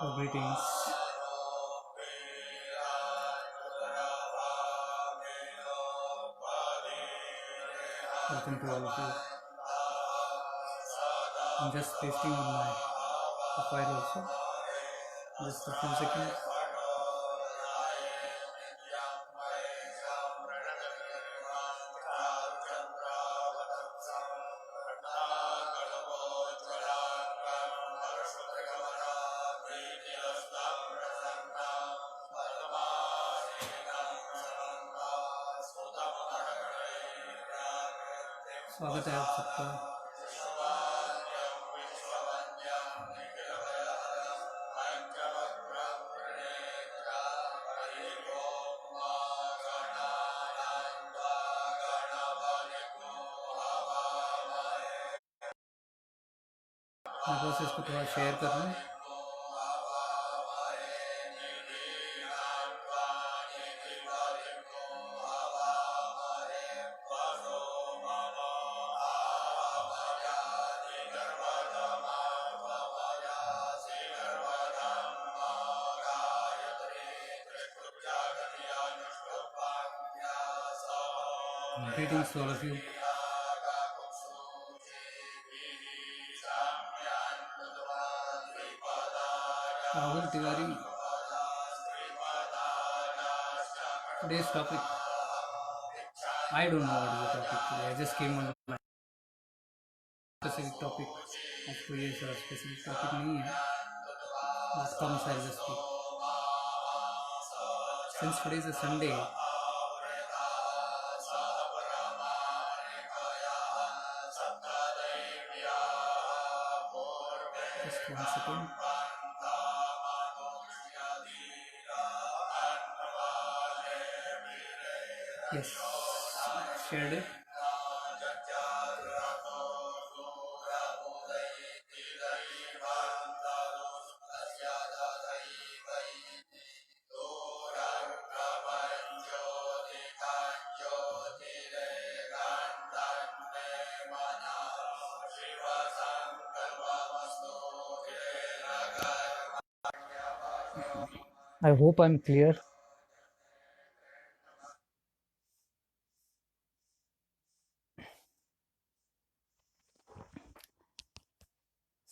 Greetings. Welcome to all of you. I'm just pasting on my profile also. Just a few seconds. स्वागत है आप सबका. मैं बस इसको थोड़ा शेयर कर रहा हूँ. Greetings to all of you. Rahul Tiwari. Today's topic. I don't know what is the topic today. I just came on my specific topic. आपको ये सारा specific topic नहीं है. That comes I'll just speak. Since today is a Sunday, just 1 second. Yes, shared it. I hope I'm clear.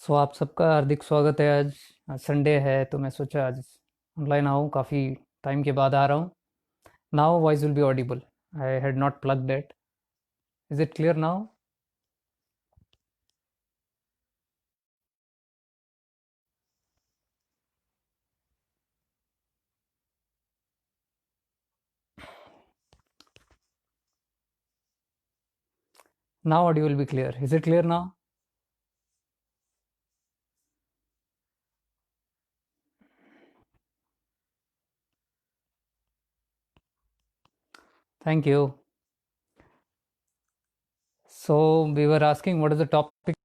सो आप सबका हार्दिक स्वागत है. आज संडे है तो मैं सोचा आज ऑनलाइन आऊँ. काफ़ी टाइम के बाद आ रहा हूँ. Now voice will be audible. I had not plugged it. Is it clear now? Now audio will be clear. Is it clear now? Thank you. So we were asking what is the topic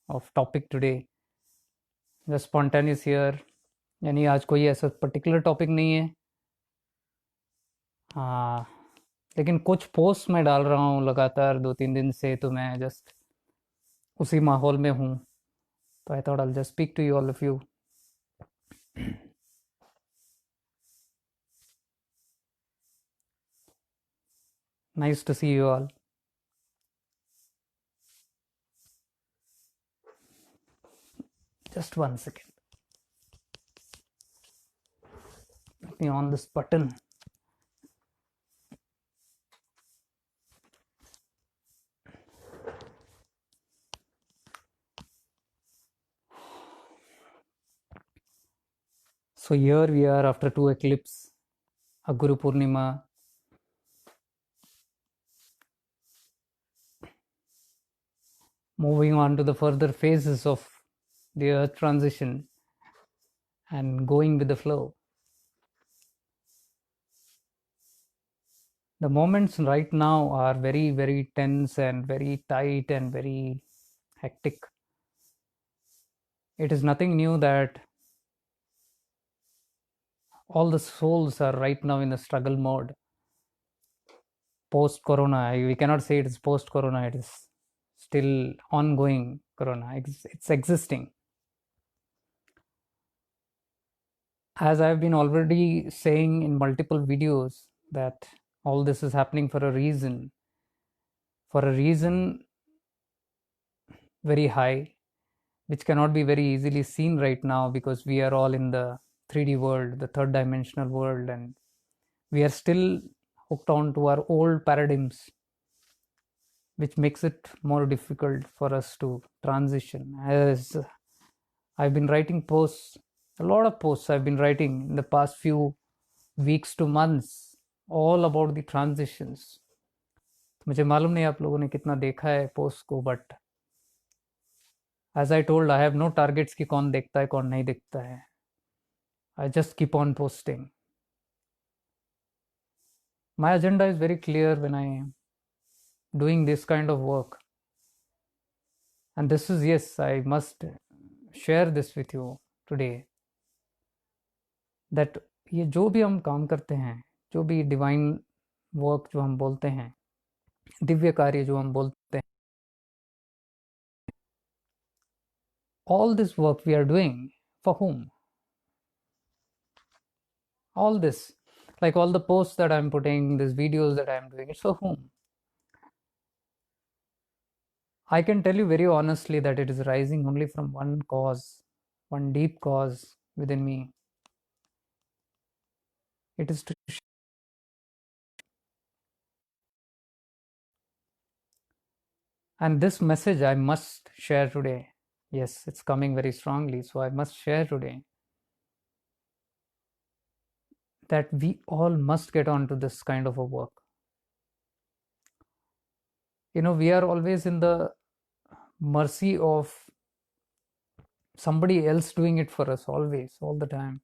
of topic today. Just spontaneous here. यानी आज कोई ऐसा particular topic नहीं है. हाँ, लेकिन कुछ post मैं डाल रहा हूँ लगातार 2-3 दिन से, तो मैं जस्ट उसी माहौल में हूँ. तो I thought I just speak to you all of you. Nice to see you all. Just 1 second. Let me on this button. So here we are after 2 eclipse, a Guru Purnima, moving on to the further phases of the earth transition and going with the flow. The moments right now are very, very tense and very tight and very hectic. It is nothing new that all the souls are right now in a struggle mode. Post-corona, we cannot say it is post-corona, it is still ongoing corona. It's existing. As I've been already saying in multiple videos, that all this is happening for a reason very high, which cannot be very easily seen right now because we are all in the 3D world, the third dimensional world, and we are still hooked on to our old paradigms, which makes it more difficult for us to transition. As I've been writing posts, a lot of posts I've been writing in the past few weeks to months, all about the transitions. मुझे मालूम नहीं आप लोगों ने कितना देखा है post को, but as I told I have no targets कि कौन देखता है कौन नहीं देखता है. I just keep on posting. My agenda is very clear when I am doing this kind of work, and this is, yes, I must share this with you today, that ये जो भी हम काम करते हैं, जो भी डिवाइन वर्क जो हम बोलते हैं, दिव्य कार्य जो हम बोलते हैं, all this work we are doing, for whom? All this, like all the posts that I'm putting, these videos that I'm doing, it's for whom? I can tell you very honestly that it is rising only from one cause, one deep cause within me. It is to, and this message I must share today. Yes, it's coming very strongly, so I must share today that we all must get onto this kind of a work. You know, we are always in the mercy of somebody else doing it for us, always, all the time.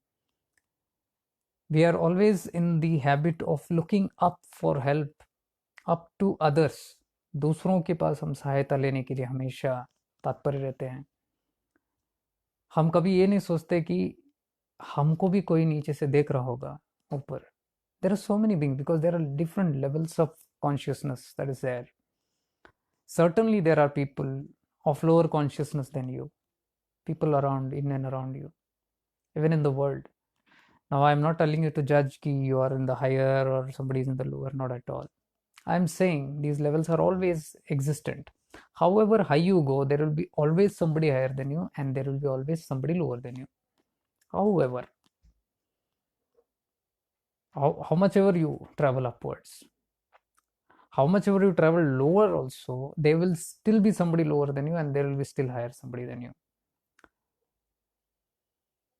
We are always in the habit of looking up for help, up to others. दूसरों के पास हम सहायता लेने के लिए हमेशा तत्पर रहते हैं. हम कभी ये नहीं सोचते कि हमको भी कोई नीचे से देख रहा होगा ऊपर. There are so many beings because there are different levels of consciousness that is there. Certainly there are people of lower consciousness than you, people around, in and around you, even in the world. Now I'm not telling you to judge ki you are in the higher or somebody is in the lower, not at all. I'm saying these levels are always existent. However high you go, there will be always somebody higher than you, and there will be always somebody lower than you. However, how much ever you travel upwards, how much ever you travel lower also, there will still be somebody lower than you, and there will be still higher somebody than you.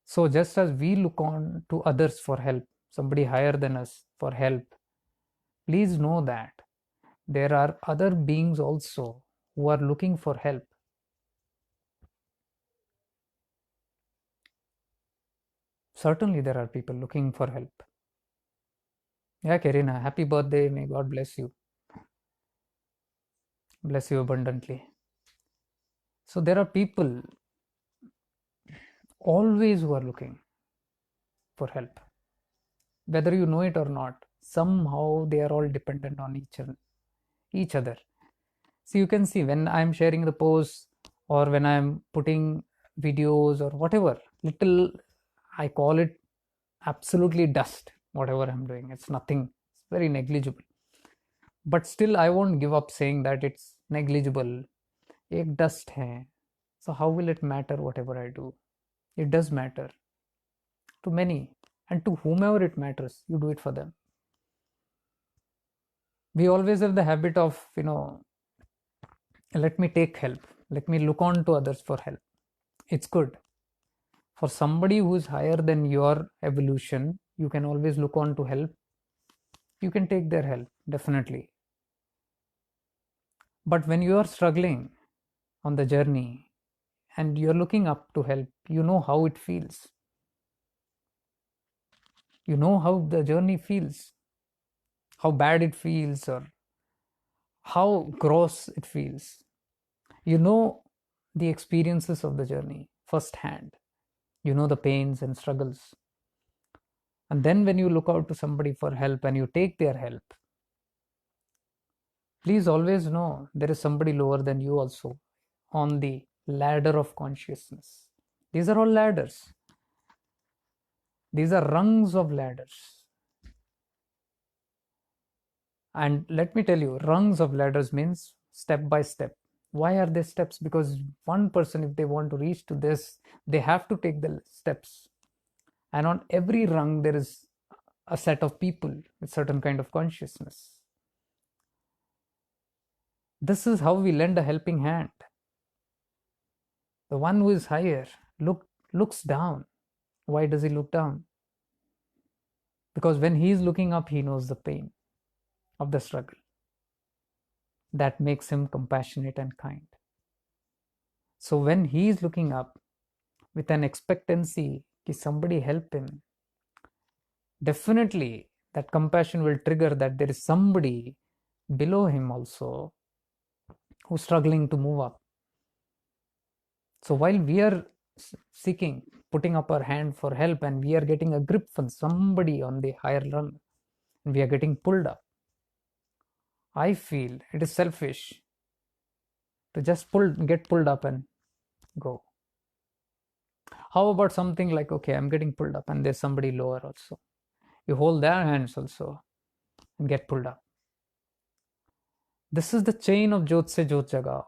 So just as we look on to others for help, somebody higher than us for help, please know that there are other beings also who are looking for help. Certainly there are people looking for help. Yeah, Karina, happy birthday. May God bless you. Bless you abundantly. So there are people always who are looking for help. Whether you know it or not, somehow they are all dependent on each other. So you can see when I'm sharing the posts or when I'm putting videos or whatever, little, I call it absolutely dust, whatever I'm doing. It's nothing, it's very negligible. But still, I won't give up saying that it's negligible. Ek dust hai. So how will it matter whatever I do? It does matter to many, and to whomever it matters, you do it for them. We always have the habit of, let me take help, let me look on to others for help. It's good. For somebody who is higher than your evolution, you can always look on to help. You can take their help, definitely. But when you are struggling on the journey and you're looking up to help, you know how it feels. You know how the journey feels, how bad it feels, or how gross it feels. You know the experiences of the journey firsthand. You know the pains and struggles. And then when you look out to somebody for help and you take their help, please always know there is somebody lower than you also on the ladder of consciousness. These are all ladders. These are rungs of ladders. And let me tell you, rungs of ladders means step by step. Why are they steps? Because one person, if they want to reach to this, they have to take the steps. And on every rung, there is a set of people with certain kind of consciousness. This is how we lend a helping hand. The one who is higher looks down. Why does he look down? Because when he is looking up, he knows the pain of the struggle. That makes him compassionate and kind. So when he is looking up with an expectancy that somebody help him, definitely that compassion will trigger that there is somebody below him also who's struggling to move up. So while we are seeking, putting up our hand for help, and we are getting a grip from somebody on the higher rung, and we are getting pulled up, I feel it is selfish to just get pulled up and go. How about something like, okay, I'm getting pulled up and there's somebody lower also. You hold their hands also and get pulled up. This is the chain of Jyot se Jyot Jagao.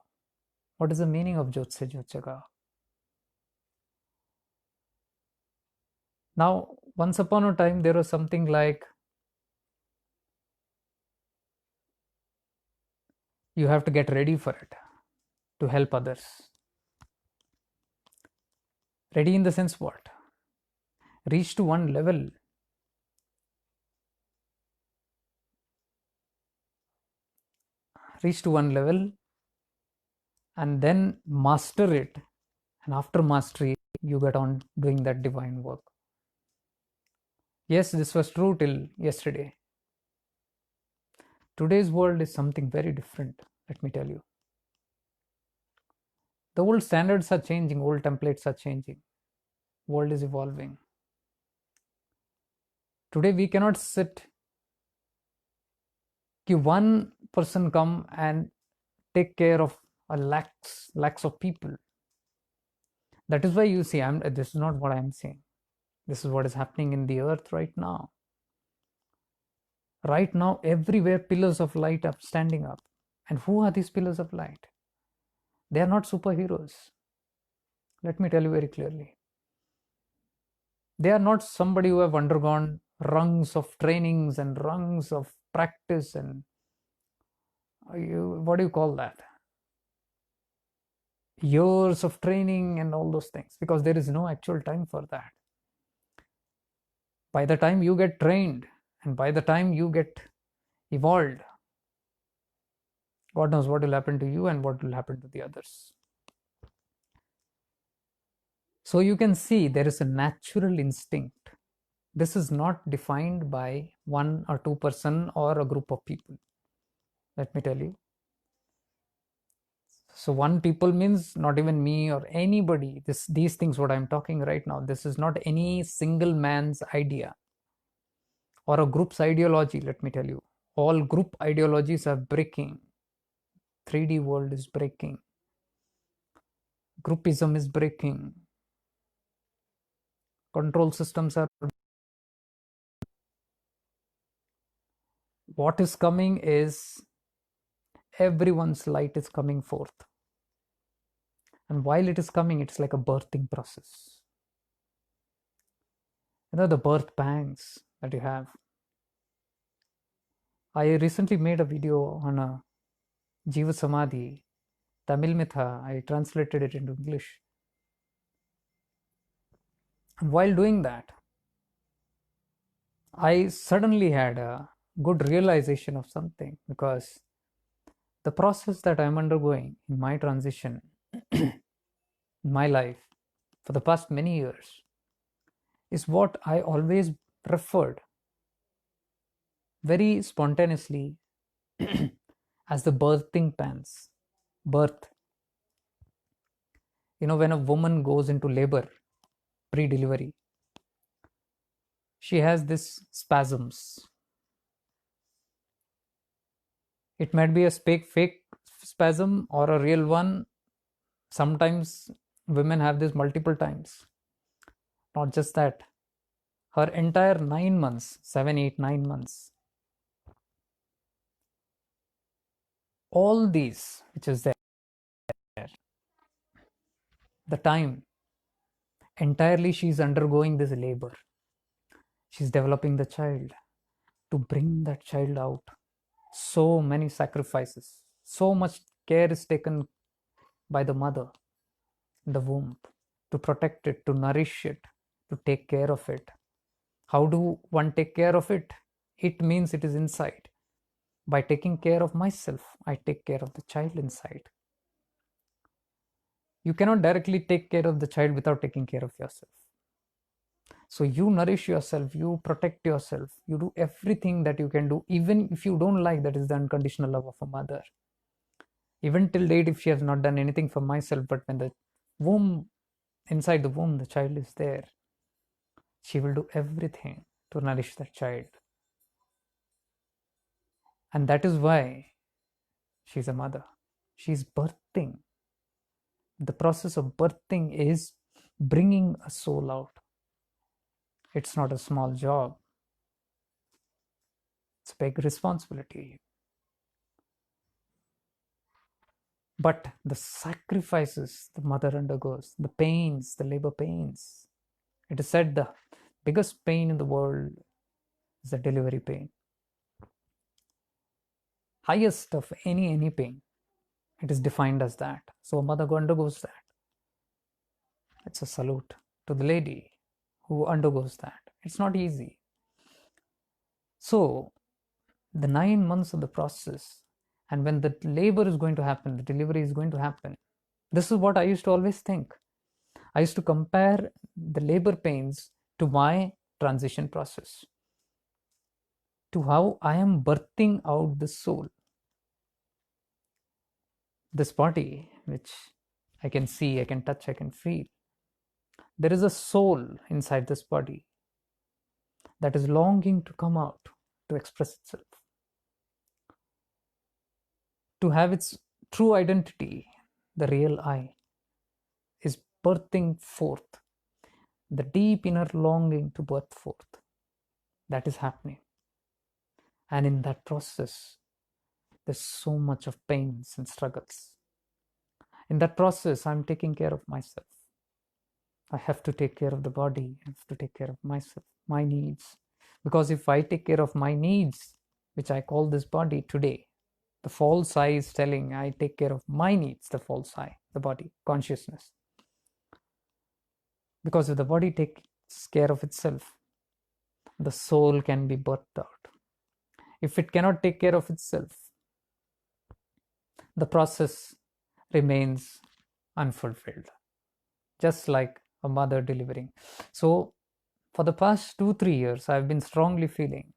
What is the meaning of Jyot se Jyot Jagao? Now, once upon a time, there was something like you have to get ready for it to help others. Ready in the sense what? Reach to one level. Reach to one level and then master it. And after mastery, you get on doing that divine work. Yes, this was true till yesterday. Today's world is something very different, let me tell you. The old standards are changing, old templates are changing. World is evolving. Today we cannot sit कि one person come and take care of a lakhs of people. That is why you see, this is not what I'm saying. This is what is happening in the earth right now. Right now, everywhere pillars of light are standing up. And who are these pillars of light? They are not superheroes. Let me tell you very clearly. They are not somebody who have undergone rungs of trainings and rungs of practice and what do you call that? Years of training and all those things, because there is no actual time for that. By the time you get trained and by the time you get evolved, God knows what will happen to you and what will happen to the others. So you can see there is a natural instinct. This is not defined by one or two person or a group of people. Let me tell you. So one people means not even me or anybody. These things what I'm talking right now, this is not any single man's idea or a group's ideology. Let me tell you, all group ideologies are breaking. 3D world is breaking. Groupism is breaking. Control systems are. What is coming is everyone's light is coming forth. And while it is coming, it's like a birthing process. You know, the birth pangs that you have. I recently made a video on a Jiva Samadhi. Tamil mein tha, I translated it into English. And while doing that, I suddenly had a good realization of something, because the process that I'm undergoing in my transition, in my life, for the past many years, is what I always preferred very spontaneously as the birthing pans. Birth. You know, when a woman goes into labor, pre-delivery, she has this spasms. It might be a fake spasm or a real one. Sometimes women have this multiple times. Not just that. her entire 9 months, 7, 8, 9 months, all these which is there, the time, entirely she's undergoing this labor. She's developing the child to bring that child out. So many sacrifices, so much care is taken by the mother in the womb to protect it, to nourish it, to take care of it. How do one take care of it? It means it is inside. By taking care of myself, I take care of the child inside. You cannot directly take care of the child without taking care of yourself. So you nourish yourself, you protect yourself, you do everything that you can do, even if you don't like. That is the unconditional love of a mother. Even till date, if she has not done anything for myself, but when the womb, inside the womb, the child is there, she will do everything to nourish that child. And that is why she's a mother. She's birthing. The process of birthing is bringing a soul out. It's not a small job, it's a big responsibility. But the sacrifices the mother undergoes, the pains, the labor pains, it is said the biggest pain in the world is the delivery pain. Highest of any pain, it is defined as that. So a mother who undergoes that, it's a salute to the lady who undergoes that. It's not easy. So the 9 months of the process, and when the labor is going to happen, the delivery is going to happen, this is what I used to always think. I used to compare the labor pains to my transition process, to how I am birthing out the soul. This body, which I can see, I can touch, I can feel, there is a soul inside this body that is longing to come out, to express itself, to have its true identity, the real I, is birthing forth the deep inner longing to birth forth. That is happening. And in that process, there's so much of pains and struggles. In that process, I'm taking care of myself. I have to take care of the body. I have to take care of myself, my needs. Because if I take care of my needs, which I call this body today, the false I is telling I take care of my needs, the false I, the body, consciousness. Because if the body takes care of itself, the soul can be birthed out. If it cannot take care of itself, the process remains unfulfilled, just like a mother delivering. So, for the past 2-3 years, I've been strongly feeling.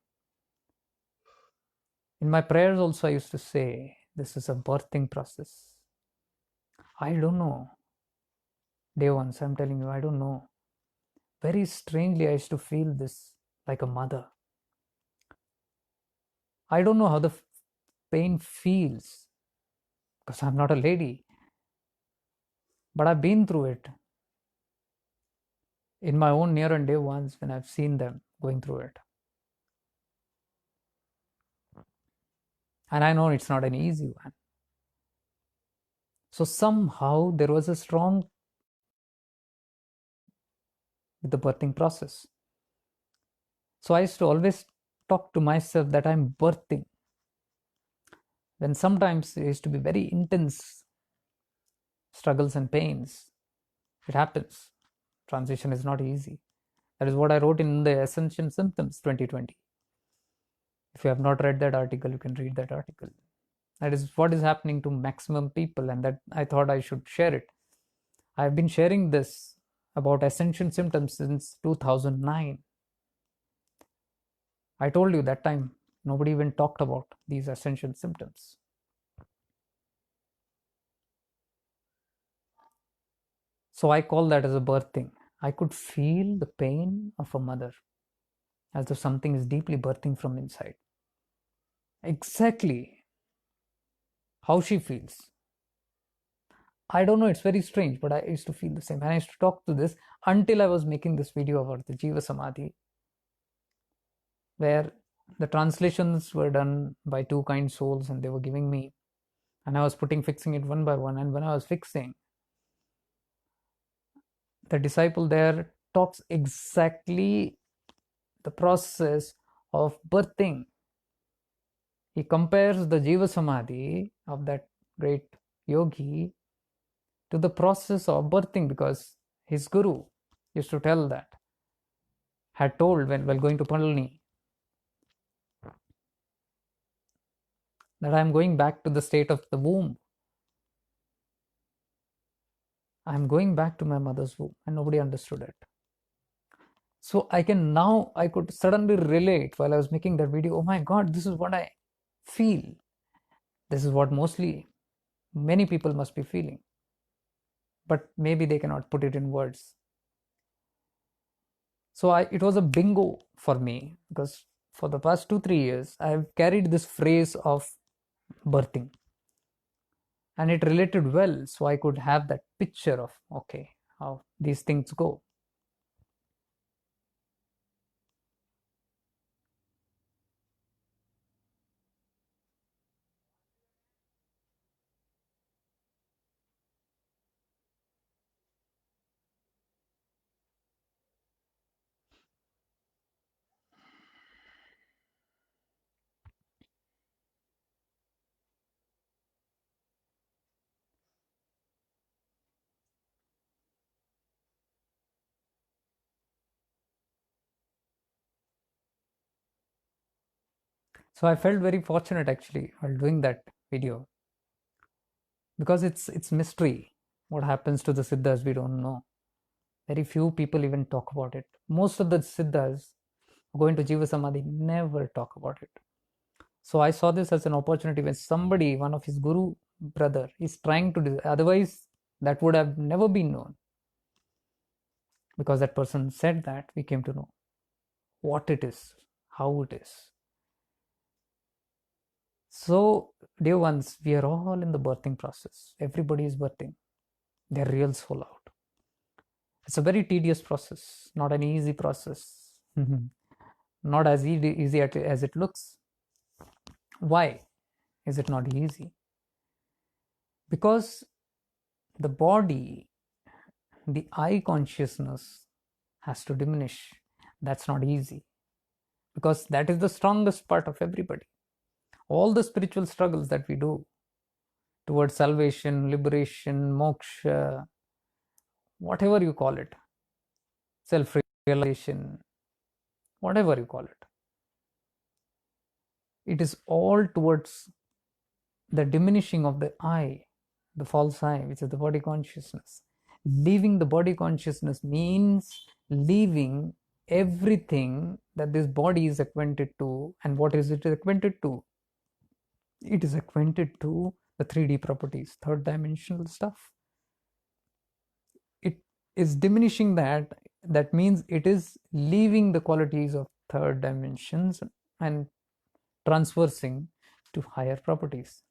In my prayers, also, I used to say, this is a birthing process. I don't know. Day ones, I'm telling you, I don't know. Very strangely, I used to feel this like a mother. I don't know how the pain feels because I'm not a lady, but I've been through it in my own near and dear ones when I've seen them going through it. And I know it's not an easy one. So somehow there was a strong with the birthing process. So I used to always talk to myself that I'm birthing. When sometimes it used to be very intense struggles and pains, it happens. Transition is not easy. That is what I wrote in the Ascension Symptoms 2020. If you have not read that article, you can read that article. That is what is happening to maximum people, and that I thought I should share it. I've been sharing this about Ascension Symptoms since 2009. I told you that time nobody even talked about these Ascension Symptoms. So I call that as a birthing. I could feel the pain of a mother as though something is deeply birthing from inside. Exactly how she feels. I don't know, it's very strange, but I used to feel the same. And I used to talk to this until I was making this video about the Jiva Samadhi. where the translations were done by two kind souls and they were giving me, and I was fixing it one by one. And when I was fixing, the disciple there talks exactly the process of birthing. He compares the Jiva Samadhi of that great yogi to the process of birthing, because his guru used to tell that, had told when while going to Palani, that I am going back to the state of the womb. I am going back to my mother's womb, and nobody understood it. So I could suddenly relate while I was making that video. Oh my God, this is what I feel. This is what mostly many people must be feeling, but maybe they cannot put it in words. So it was a bingo for me, because for the past 2-3 years I have carried this phrase of birthing, and it related well, so I could have that picture of, okay, how these things go. So I felt very fortunate actually while doing that video, because it's mystery. What happens to the siddhas, we don't know. Very few people even talk about it. Most of the siddhas going to Jiva Samadhi never talk about it. So I saw this as an opportunity when somebody, one of his guru brother, is trying to do. Otherwise, that would have never been known, because that person said that, we came to know what it is, how it is. So, dear ones, we are all in the birthing process. Everybody is birthing their real soul out. It's a very tedious process, not an easy process, not as easy as it looks. Why is it not easy? Because the body, the I consciousness has to diminish. That's not easy, because that is the strongest part of everybody. All the spiritual struggles that we do towards salvation, liberation, moksha, whatever you call it, self-realization, whatever you call it is all towards the diminishing of the I, the false I, which is the body consciousness. Leaving the body consciousness means leaving everything that this body is acquainted to. And what is it acquainted to? It is acquainted to the 3D properties, third dimensional stuff. It is diminishing that. That means it is leaving the qualities of third dimensions and transversing to higher properties.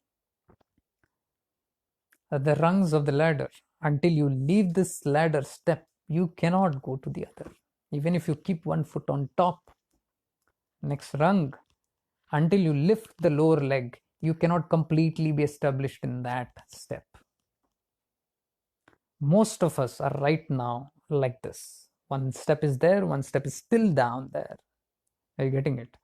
The rungs of the ladder. Until you leave this ladder step, you cannot go to the other. Even if you keep one foot on top, next rung, until you lift the lower leg, you cannot completely be established in that step. Most of us are right now like this. One step is there, one step is still down there. Are you getting it?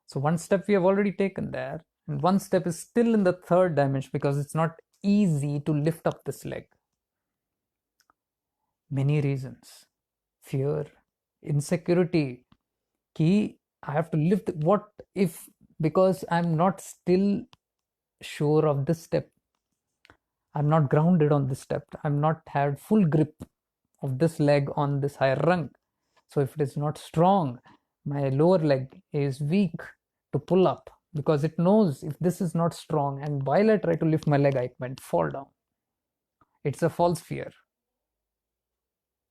So one step we have already taken there, and one step is still in the third dimension, because it's not easy to lift up this leg. Many reasons. Fear, insecurity. Key, I have to lift. What if, because I'm not still sure of this step, I'm not grounded on this step, I'm not had full grip of this leg on this higher rung. So if it is not strong, my lower leg is weak to pull up, because it knows if this is not strong, and while I try to lift my leg, I might fall down. It's a false fear.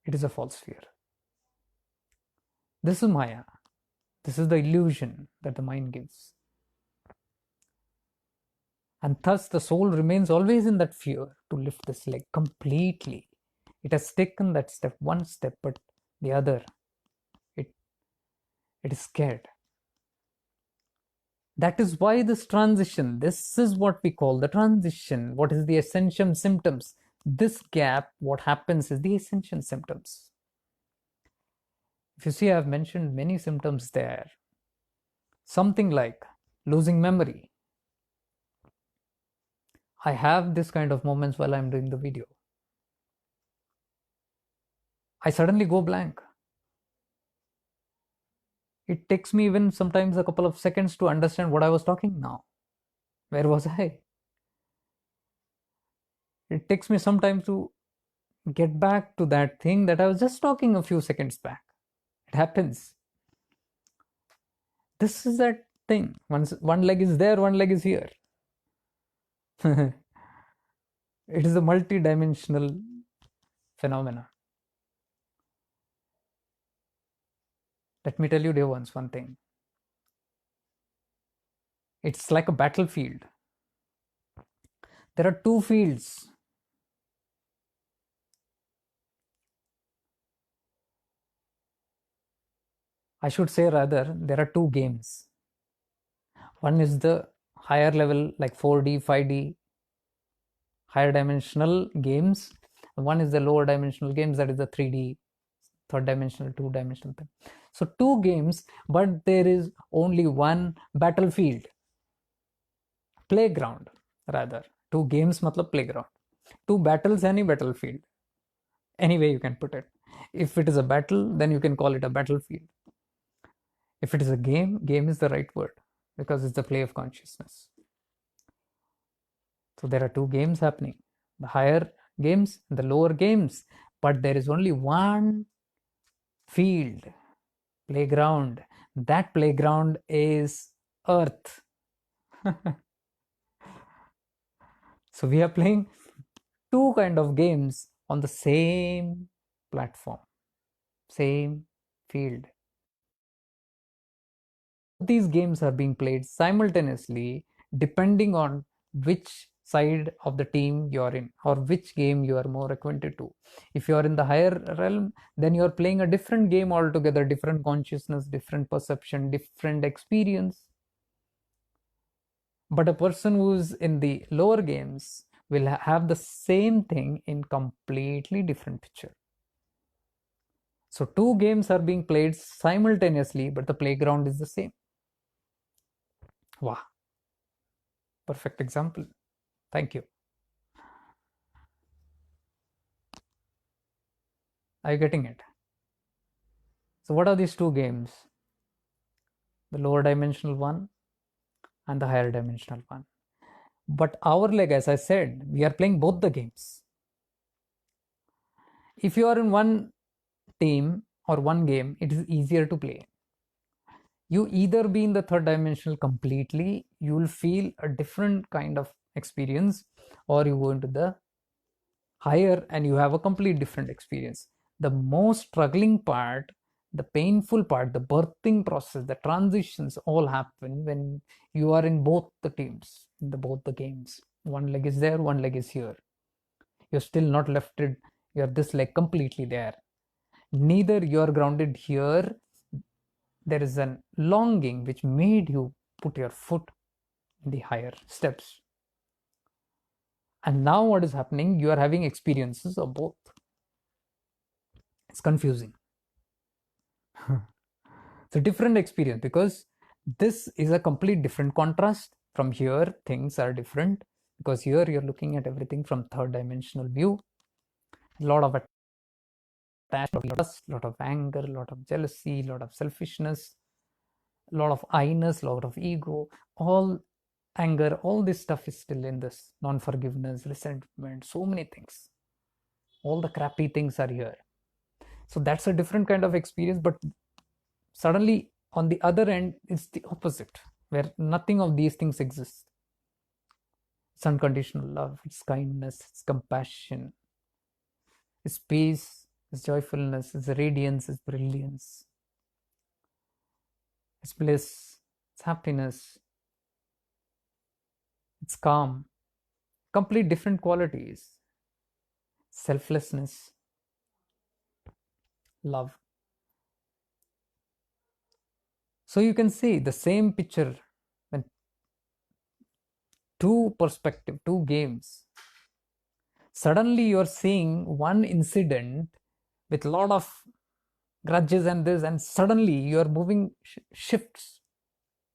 It is a false fear. This is Maya. This is the illusion that the mind gives. And thus the soul remains always in that fear to lift this leg completely. It has taken that step, one step, but the other, it It is scared. That is why this transition, this is what we call the transition. What is the ascension symptoms? This gap, what happens is the ascension symptoms. If you see, I've mentioned many symptoms there. Something like losing memory. I have this kind of moments while I'm doing the video. I suddenly go blank. It takes me even sometimes a couple of seconds to understand what I was talking now. Where was I? It takes me some time to get back to that thing that I was just talking a few seconds back. It happens. This is that thing. Once one leg is there, one leg is here. It is a multi-dimensional phenomena. Let me tell you, dear ones, one thing. It's like a battlefield. There are two fields. I should say rather, there are two games. One is the higher level, like 4D, 5D, higher dimensional games. One is the lower dimensional games, that is the 3D, third dimensional, two dimensional thing. So two games, but there is only one battlefield. Playground, rather. Two games, matlab playground. Two battles, any battlefield. Any way you can put it. If it is a battle, then you can call it a battlefield. If it is a game, game is the right word because it's the play of consciousness. So there are two games happening, the higher games and the lower games, but there is only one field, playground. That playground is Earth. So we are playing two kind of games on the same platform, same field. These games are being played simultaneously depending on which side of the team you're in or which game you are more acquainted to. If you are in the higher realm, then you are playing a different game altogether, different consciousness, different perception, different experience. But a person who's in the lower games will have the same thing in completely different picture. So two games are being played simultaneously, but the playground is the same. Wow, perfect example. Thank you. Are you getting it? So what are these two games? The lower dimensional one and the higher dimensional one. But our leg, as I said, we are playing both the games. If you are in one team or one game, it is easier to play. You either be in the third dimensional completely, you will feel a different kind of experience, or you go into the higher and you have a complete different experience. The most struggling part, the painful part, the birthing process, the transitions all happen when you are in both the teams, in both the games. One leg is there, one leg is here. You're still not lefted, you're this leg completely there. Neither you're grounded here. There is a longing which made you put your foot in the higher steps. And now what is happening? You are having experiences of both. It's confusing. It's a different experience because this is a complete different contrast. From here, things are different because here you're looking at everything from third dimensional view. A lot of attachment, a lot of anger, a lot of jealousy, a lot of selfishness, a lot of I-ness, a lot of ego, all anger, all this stuff is still in this. Non-forgiveness, resentment, so many things. All the crappy things are here. So that's a different kind of experience, but suddenly on the other end, it's the opposite, where nothing of these things exists. It's unconditional love, it's kindness, it's compassion, it's peace, it's joyfulness, it's radiance, it's brilliance, it's bliss, it's happiness, it's calm, complete different qualities, selflessness, love. So you can see the same picture when two perspective, two games. Suddenly you're seeing one incident with a lot of grudges and this, and suddenly you're moving shifts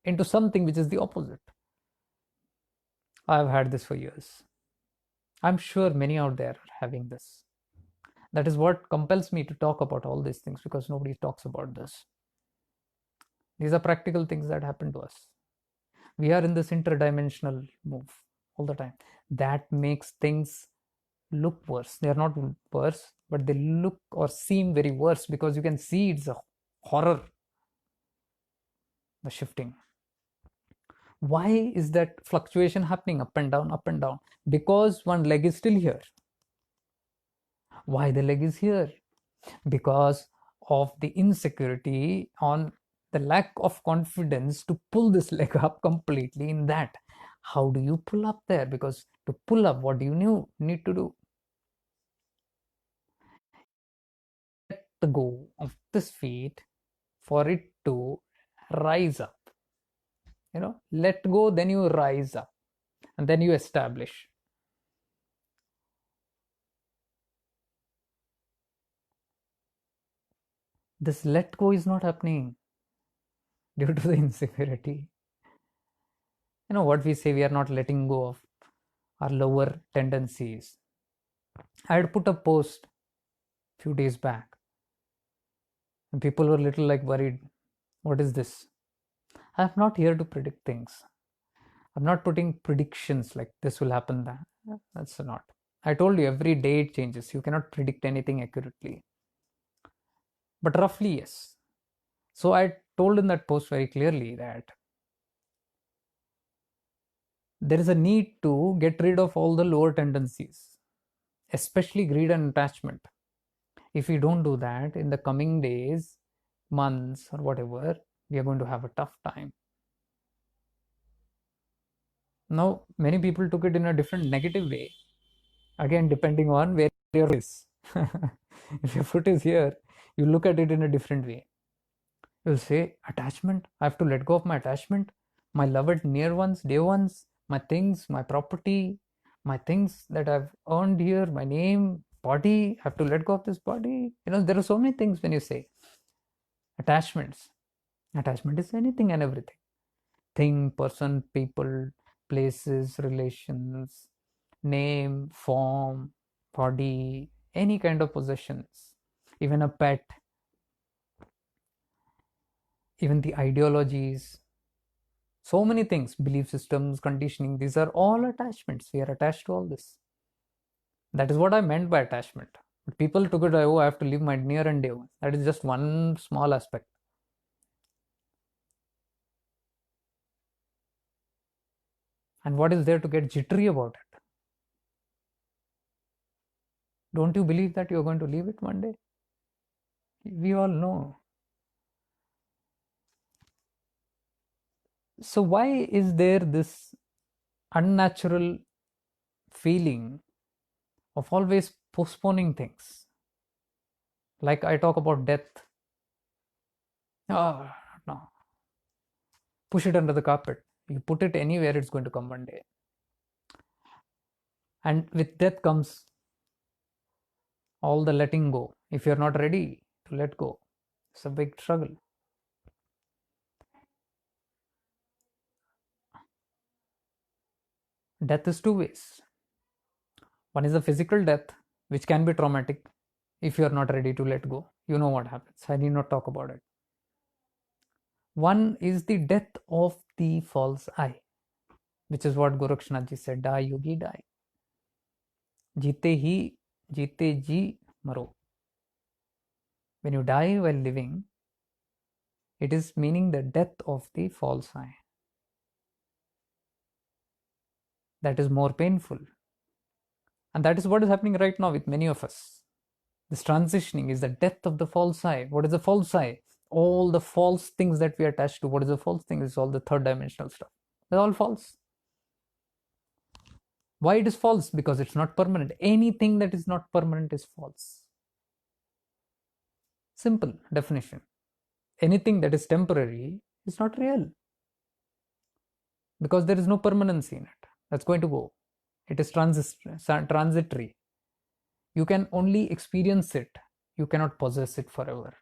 into something which is the opposite. I've had this for years. I'm sure many out there are having this. That is what compels me to talk about all these things, because nobody talks about this. These are practical things that happen to us. We are in this interdimensional move all the time. That makes things look worse. They are not worse, but they look or seem very worse, because you can see it's a horror, the shifting. Why is that fluctuation happening up and down, up and down? Because one leg is still here. Why the leg is here? Because of the insecurity, on the lack of confidence to pull this leg up completely in that. How do you pull up there? Because to pull up, what do you need to do? Let the go of this feet for it to rise up. Let go, then you rise up, and then you establish. This let go is not happening due to the insecurity. What we say, we are not letting go of our lower tendencies. I had put a post a few days back, and people were a little like worried. What is this? I'm not here to predict things. I'm not putting predictions like this will happen, that. That's not. I told you every day it changes. You cannot predict anything accurately. But roughly, yes. So I told in that post very clearly that there is a need to get rid of all the lower tendencies, especially greed and attachment. If we don't do that, in the coming days, months, or whatever, we are going to have a tough time. Now, many people took it in a different negative way, again, depending on where your foot is. If your foot is here, you look at it in a different way. You'll say, attachment, I have to let go of my attachment, my loved near ones, dear ones, my things, my property, my things that I've earned here, my name, body, I have to let go of this body. There are so many things when you say attachments. Attachment is anything and everything. Thing, person, people, places, relations, name, form, body, any kind of possessions, even a pet, even the ideologies, so many things, belief systems, conditioning, these are all attachments. We are attached to all this. That is what I meant by attachment. But people took it, oh, I have to leave my near and dear ones. That is just one small aspect. And what is there to get jittery about it? Don't you believe that you're going to leave it one day? We all know. So why is there this unnatural feeling of always postponing things? Like I talk about death. Oh, no. Push it under the carpet. You put it anywhere, it's going to come one day. And with death comes all the letting go. If you're not ready to let go, it's a big struggle. Death is two ways. One is a physical death, which can be traumatic if you're not ready to let go. You know what happens. I need not talk about it. One is the death of the false I, which is what Gorakshnath ji said, die yogi die. Jite ji maro. When you die while living, it is meaning the death of the false I. That is more painful. And that is what is happening right now with many of us. This transitioning is the death of the false I. What is the false I? All the false things that we attach to. What is the false thing? It's all the third dimensional stuff. They're all false. Why it is false? Because it's not permanent. Anything that is not permanent is false. Simple definition. Anything that is temporary It's not real because there is no permanency in it. That's going to go. It is transitory. You can only experience it. You cannot possess it forever.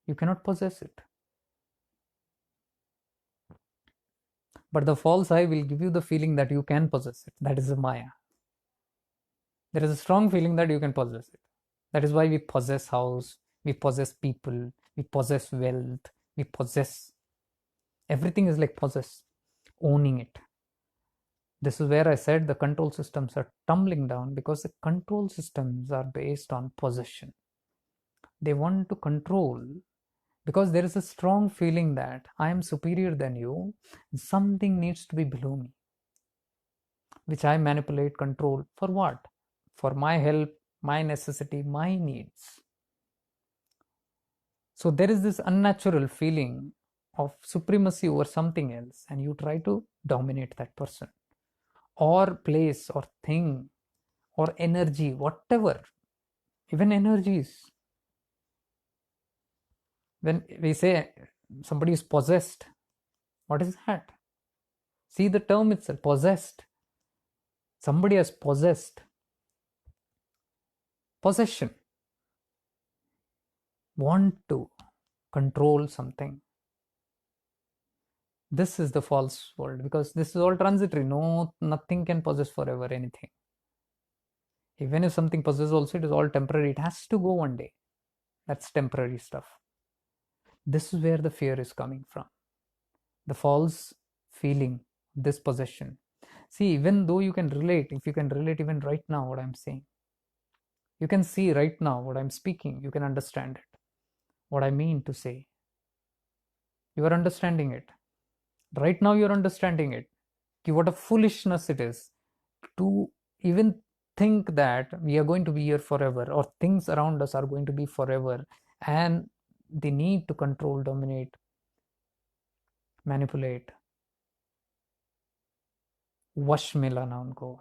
You cannot possess it. But the false I will give you the feeling that you can possess it. That is a Maya. There is a strong feeling that you can possess it. That is why we possess house, we possess people, we possess wealth, we possess. Everything is like possess, owning it. This is where I said the control systems are tumbling down because the control systems are based on possession. They want to control because there is a strong feeling that I am superior than you, something needs to be below me, which I manipulate, control for what? For my help, my necessity, my needs. So there is this unnatural feeling of supremacy over something else, and you try to dominate that person or place or thing or energy, whatever, even energies. When we say somebody is possessed, what is that? See the term itself, possessed. Somebody has possessed. Possession. Want to control something. This is the false world because this is all transitory. No, nothing can possess forever anything. Even if something possesses also, it is all temporary. It has to go one day. That's temporary stuff. This is where the fear is coming from. The false feeling, this possession. See, even though you can relate, if you can relate even right now what I'm saying, you can see right now what I'm speaking, you can understand it, what I mean to say. You are understanding it. Right now you're understanding it. What a foolishness it is to even think that we are going to be here forever or things around us are going to be forever, and the need to control, dominate, manipulate, वश में लाना उनको,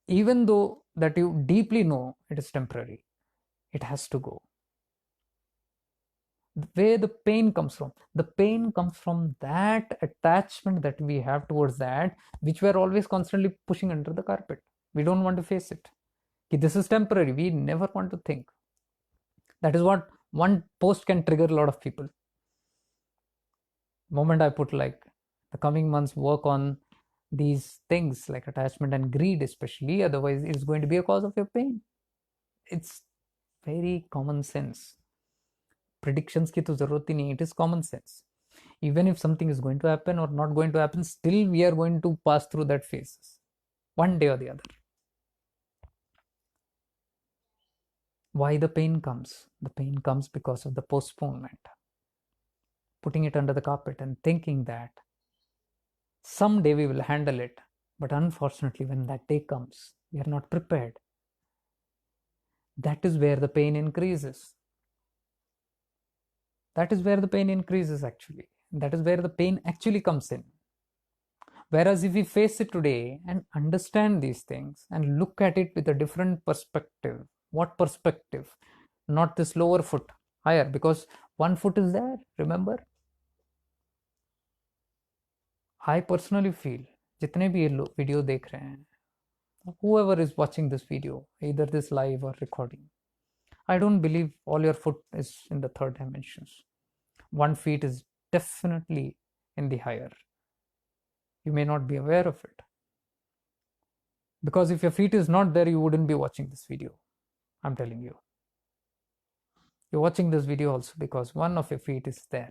even though that you deeply know it is temporary, it has to go. Where the pain comes from, the pain comes from that attachment that we have towards that, which we are always constantly pushing under the carpet. We don't want to face it. This is temporary. We never want to think. That is what one post can trigger a lot of people. Moment I put like the coming months work on these things like attachment and greed especially, otherwise it's going to be a cause of your pain. It's very common sense. Predictions की तो जरूरत ही नहीं. It is common sense. Even if something is going to happen or not going to happen, still we are going to pass through that phases one day or the other. Why the pain comes? The pain comes because of the postponement, putting it under the carpet and thinking that someday we will handle it. But unfortunately, when that day comes, we are not prepared. That is where the pain increases. That is where the pain increases actually. That is where the pain actually comes in. Whereas if we face it today and understand these things and look at it with a different perspective, what perspective? Not this lower foot, higher, because one foot is there, remember? I personally feel, जितने भी ये video देख रहे हैं, whoever is watching this video, either this live or recording, I don't believe all your foot is in the third dimensions. One feet is definitely in the higher. You may not be aware of it. Because if your feet is not there, you wouldn't be watching this video. I'm telling you. You're watching this video also because one of your feet is there.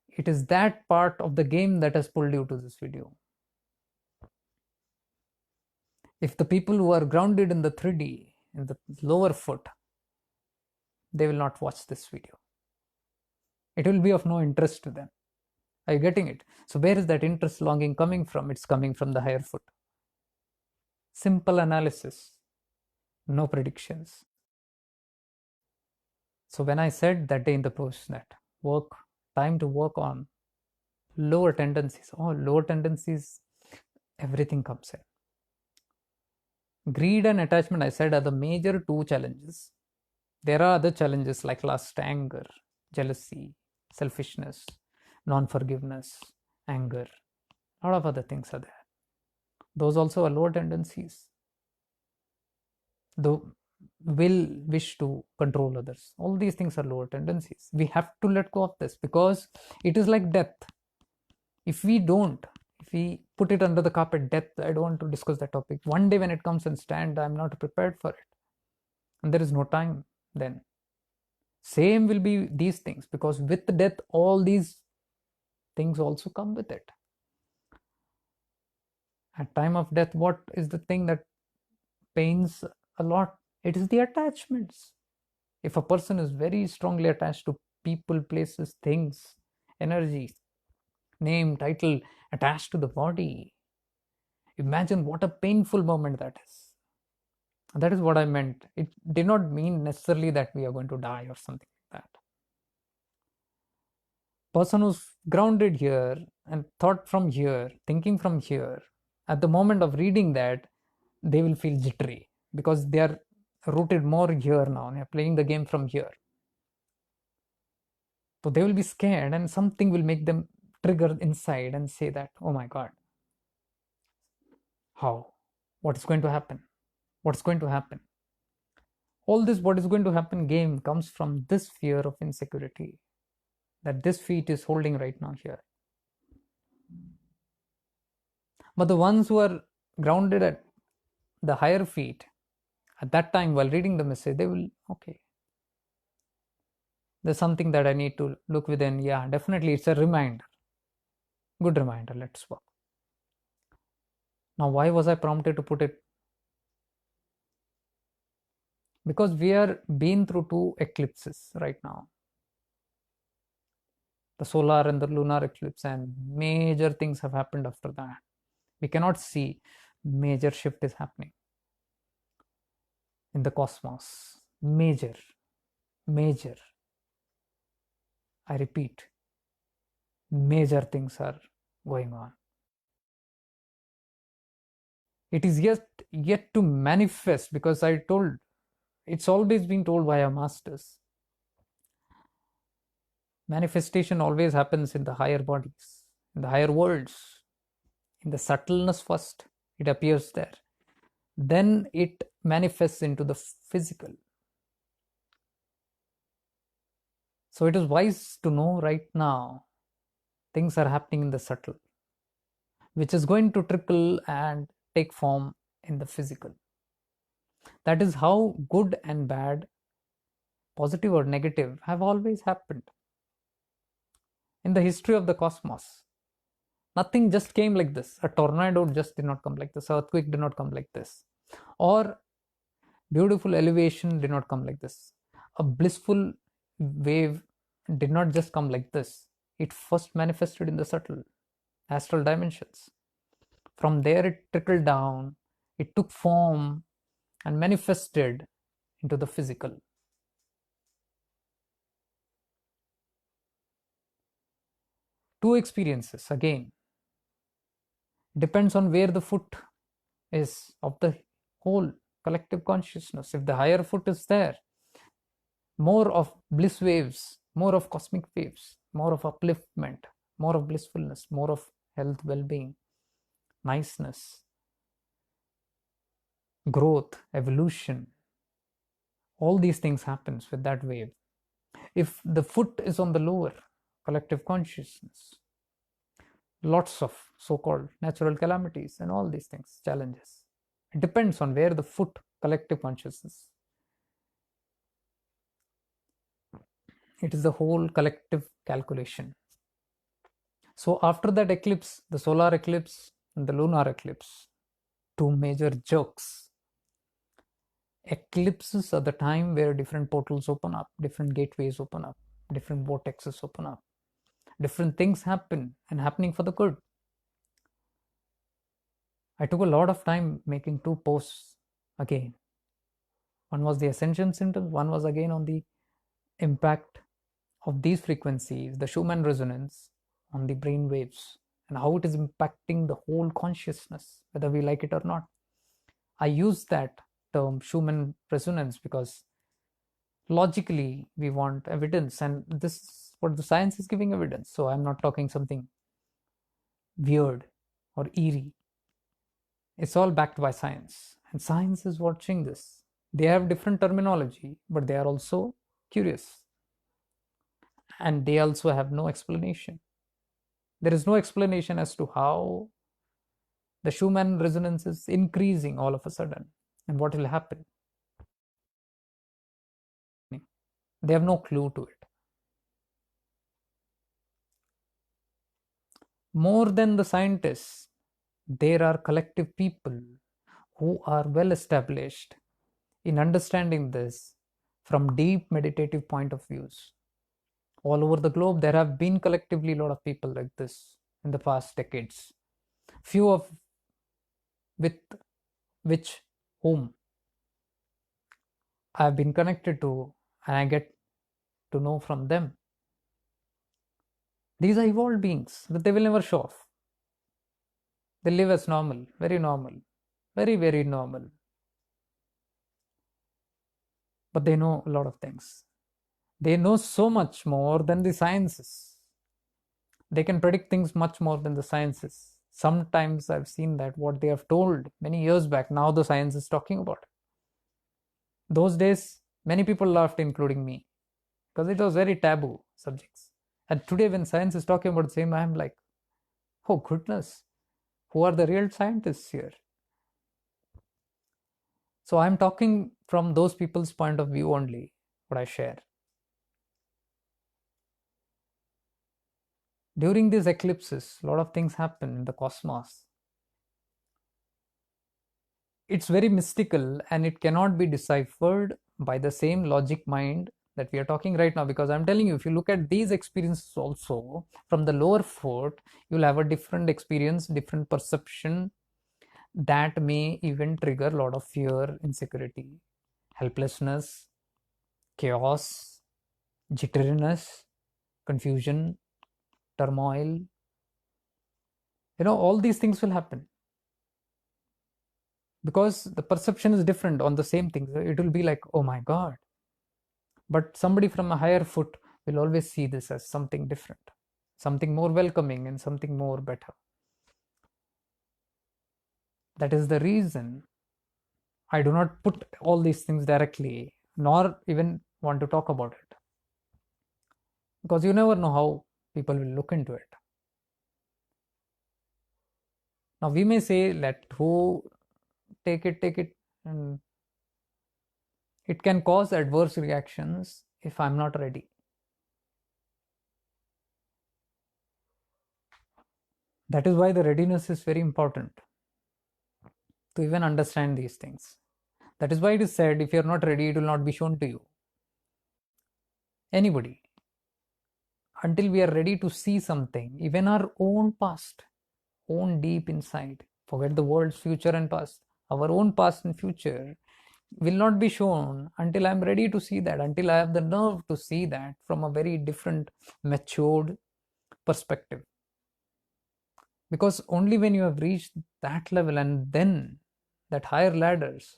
It is that part of the game that has pulled you to this video. If the people who are grounded in the 3D, in the lower foot, they will not watch this video. It will be of no interest to them. Are you getting it? So where is that interest longing coming from? It's coming from the higher foot. Simple analysis, no predictions. So when I said that day in the post that time to work on lower tendencies, everything comes in. Greed and attachment, I said, are the major two challenges. There are other challenges like lust, anger, jealousy, selfishness, non forgiveness, anger. A lot of other things are there. Those also are lower tendencies. The will, wish to control others. All these things are lower tendencies. We have to let go of this because it is like death. If we don't, if we put it under the carpet, death, I don't want to discuss that topic. One day when it comes and stand, I'm not prepared for it. And there is no time then. Same will be these things, because with death, all these things also come with it. At time of death, what is the thing that pains a lot? It is the attachments. If a person is very strongly attached to people, places, things, energies, name, title, attached to the body, imagine what a painful moment that is. That is what I meant. It did not mean necessarily that we are going to die or something like that. Person who's grounded here and thought from here, thinking from here, at the moment of reading that, they will feel jittery because they are rooted more here now. They are playing the game from here. So they will be scared and something will make them trigger inside and say that, oh my God, how? What is going to happen? What's going to happen? All this, what is going to happen game comes from this fear of insecurity that this feet is holding right now here. But the ones who are grounded at the higher feet, at that time while reading the message, they will, okay, there's something that I need to look within. Yeah, definitely it's a reminder. Good reminder, let's work. Now, why was I prompted to put it? Because we are been through two eclipses right now, the solar and the lunar eclipse, and major things have happened after that. We cannot see major shift is happening in the cosmos. Major, major. I repeat, major things are going on. It is yet to manifest, because I told, it's always been told by our masters. Manifestation always happens in the higher bodies, in the higher worlds, in the subtleness first. It appears there. Then it manifests into the physical. So it is wise to know right now things are happening in the subtle, which is going to trickle and take form in the physical. That is how good and bad, positive or negative, have always happened in the history of the cosmos. Nothing just came like this. A tornado just did not come like this. Earthquake did not come like this. Or beautiful elevation did not come like this. A blissful wave did not just come like this. It first manifested in the subtle astral dimensions. From there, it trickled down, it took form and manifested into the physical. Two experiences again. Depends on where the foot is of the whole collective consciousness. If the higher foot is there, more of bliss waves, more of cosmic waves, more of upliftment, more of blissfulness, more of health, well-being, niceness, growth, evolution. All these things happens with that wave. If the foot is on the lower collective consciousness, lots of so-called natural calamities and all these things, challenges. It depends on where the foot collective consciousness. It is the whole collective calculation. So after that eclipse, the solar eclipse and the lunar eclipse, two major jerks. Eclipses are the time where different portals open up, different gateways open up, different vortexes open up, different things happen and happening for the good. I took a lot of time making two posts again. One was the ascension symptoms, one was again on the impact of these frequencies, the Schumann resonance on the brain waves, and how it is impacting the whole consciousness, whether we like it or not. I use that term Schumann resonance because logically we want evidence, and this is what the science is giving evidence. So I'm not talking something weird or eerie. It's all backed by science, and science is watching this. They have different terminology, but they are also curious, and they also have no explanation. There is no explanation as to how the Schumann resonance is increasing all of a sudden and what will happen. They have no clue to it. More than the scientists, there are collective people who are well established in understanding this from deep meditative point of views. All over the globe, there have been collectively a lot of people like this in the past decades. Few of with which whom I have been connected to, and I get to know from them. These are evolved beings, but they will never show off. They live as normal, very, very normal. But they know a lot of things. They know so much more than the sciences. They can predict things much more than the sciences. Sometimes I've seen that what they have told many years back, now the science is talking about it. Those days, many people laughed, including me, because it was very taboo subjects. And today, when science is talking about the same, I'm like, oh goodness, who are the real scientists here? So I'm talking from those people's point of view only, what I share. During these eclipses, a lot of things happen in the cosmos. It's very mystical and it cannot be deciphered by the same logic mind that we are talking right now, because I'm telling you, if you look at these experiences also from the lower fourth, you'll have a different experience, different perception that may even trigger a lot of fear, insecurity, helplessness, chaos, jitteriness, confusion, turmoil. All these things will happen because the perception is different on the same thing. It will be like, oh my god. But somebody from a higher foot will always see this as something different, something more welcoming, and something more better. That is the reason I do not put all these things directly, nor even want to talk about it, because you never know how people will look into it. Now we may say, let who take it, and it can cause adverse reactions if I'm not ready. That is why the readiness is very important to even understand these things. That is why it is said, if you are not ready, it will not be shown to you. Anybody. Until we are ready to see something, even our own past, own deep inside, forget the world's future and past, our own past and future will not be shown until I'm ready to see that, until I have the nerve to see that from a very different, matured perspective. Because only when you have reached that level and then that higher ladders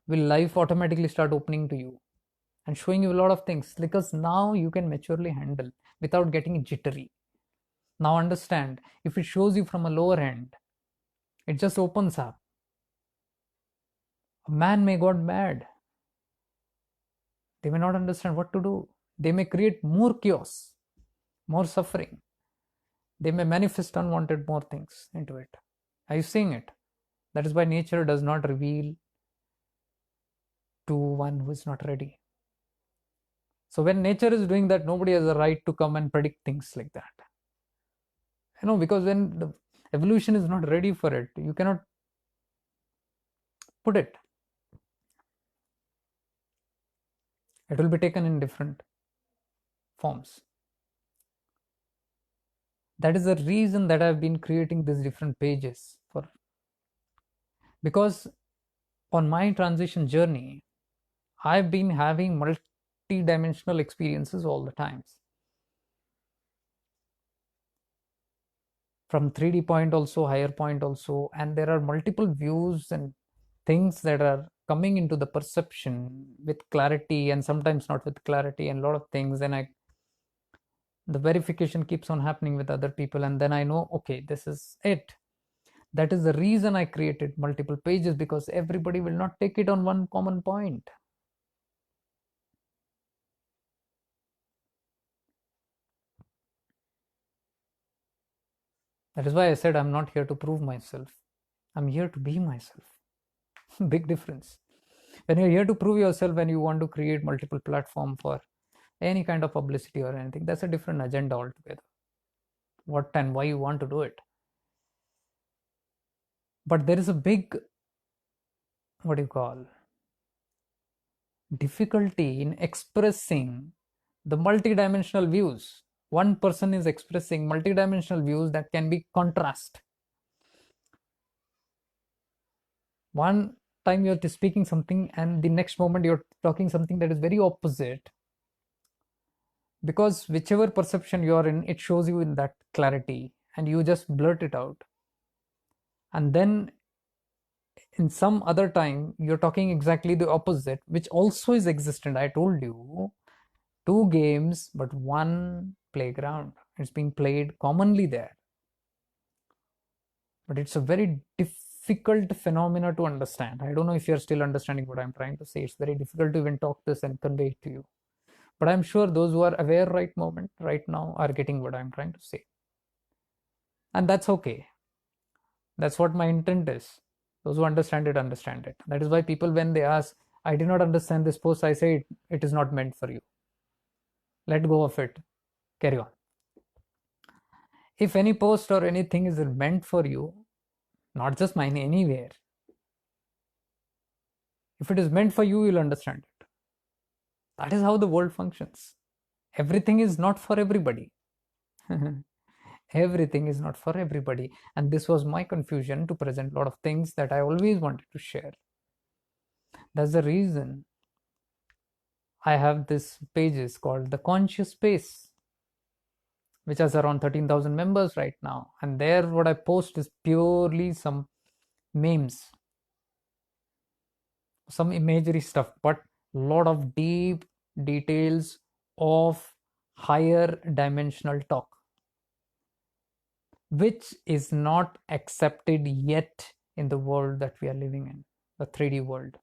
will life automatically start opening to you and showing you a lot of things, because now you can maturely handle without getting jittery. Now understand, if it shows you from a lower end, it just opens up. A man may got mad. They may not understand what to do. They may create more chaos, more suffering. They may manifest unwanted more things into it. Are you seeing it? That is why nature does not reveal to one who is not ready. So when nature is doing that, nobody has a right to come and predict things like that. Because when the evolution is not ready for it, you cannot put it. It will be taken in different forms. That is the reason that I've been creating these different pages for, because on my transition journey, I've been having multi-dimensional experiences all the times. From 3D point also, higher point also, and there are multiple views and things that are coming into the perception with clarity and sometimes not with clarity and a lot of things, and I the verification keeps on happening with other people, and then I know, okay, this is it. That is the reason I created multiple pages, because everybody will not take it on one common point. That is why I said I'm not here to prove myself. I'm here to be myself. Big difference. When you're here to prove yourself, when you want to create multiple platform for any kind of publicity or anything, that's a different agenda altogether. What and why you want to do it. But there is a big, what do you call, difficulty in expressing the multidimensional views. One person is expressing multidimensional views that can be contrast. One time you're speaking something and the next moment you're talking something that is very opposite, because whichever perception you're in, it shows you in that clarity and you just blurt it out. And then in some other time you're talking exactly the opposite, which also is existent. I told you, two games but one playground, it's being played commonly there, but it's a very difficult phenomena to understand. I don't know if you're still understanding what I'm trying to say. It's very difficult to even talk this and convey it to you, but I'm sure those who are aware right now are getting what I'm trying to say, and that's okay. That's what my intent is. Those who understand it understand it. That is why people, when they ask, I did not understand this post, I say it is not meant for you. Let go of it. Carry on. If any post or anything is meant for you, not just mine, anywhere, if it is meant for you, you'll understand it. That is how the world functions. Everything is not for everybody. Everything is not for everybody. And this was my confusion to present a lot of things that I always wanted to share. That's the reason I have this pages called the Conscious Space, which has around 13,000 members right now. And there what I post is purely some memes, some imagery stuff, but a lot of deep details of higher dimensional talk, which is not accepted yet in the world that we are living in, the 3D world,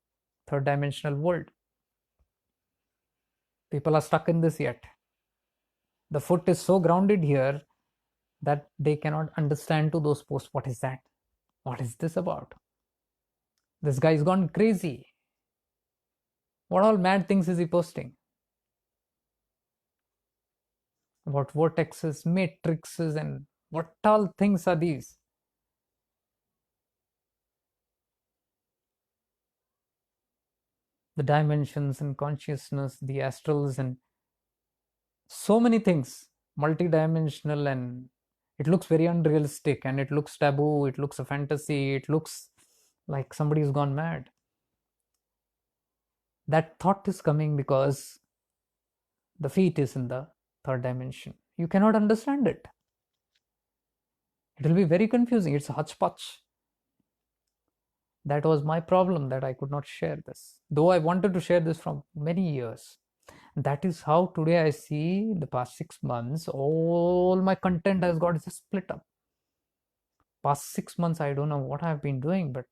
third dimensional world. People are stuck in this yet. The foot is so grounded here that they cannot understand to those posts, what is that? What is this about? This guy's gone crazy. What all mad things is he posting? What vortexes, matrices, and what all things are these? The dimensions and consciousness, the astrals, and so many things, multidimensional, and it looks very unrealistic, and it looks taboo, it looks a fantasy, it looks like somebody's gone mad. That thought is coming because the feet is in the third dimension. You cannot understand it. It will be very confusing. It's a hodgepodge. That was my problem, that I could not share this, though I wanted to share this from many years. That is how today I see the past 6 months, all my content has got just split up. Past 6 months, I don't know what I've been doing, but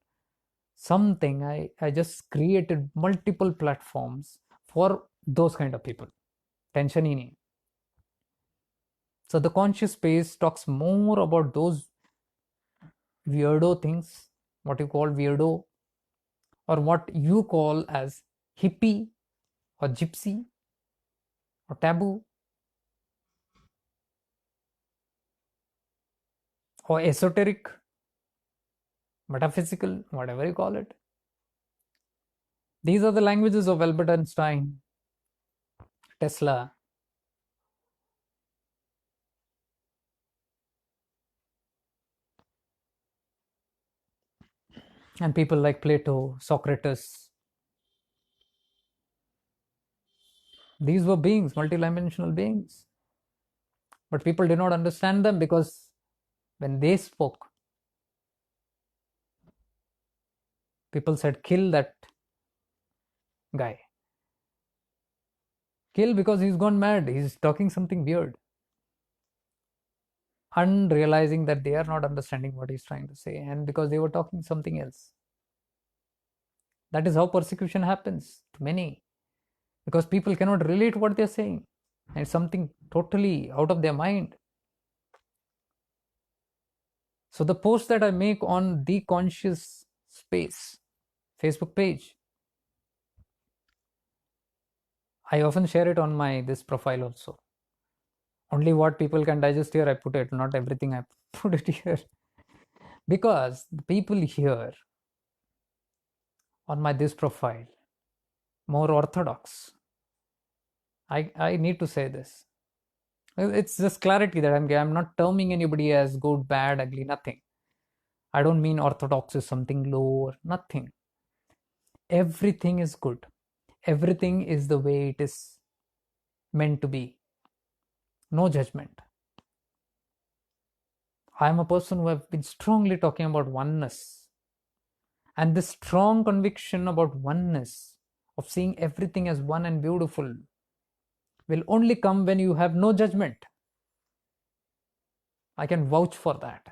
something I just created multiple platforms for those kind of people. Tension hi nahi. So the conscious space talks more about those weirdo things, what you call weirdo, or what you call as hippie or gypsy or taboo or esoteric, metaphysical, whatever you call it. These are the languages of Albert Einstein, Tesla, and people like Plato, Socrates. These were beings, multidimensional beings. But people did not understand them because when they spoke, people said, kill that guy. Kill because he's gone mad. He's talking something weird. Unrealizing that they are not understanding what he's trying to say, and because they were talking something else. That is how persecution happens to many, because people cannot relate what they're saying. And it's something totally out of their mind. So the post that I make on the conscious space Facebook page, I often share it on my this profile also. Only what people can digest here I put it, not everything I put it here. Because the people here on my this profile, more orthodox. I need to say this. It's just clarity that I'm not terming anybody as good, bad, ugly, nothing. I don't mean orthodox is something low or nothing. Everything is good. Everything is the way it is meant to be. No judgment. I am a person who have been strongly talking about oneness. And this strong conviction about oneness, of seeing everything as one and beautiful, will only come when you have no judgment. I can vouch for that.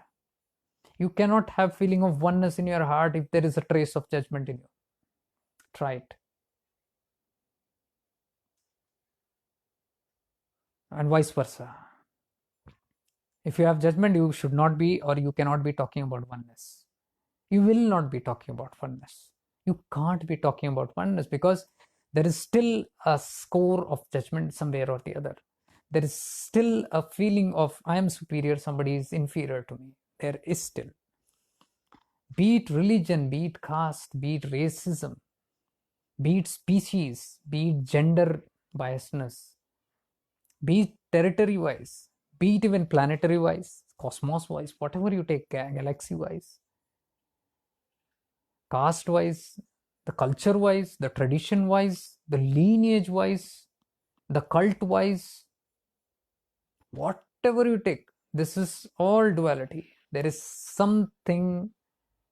You cannot have feeling of oneness in your heart if there is a trace of judgment in you. Try it. And vice versa. If you have judgment, you should not be, or you cannot be talking about oneness. You will not be talking about oneness. You can't be talking about oneness because there is still a score of judgment somewhere or the other. There is still a feeling of I am superior, somebody is inferior to me. There is still. Be it religion, be it caste, be it racism, be it species, be it gender biasness, be it territory wise, be it even planetary wise, cosmos wise, whatever you take, galaxy wise, caste wise, the culture wise, the tradition wise, the lineage wise, the cult wise, whatever you take, this is all duality. There is something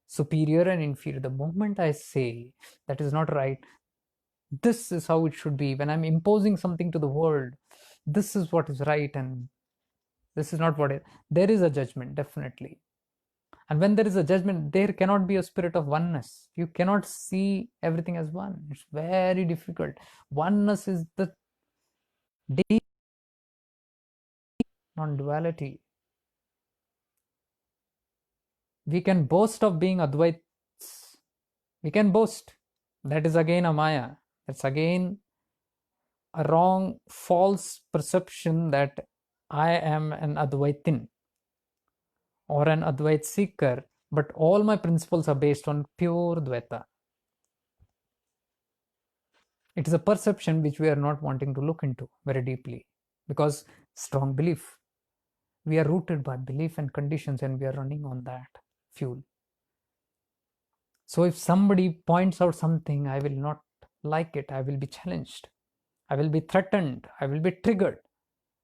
superior and inferior. The moment I say that is not right, this is how it should be. When I'm imposing something to the world, this is what is right and this is not what it, there is a judgment, definitely. And when there is a judgment, there cannot be a spirit of oneness. You cannot see everything as one. It's very difficult. Oneness is the deep non-duality. We can boast of being Advaits. We can boast. That is again a Maya. That's again a wrong, false perception that I am an Advaitin or an Advait seeker, but all my principles are based on pure Dvaita. It is a perception which we are not wanting to look into very deeply because strong belief. We are rooted by belief and conditions and we are running on that fuel. So if somebody points out something, I will not like it. I will be challenged. I will be threatened. I will be triggered.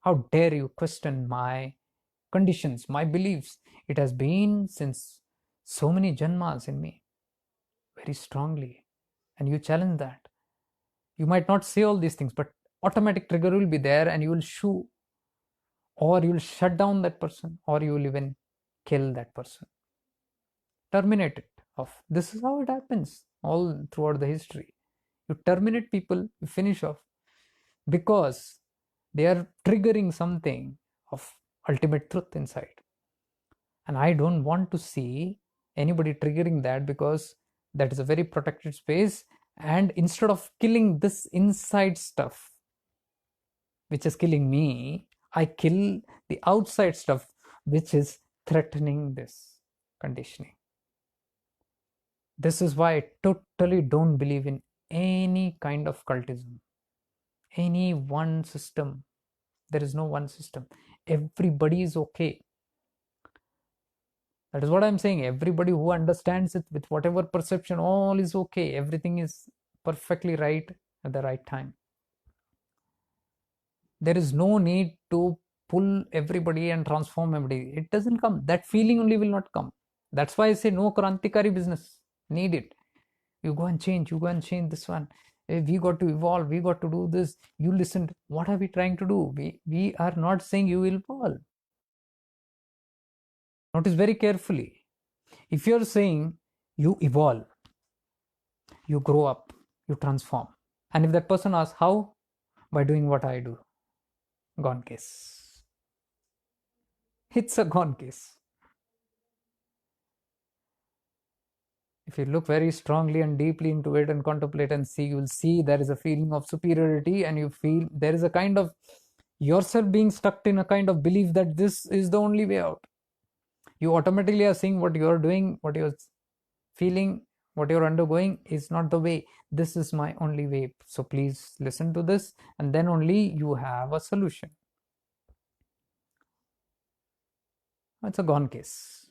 How dare you question my conditions, my beliefs? It has been since so many janmas in me, very strongly. And you challenge that. You might not say all these things, but automatic trigger will be there and you will shoo, or you will shut down that person, or you will even kill that person. Terminate it off. This is how it happens all throughout the history. You terminate people, you finish off because they are triggering something of ultimate truth inside. And I don't want to see anybody triggering that because that is a very protected space. And instead of killing this inside stuff, which is killing me, I kill the outside stuff, which is threatening this conditioning. This is why I totally don't believe in any kind of cultism, any one system. There is no one system. Everybody is okay. That is what I'm saying. Everybody who understands it with whatever perception, all is okay. Everything is perfectly right at the right time. There is no need to pull everybody and transform everybody. It doesn't come. That feeling only will not come. That's why I say no Krantikari business. Need it. You go and change. You go and change this one. We got to evolve, we got to do this. You listened. What are we trying to do? We are not saying you will evolve. Notice very carefully. If you're saying you evolve, you grow up, you transform. And if that person asks how, by doing what I do, gone case. It's a gone case. If you look very strongly and deeply into it and contemplate and see, you'll see there is a feeling of superiority, and you feel there is a kind of yourself being stuck in a kind of belief that this is the only way out. You automatically are seeing what you're doing, what you're feeling, what you're undergoing is not the way. This is my only way. So please listen to this, and then only you have a solution. It's a gone case.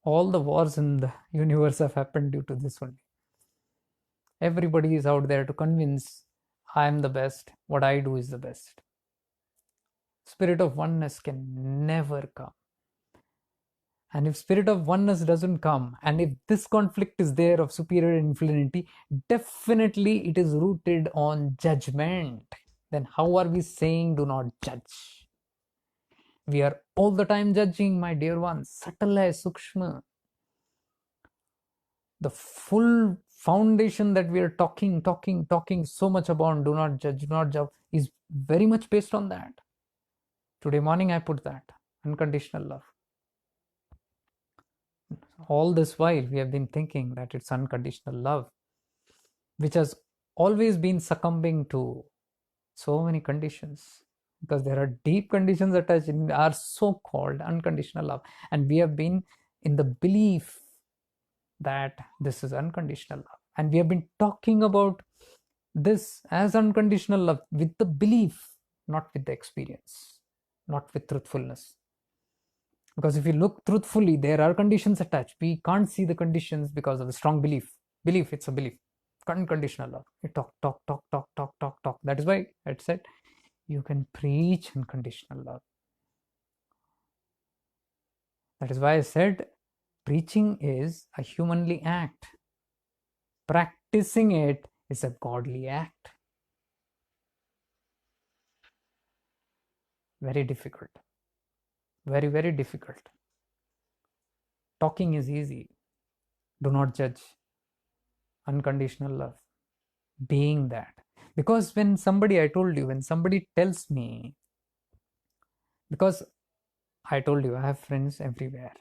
All the wars in the universe have happened due to this only. Everybody is out there to convince I am the best, what I do is the best. Spirit of oneness can never come. And if spirit of oneness doesn't come, and if this conflict is there of superior infinity, definitely it is rooted on judgment. Then how are we saying do not judge? We are all the time judging, my dear ones. Subtle hai, sukshma. The full foundation that we are talking so much about, do not judge, is very much based on that. Today morning I put that, unconditional love. All this while we have been thinking that it's unconditional love, which has always been succumbing to so many conditions, because there are deep conditions attached in our so-called unconditional love, and we have been in the belief that this is unconditional love, and we have been talking about this as unconditional love with the belief, not with the experience, not with truthfulness. Because if you look truthfully, there are conditions attached. We can't see the conditions because of the strong belief. It's a belief. Unconditional love. You talk. That is why I said you can preach unconditional love. That is why I said preaching is a humanly act. Practicing it is a godly act. Very difficult. Very, very difficult. Talking is easy. Do not judge. Unconditional love. Being that. Because when somebody, I told you, when somebody tells me, because I told you, I have friends everywhere,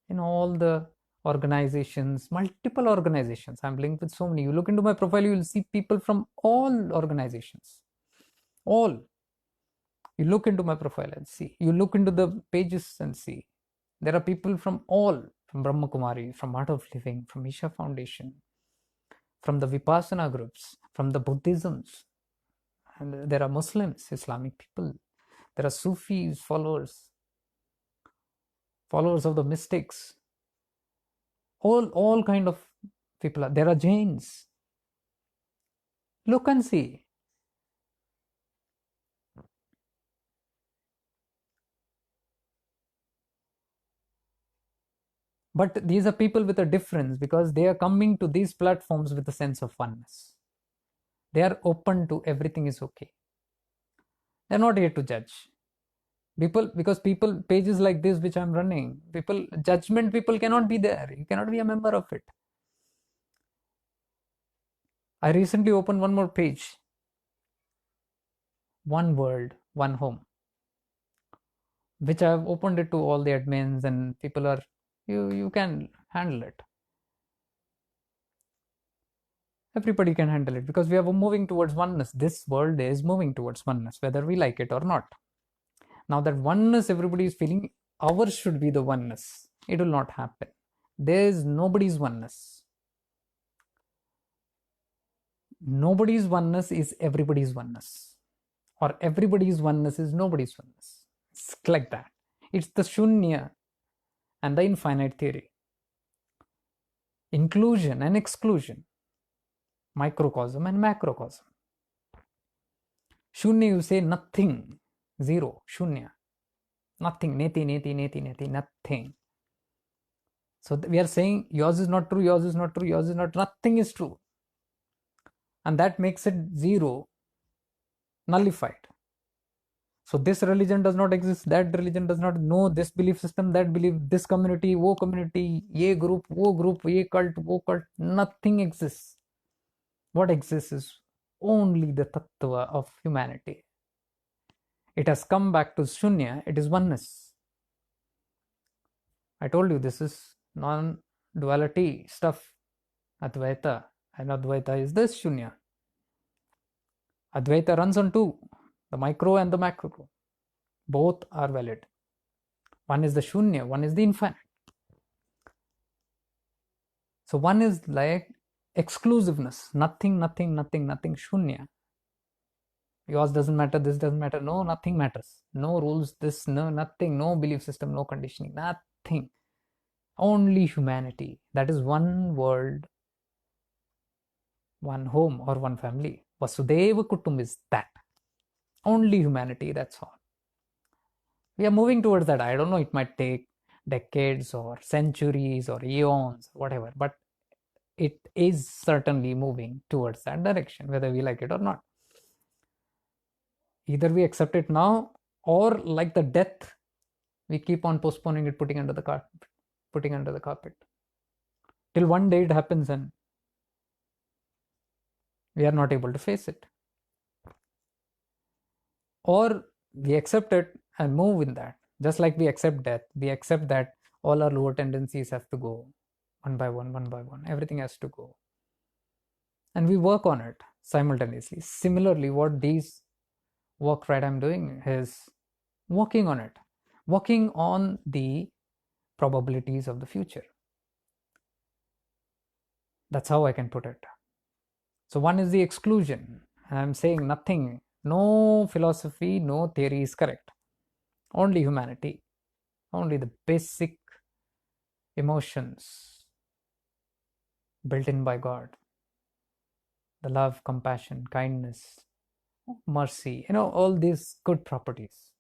in all the organizations, multiple organizations. I'm linked with so many. You look into my profile, you will see people from all organizations. All. You look into my profile and see. You look into the pages and see. There are people from all, from Brahma Kumari, from Art of Living, from Isha Foundation, from the Vipassana groups, from the Buddhisms. And there are Muslims, Islamic people. There are Sufis, followers of the mystics. All kind of people. There are Jains. Look and see. But these are people with a difference, because they are coming to these platforms with a sense of oneness. They are open to everything is okay. They're not here to judge. Because pages like this which I'm running, judgment people cannot be there. You cannot be a member of it. I recently opened one more page. One world, one home. Which I have opened it to all the admins, and people are, you can handle it. Everybody can handle it, because we are moving towards oneness. This world is moving towards oneness, whether we like it or not. Now that oneness everybody is feeling, ours should be the oneness. It will not happen. There is nobody's oneness. Nobody's oneness is everybody's oneness, or everybody's oneness is nobody's oneness. It's like that. It's the shunya and the infinite theory. Inclusion and exclusion. Microcosm and macrocosm. Shunya, you say nothing. Zero. Shunya. Nothing. Neti, nothing. So we are saying yours is not true, yours is not true, yours is not, nothing is true. And that makes it zero, nullified. So this religion does not exist, that religion does not know, this belief system, that belief, this community, wo community, ye group, ye cult, nothing exists. What exists is only the tattva of humanity. It has come back to Shunya, it is oneness. I told you this is non-duality stuff, Advaita, and Advaita is this Shunya. Advaita runs on two, the micro and the macro. Both are valid. One is the Shunya, one is the infinite. So one is like exclusiveness, nothing, Shunya. Yours doesn't matter, this doesn't matter, no, nothing matters. No rules, this, no, nothing, no belief system, no conditioning, nothing. Only humanity. That is one world, one home, or one family. Vasudeva Kutum is that. Only humanity, that's all. We are moving towards that. I don't know, it might take decades or centuries or eons, whatever, but it is certainly moving towards that direction, whether we like it or not. Either we accept it now, or like the death, we keep on postponing it, putting under the carpet, till one day it happens and we are not able to face it. Or we accept it and move in that. Just like we accept death, we accept that all our lower tendencies have to go one by one. Everything has to go. And we work on it simultaneously. Similarly, what these work right I'm doing is working on it, working on the probabilities of the future. That's how I can put it. So one is the exclusion. I'm saying nothing, no philosophy, no theory is correct. Only humanity, only the basic emotions built in by God. The love, compassion, kindness, mercy, all these good properties.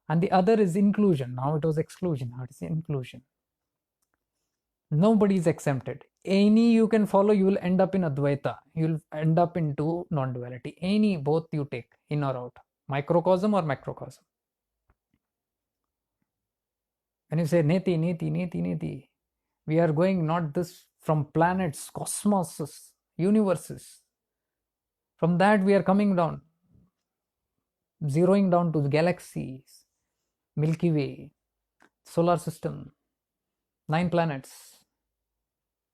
And the other is inclusion. Now it was exclusion, now it is inclusion. Nobody is exempted. Any you can follow, you will end up in Advaita. You will end up into non-duality. Any, both you take, in or out. Microcosm or macrocosm. When you say neti, we are going not this from planets, cosmoses, universes. From that we are coming down, zeroing down to the galaxies, Milky Way, solar system, 9 planets,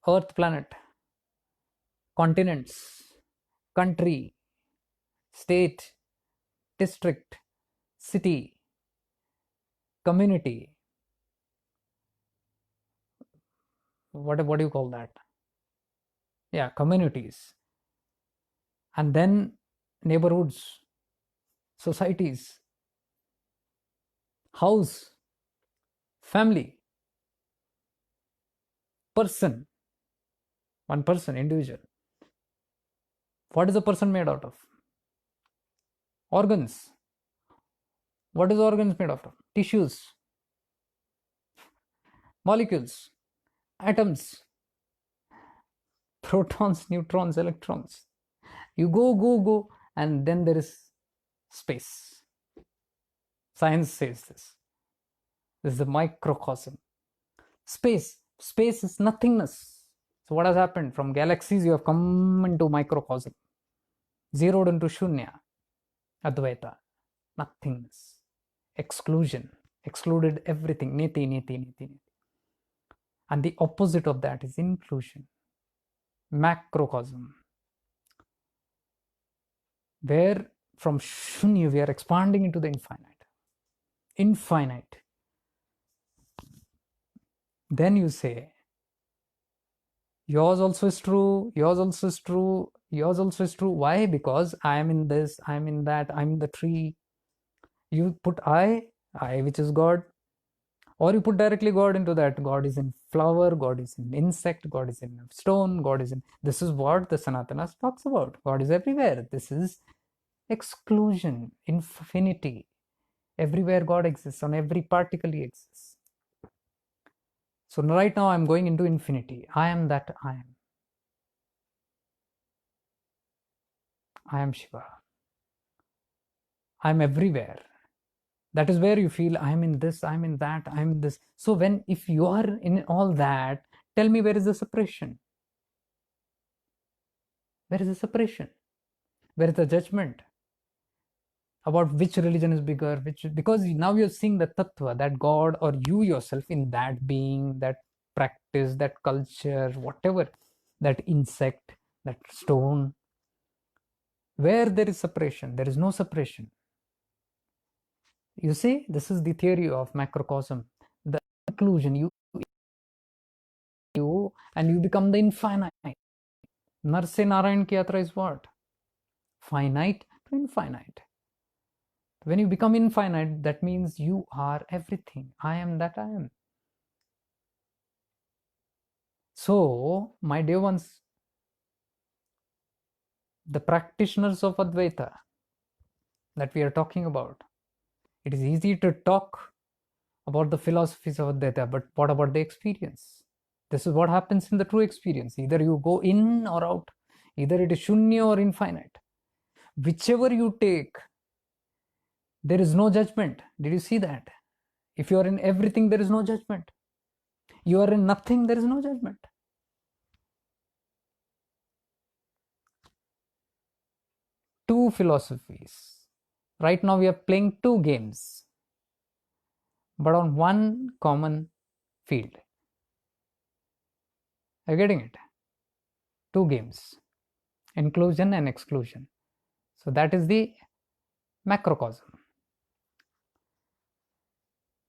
Earth planet, continents, country, state, district, city, community. What do you call that? Yeah, communities. And then neighborhoods, societies, house, family, person, one person, individual. What is a person made out of? Organs. What is organs made out of? Tissues, molecules, atoms, protons, neutrons, electrons. You go, and then there is space. Science says this. This is the microcosm. Space is nothingness. So what has happened? From galaxies you have come into microcosm, zeroed into Shunya, Advaita, nothingness, exclusion, excluded everything, neti. And the opposite of that is inclusion, macrocosm, where from Shunya we are expanding into the infinite. Then you say, yours also is true, yours also is true, yours also is true. Why? Because I am in this, I am in that, I'm in the tree. You put I, which is God, or you put directly God into that. God is in flower, God is in insect, God is in stone, God is in. This is what the Sanatanas talks about. God is everywhere. This is exclusion, infinity. Everywhere God exists, on every particle He exists. So right now I'm going into infinity. I am that I am. I am Shiva. I'm everywhere. That is where you feel I'm in this, I'm in that, I'm in this. So when, if you are in all that, tell me, where is the separation? Where is the separation? Where is the judgment about which religion is bigger, which, because now you're seeing the tattva, that God or you yourself in that being, that practice, that culture, whatever, that insect, that stone. Where there is separation, there is no separation. You see, this is the theory of macrocosm, the inclusion. You and you become the infinite. Narse Narayan ki yatra is what? Finite to infinite. When you become infinite, that means you are everything. I am that I am. So, my dear ones, the practitioners of Advaita that we are talking about, it is easy to talk about the philosophies of Advaita, but what about the experience? This is what happens in the true experience. Either you go in or out, either it is shunya or infinite. Whichever you take, there is no judgment. Did you see that? If you are in everything, there is no judgment. You are in nothing, there is no judgment. Two philosophies. Right now, we are playing two games, but on one common field. Are you getting it? Two games, inclusion and exclusion. So that is the macrocosm.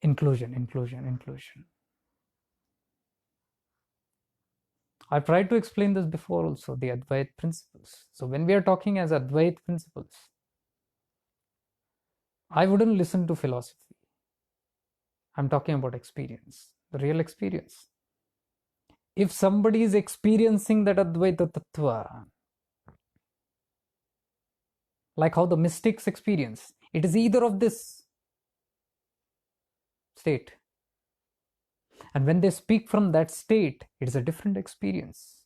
Inclusion, inclusion, inclusion. I've tried to explain this before also, the Advait principles. So when we are talking as Advait principles, I wouldn't listen to philosophy. I'm talking about experience, the real experience. If somebody is experiencing that Advaita Tattva, like how the mystics experience, it is either of this state. And when they speak from that state, it is a different experience.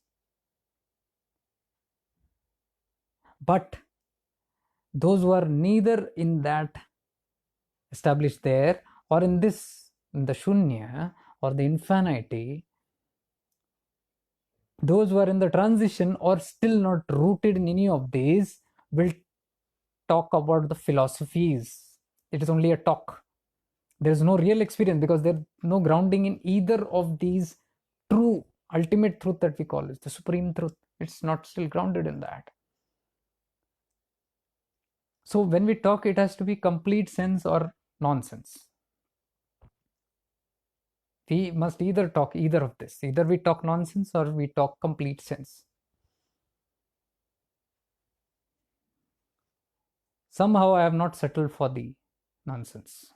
But those who are neither in that established there or in this, in the shunya or the infinity, those who are in the transition or still not rooted in any of these will talk about the philosophies. It is only a talk. There is no real experience because there is no grounding in either of these true ultimate truth that we call it, the supreme truth. It's not still grounded in that. So when we talk, it has to be complete sense or nonsense. We must either talk either of this. Either we talk nonsense or we talk complete sense. Somehow I have not settled for the nonsense.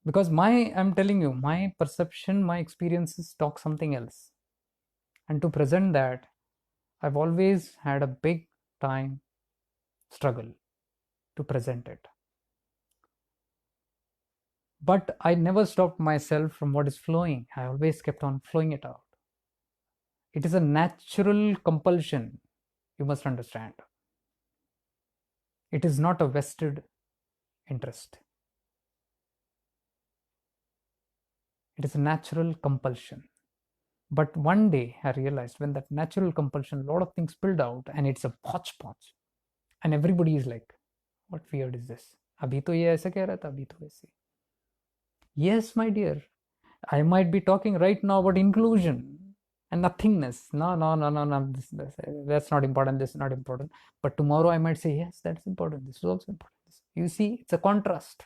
Because I'm telling you, my perception, my experiences talk something else. And to present that, I've always had a big time struggle to present it. But I never stopped myself from what is flowing. I always kept on flowing it out. It is a natural compulsion, you must understand. It is not a vested interest. It is a natural compulsion. But one day I realized when that natural compulsion, a lot of things spilled out and it's a hodgepodge. And everybody is like, what weird is this? Abhi to ye aisa keh raha tha, abhi to aise. Yes, my dear, I might be talking right now about inclusion and nothingness. No, no, no, no, no. That's not important. This is not important. But tomorrow I might say, yes, that's important. This is also important. You see, it's a contrast.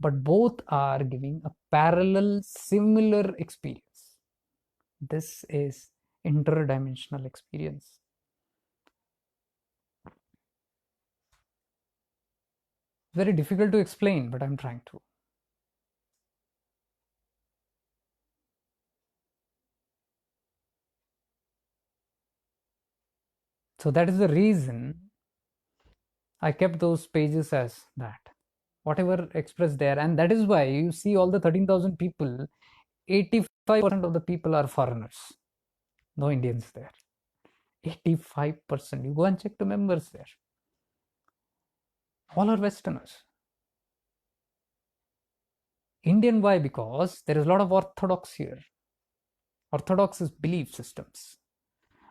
But both are giving a parallel, similar experience. This is interdimensional experience. Very difficult to explain, but I'm trying to. So that is the reason I kept those pages as that. whatever expressed there. And that is why you see all the 13,000 people, 85% of the people are foreigners, no Indians there. 85%. You go and check the members there. All are Westerners. Indian, why? Because there is a lot of orthodox here. Orthodox is belief systems.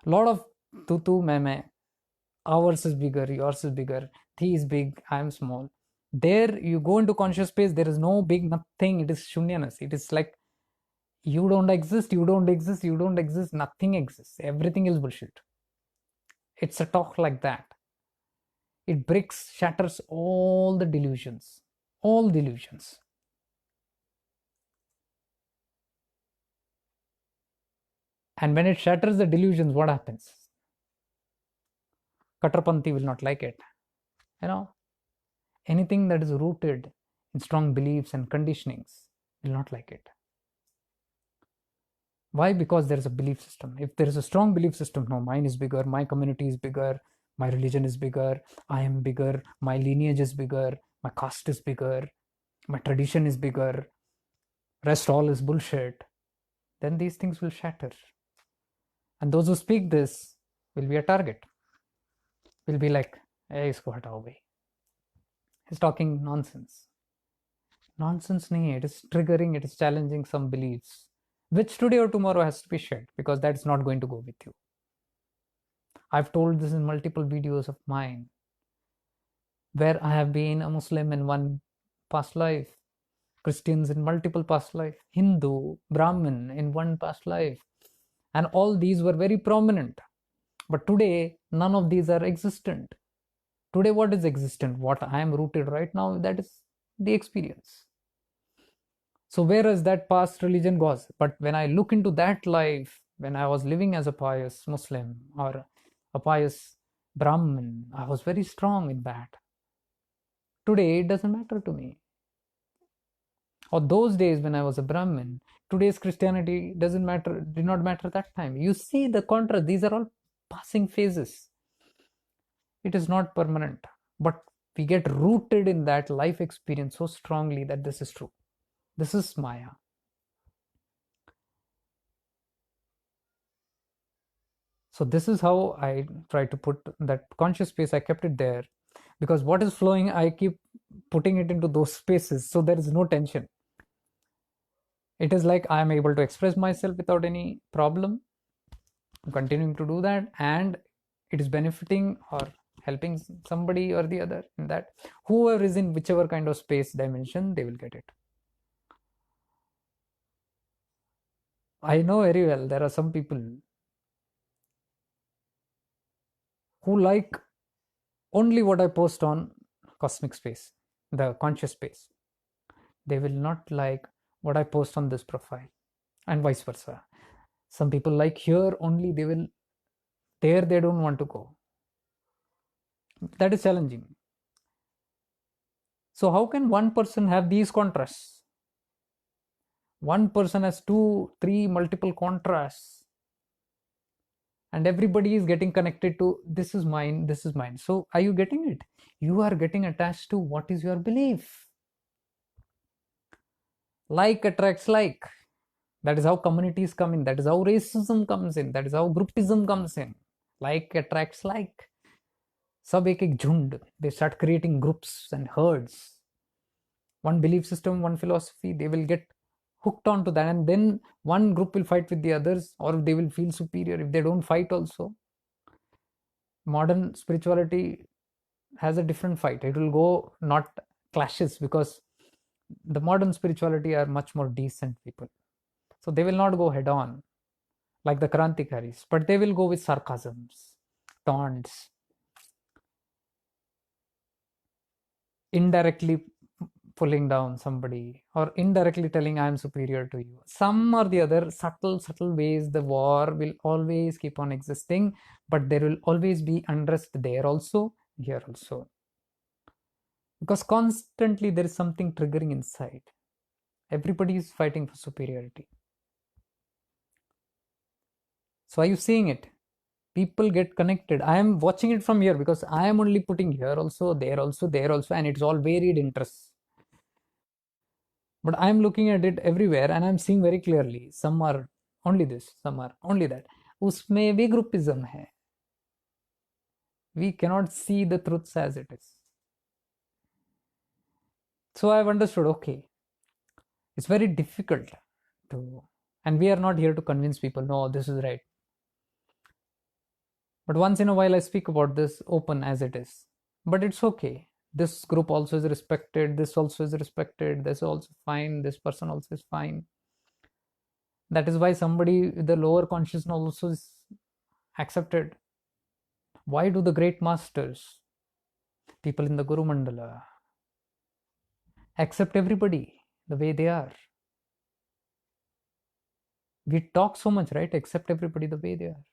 A lot of tu meme. Ours is bigger, yours is bigger. He is big, I am small. There you go into conscious space, there is no big nothing. It is shunyanas. It is like you don't exist, you don't exist, you don't exist, nothing exists. Everything is bullshit. It's a talk like that. It breaks, shatters all the delusions. All delusions. And when it shatters the delusions, what happens? Kattarpanthi will not like it. You know, anything that is rooted in strong beliefs and conditionings will not like it. Why? Because there is a belief system. If there is a strong belief system, no, mine is bigger, my community is bigger, my religion is bigger, I am bigger, my lineage is bigger, my caste is bigger, my tradition is bigger, rest all is bullshit, then these things will shatter. And those who speak this will be a target. Will be like, hey, isko hatao bhai. He's talking nonsense. Nonsense nahi, it is triggering, it is challenging some beliefs, which today or tomorrow has to be shed, because that's not going to go with you. I've told this in multiple videos of mine, where I have been a Muslim in one past life, Christians in multiple past life, Hindu, Brahmin in one past life, and all these were very prominent. But today, none of these are existent. Today, what is existent? What I am rooted right now, that is the experience. So whereas that past religion goes, but when I look into that life, when I was living as a pious Muslim or a pious Brahmin, I was very strong in that. Today, it doesn't matter to me. Or those days when I was a Brahmin, today's Christianity doesn't matter, did not matter that time. You see the contrast, these are all passing phases. It is not permanent, but we get rooted in that life experience so strongly that this is true. This is Maya. So this is how I try to put that conscious space. I kept it there because what is flowing, I keep putting it into those spaces, so there is no tension. It is like I am able to express myself without any problem. I'm continuing to do that, and it is benefiting or helping somebody or the other in that. Whoever is in whichever kind of space dimension, they will get it. I know very well there are some people who like only what I post on cosmic space, the conscious space. They will not like what I post on this profile, and vice versa. Some people like here only, they will, there they don't want to go. That is challenging. So how can one person have these contrasts? One person has 2, 3 multiple contrasts, and everybody is getting connected to this is mine, this is mine. So are you getting it? You are getting attached to what is your belief. Like attracts like. That is how communities come in. That is how racism comes in. That is how groupism comes in. Like attracts like. Sab ek jhund. They start creating groups and herds. One belief system, one philosophy, they will get hooked onto that, and then one group will fight with the others, or they will feel superior if they don't fight also. Modern spirituality has a different fight. It will go not clashes, because the modern spirituality are much more decent people. So they will not go head on like the Krantikaris, but they will go with sarcasms, taunts, indirectly pulling down somebody, or indirectly telling I am superior to you. Some or the other subtle ways, the war will always keep on existing, but there will always be unrest there also, here also. Because constantly there is something triggering inside. Everybody is fighting for superiority. So are you seeing it? People get connected. I am watching it from here because I am only putting here also, there also, there also, and it's all varied interests. but I'm looking at it everywhere and I'm seeing very clearly some are only this, some are only that. Usme भी groupism hai. We cannot see the truths as it is. So I've understood, okay, it's very difficult to, and we are not here to convince people, no, this is right. But once in a while, I speak about this open as it is. But it's okay. This group also is respected. This also is respected. This also fine. This person also is fine. That is why somebody with the lower consciousness also is accepted. Why do the great masters, people in the Guru Mandala, accept everybody the way they are? We talk so much, right? Accept everybody the way they are.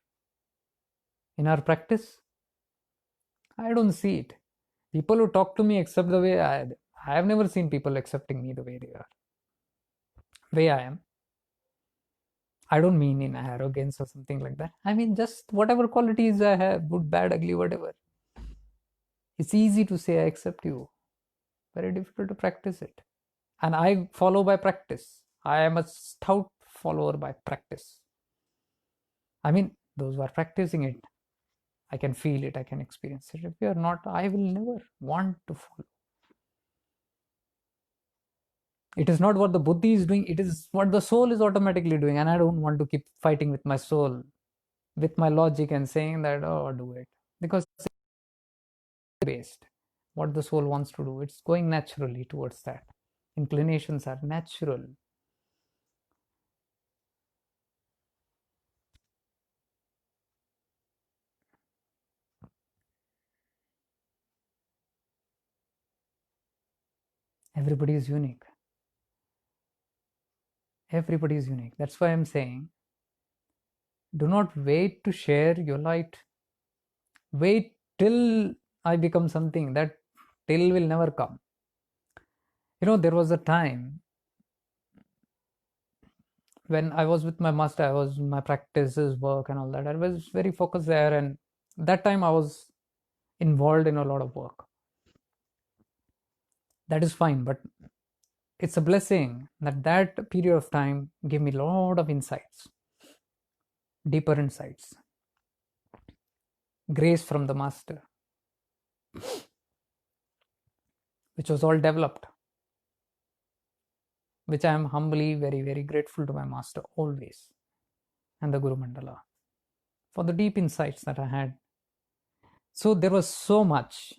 In our practice, I don't see it. People who talk to me accept the way I have never seen people accepting me the way they are, way I am. I don't mean in arrogance or something like that. I mean just whatever qualities I have, good, bad, ugly, whatever. It's easy to say I accept you. Very difficult to practice it. And I follow by practice. I am a stout follower by practice. I mean, those who are practicing it, I can feel it, I can experience it. If you are not, I will never want to follow. It is not what the buddhi is doing, it is what the soul is automatically doing. And I don't want to keep fighting with my soul, with my logic and saying that, oh, do it. Because it's based. What the soul wants to do, it's going naturally towards that. Inclinations are natural. Everybody is unique. Everybody is unique. That's why I'm saying, do not wait to share your light. Wait till I become something. That till will never come. You know, there was a time when I was with my master, I was my practices, work, and all that. I was very focused there, and that time I was involved in a lot of work. That is fine, but it's a blessing that that period of time gave me a lot of insights, deeper insights, grace from the master, which was all developed, which I am humbly very, very grateful to my master always, and the Guru Mandala for the deep insights that I had. So there was so much,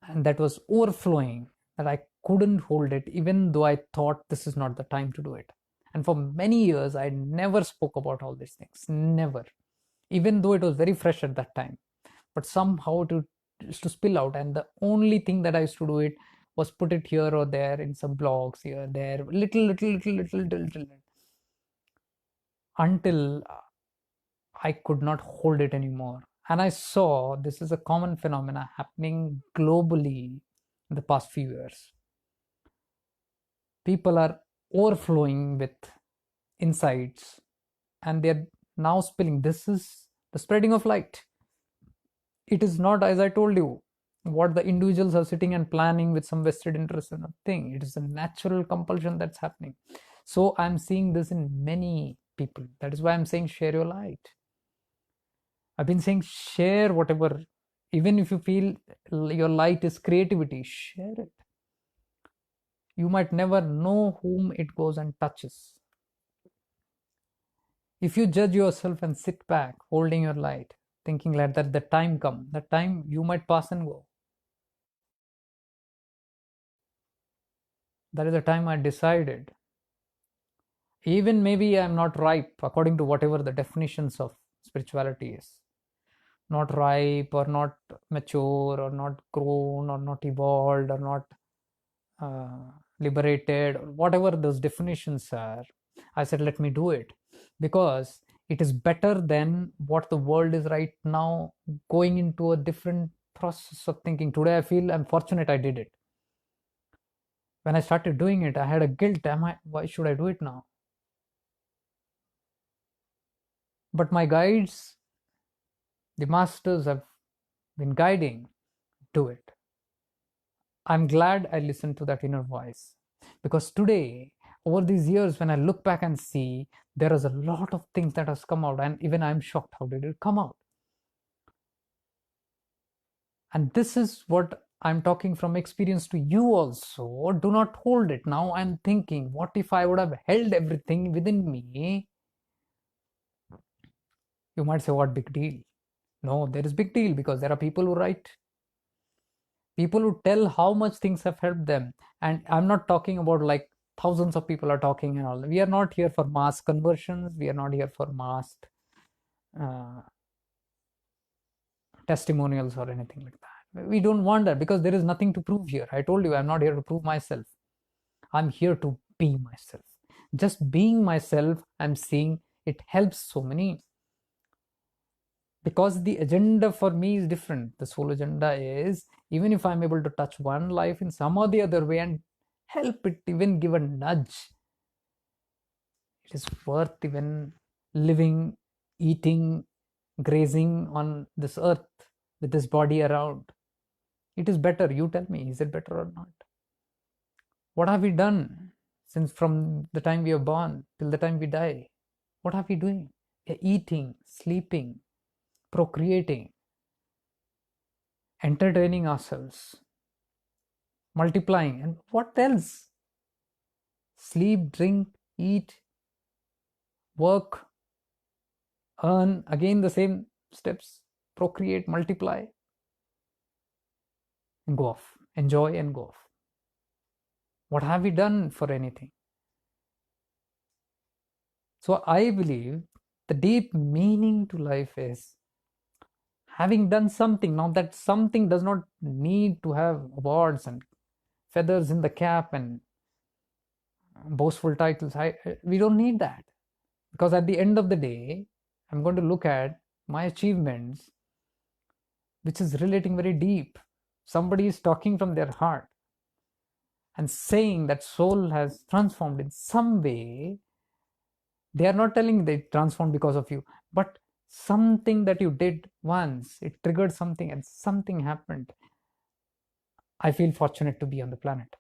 and that was overflowing, that I couldn't hold it, even though I thought this is not the time to do it. And for many years, I never spoke about all these things, never, even though it was very fresh at that time. But somehow to spill out, and the only thing that I used to do it was put it here or there in some blogs here, there, little, until I could not hold it anymore. And I saw this is a common phenomena happening globally in the past few years. People are overflowing with insights, and they're now spilling. This is the spreading of light. It is not, as I told you, what the individuals are sitting and planning with some vested interest in a thing. It is a natural compulsion that's happening. So I'm seeing this in many people. That is why I'm saying share your light. I've been saying share whatever, even if you feel your light is creativity, share it. You might never know whom it goes and touches. If you judge yourself and sit back holding your light, thinking like that the time come, that time you might pass and go. That is the time I decided. Even maybe I'm not ripe according to whatever the definitions of spirituality is. Not ripe or not mature or not grown or not evolved or not liberated, or whatever those definitions are. I said, let me do it because it is better than what the world is right now, going into a different process of thinking. Today, I feel I'm fortunate I did it. When I started doing it, I had a guilt. Why should I do it now? But my guides, the masters have been guiding, do it. I'm glad I listened to that inner voice. Because today, over these years, when I look back and see, there is a lot of things that has come out, and even I'm shocked, how did it come out? And this is what I'm talking from experience to you also. Do not hold it. Now I'm thinking, what if I would have held everything within me? You might say, what big deal? No, there is big deal, because there are people who write, people who tell how much things have helped them. And I'm not talking about like thousands of people are talking and all. We are not here for mass conversions. We are not here for mass uh, testimonials or anything like that. We don't want that, because there is nothing to prove here. I told you, I'm not here to prove myself. I'm here to be myself. Just being myself, I'm seeing it helps so many. Because the agenda for me is different. The soul agenda is, even if I'm able to touch one life in some or the other way and help it, even give a nudge, it is worth even living, eating, grazing on this earth with this body around. It is better. You tell me, is it better or not? What have we done since from the time we are born till the time we die? What are we doing? We are eating, sleeping, procreating, entertaining ourselves, multiplying, and what else? Sleep, drink, eat, work, earn, again the same steps, procreate, multiply, and go off. Enjoy and go off. What have we done for anything? So I believe the deep meaning to life is having done something. Now that something does not need to have awards and feathers in the cap and boastful titles. We don't need that, because at the end of the day, I'm going to look at my achievements, which is relating very deep. Somebody is talking from their heart and saying that soul has transformed in some way. They are not telling they transformed because of you, but something that you did once, it triggered something and something happened. I feel fortunate to be on the planet,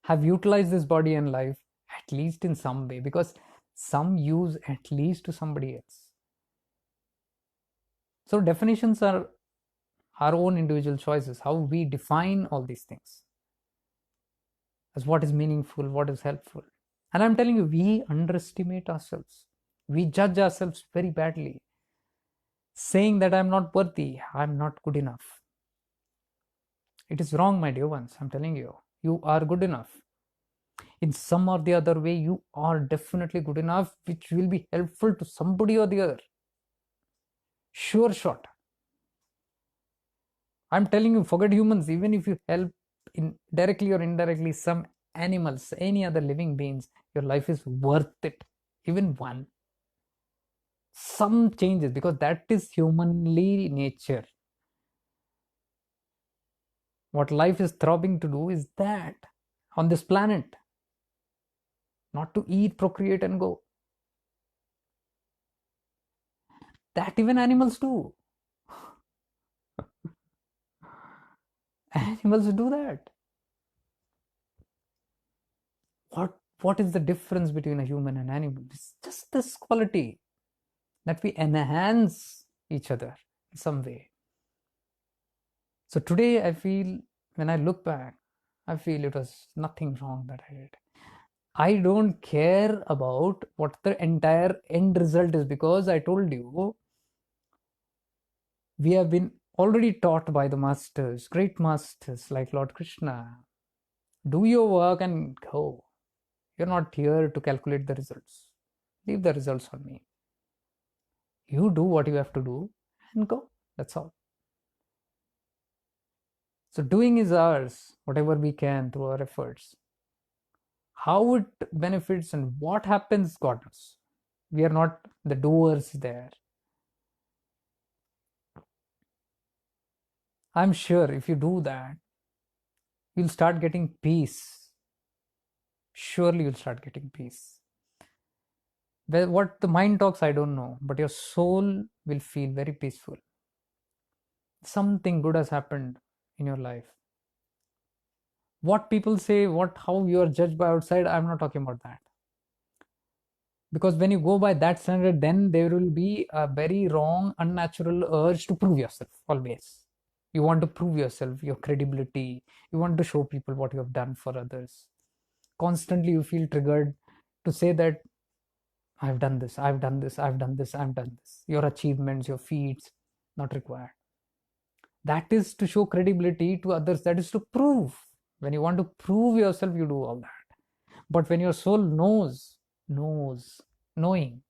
have utilized this body and life at least in some way, because some use at least to somebody else. So definitions are our own individual choices, how we define all these things as what is meaningful, what is helpful. And I'm telling you, we underestimate ourselves. We judge ourselves very badly, saying that I'm not worthy, I'm not good enough. It is wrong, my dear ones. I'm telling you, you are good enough. In some or the other way, you are definitely good enough, which will be helpful to somebody or the other. Sure shot. I'm telling you, forget humans. Even if you help directly or indirectly some animals, any other living beings, your life is worth it. Even one. Some changes, because that is humanly nature. What life is throbbing to do is that on this planet, not to eat, procreate, and go. That even animals do. Animals do that. What is the difference between a human and animal? It's just this quality that we enhance each other in some way. So today I feel, when I look back, I feel it was nothing wrong that I did. I don't care about what the entire end result is, because I told you, we have been already taught by the masters, great masters like Lord Krishna. Do your work and go. You're not here to calculate the results. Leave the results on me. You do what you have to do and go. That's all. So doing is ours, whatever we can through our efforts. How it benefits and what happens, God knows. We are not the doers there. I'm sure if you do that, you'll start getting peace. Surely you'll start getting peace. Well, what the mind talks, I don't know, but your soul will feel very peaceful. Something good has happened in your life. What people say, what how you are judged by outside, I'm not talking about that. Because when you go by that standard, then there will be a very wrong, unnatural urge to prove yourself always. You want to prove yourself, your credibility. You want to show people what you have done for others. Constantly, you feel triggered to say that I've done this, I've done this, I've done this, I've done this. Your achievements, your feats, not required. That is to show credibility to others. That is to prove. When you want to prove yourself, you do all that. But when your soul knows, knowing,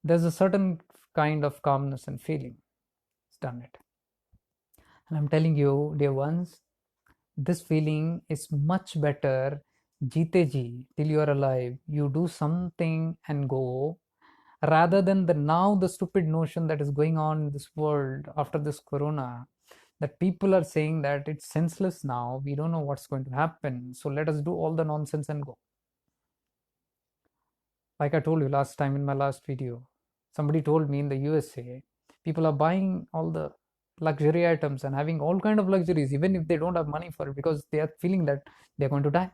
there's a certain kind of calmness and feeling. It's done it. And I'm telling you, dear ones, this feeling is much better. Jeete ji, till you are alive, you do something and go, rather than the stupid notion that is going on in this world after this corona, that people are saying that it's senseless now, we don't know what's going to happen, so let us do all the nonsense and go. Like I told you last time in my last video, somebody told me in the USA, people are buying all the luxury items and having all kind of luxuries, even if they don't have money for it, because they are feeling that they're going to die.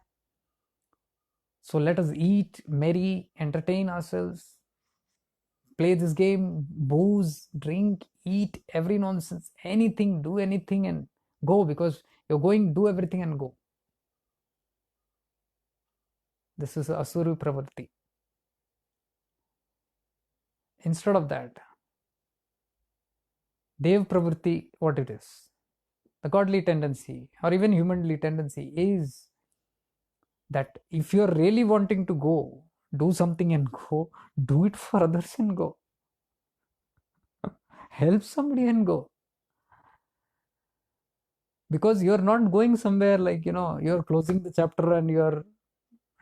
So let us eat, merry, entertain ourselves, play this game, booze, drink, eat, every nonsense, anything, do anything and go, because you're going, do everything and go. This is Asuru Pravarti. Instead of that, Dev Pravrti, what it is, the godly tendency or even humanly tendency is that if you're really wanting to go, do something and go, do it for others and go. Help somebody and go. Because you're not going somewhere like, you're closing the chapter and you're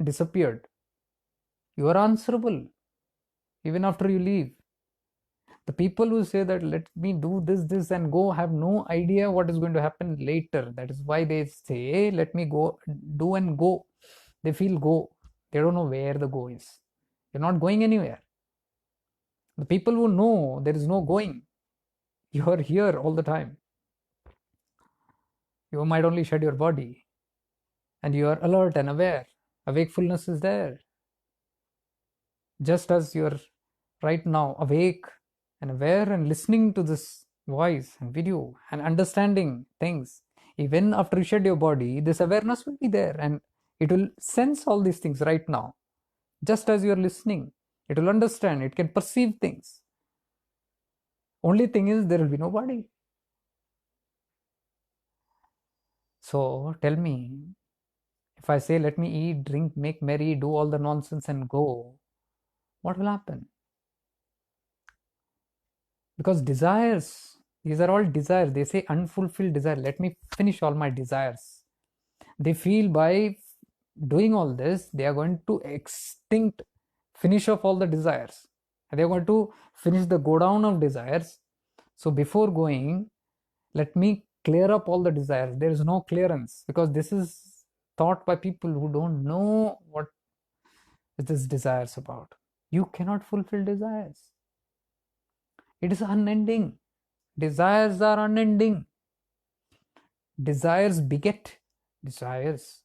disappeared. You are answerable even after you leave. The people who say that let me do this and go have no idea what is going to happen later. That is why they say let me go, do and go. They feel go. They don't know where the go is. You're not going anywhere. The people who know there is no going, you are here all the time. You might only shed your body and you are alert and aware. A wakefulness is there. Just as you're right now awake and aware and listening to this voice and video and understanding things, even after you shed your body, this awareness will be there and it will sense all these things right now. Just as you're listening, it will understand, it can perceive things. Only thing is, there will be no body. So tell me, if I say, let me eat, drink, make merry, do all the nonsense and go, what will happen? Because desires, these are all desires. They say unfulfilled desire. Let me finish all my desires. They feel by doing all this, they are going to extinct, finish off all the desires. And they are going to finish the go down of desires. So before going, let me clear up all the desires. There is no clearance, because this is taught by people who don't know what is this desires about. You cannot fulfill desires. It is unending. Desires are unending. Desires beget desires.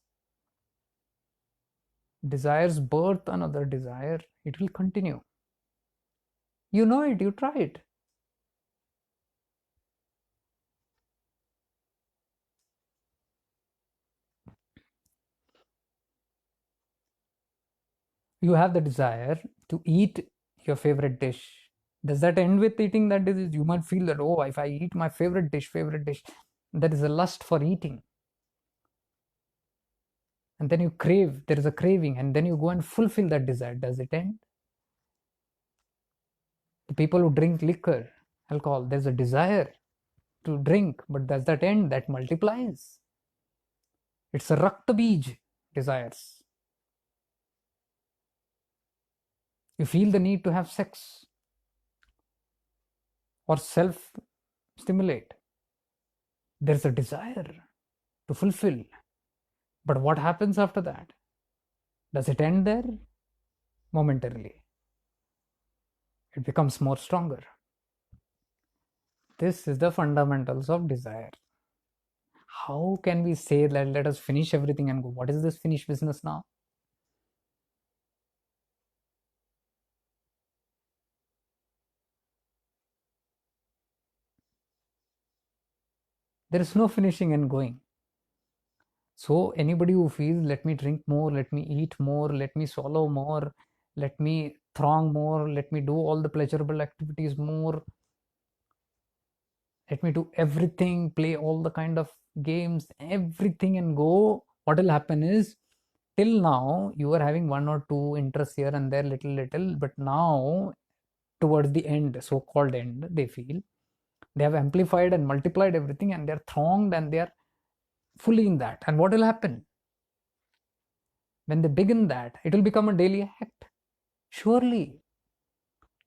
Desires birth another desire. It will continue. You know it, you try it. You have the desire to eat your favorite dish. Does that end with eating that dish? You might feel that, oh, if I eat my favorite dish, that is a lust for eating. And then you crave, there is a craving, and then you go and fulfill that desire. Does it end? The people who drink liquor, alcohol, there's a desire to drink, but does that end? That multiplies. It's a rakta bij desires. You feel the need to have sex or self stimulate. There's a desire to fulfill. But what happens after that? Does it end there? Momentarily. It becomes more stronger. This is the fundamentals of desire. how can we say that let us finish everything and go? What is this finished business now? There is no finishing and going. So anybody who feels let me drink more, let me eat more, let me swallow more, let me throng more, let me do all the pleasurable activities more, let me do everything, play all the kind of games, everything and go, what will happen is till now you are having one or two interests here and there, little, but now towards the end, so-called end, they feel they have amplified and multiplied everything and they're thronged and they are fully in that. And what will happen? When they begin that, it will become a daily act. Surely.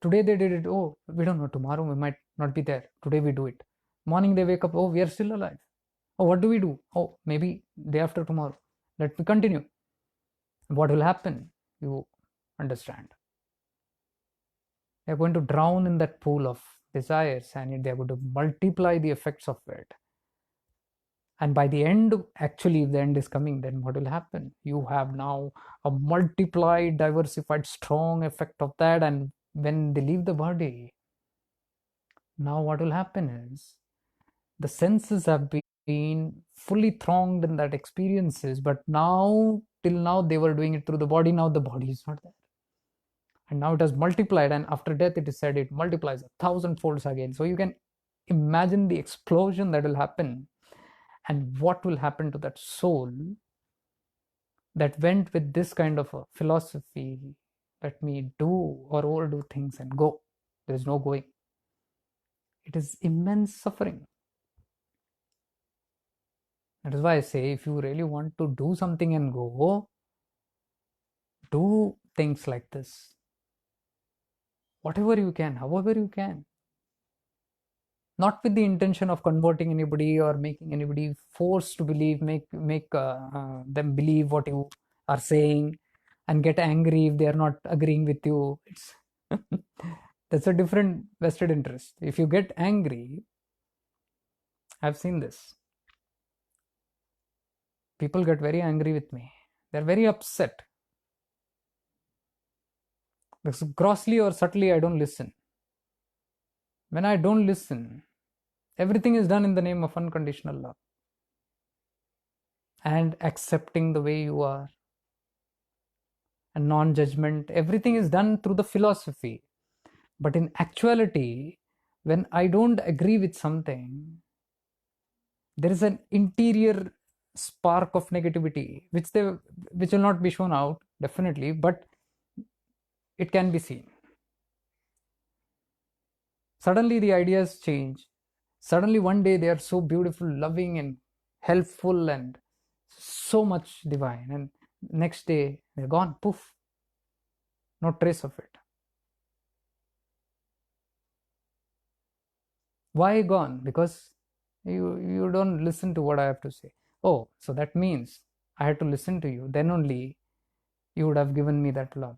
Today they did it. Oh, we don't know. Tomorrow we might not be there. Today we do it. Morning they wake up. Oh, we are still alive. Oh, what do we do? Oh, maybe day after tomorrow. Let me continue. What will happen? You understand. They're going to drown in that pool of desires and they're going to multiply the effects of it. And by the end, actually, if the end is coming, then what will happen? You have now a multiplied, diversified, strong effect of that. And when they leave the body, now what will happen is the senses have been fully thronged in that experiences, but now, till now, they were doing it through the body. Now the body is not there. And now it has multiplied. And after death, it is said it multiplies 1,000 folds again. So you can imagine the explosion that will happen and what will happen to that soul that went with this kind of a philosophy. Let me do or overdo things and go. There is no going. It is immense suffering. That is why I say if you really want to do something and go, do things like this. Whatever you can, however you can. Not with the intention of converting anybody or making anybody forced to believe, make them believe what you are saying and get angry if they are not agreeing with you. It's that's a different vested interest. If you get angry, I've seen this. People get very angry with me. They're very upset. Because grossly or subtly, I don't listen. When I don't listen, everything is done in the name of unconditional love and accepting the way you are and non judgment. Everything is done through the philosophy. But in actuality, when I don't agree with something, there is an interior spark of negativity which will not be shown out definitely, but it can be seen. Suddenly the ideas change. Suddenly one day they are so beautiful, loving and helpful and so much divine, and next day they're gone, poof, no trace of it. Why gone? Because you don't listen to what I have to say. Oh, so that means I had to listen to you, then only you would have given me that love.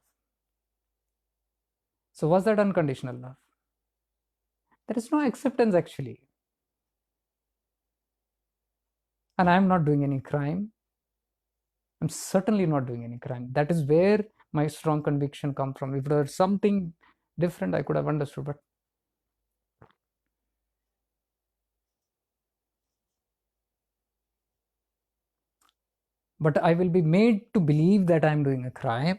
So was that unconditional love? There is no acceptance actually. And I am not doing any crime. I'm certainly not doing any crime. That is where my strong conviction comes from. If there was something different, I could have understood. But I will be made to believe that I'm doing a crime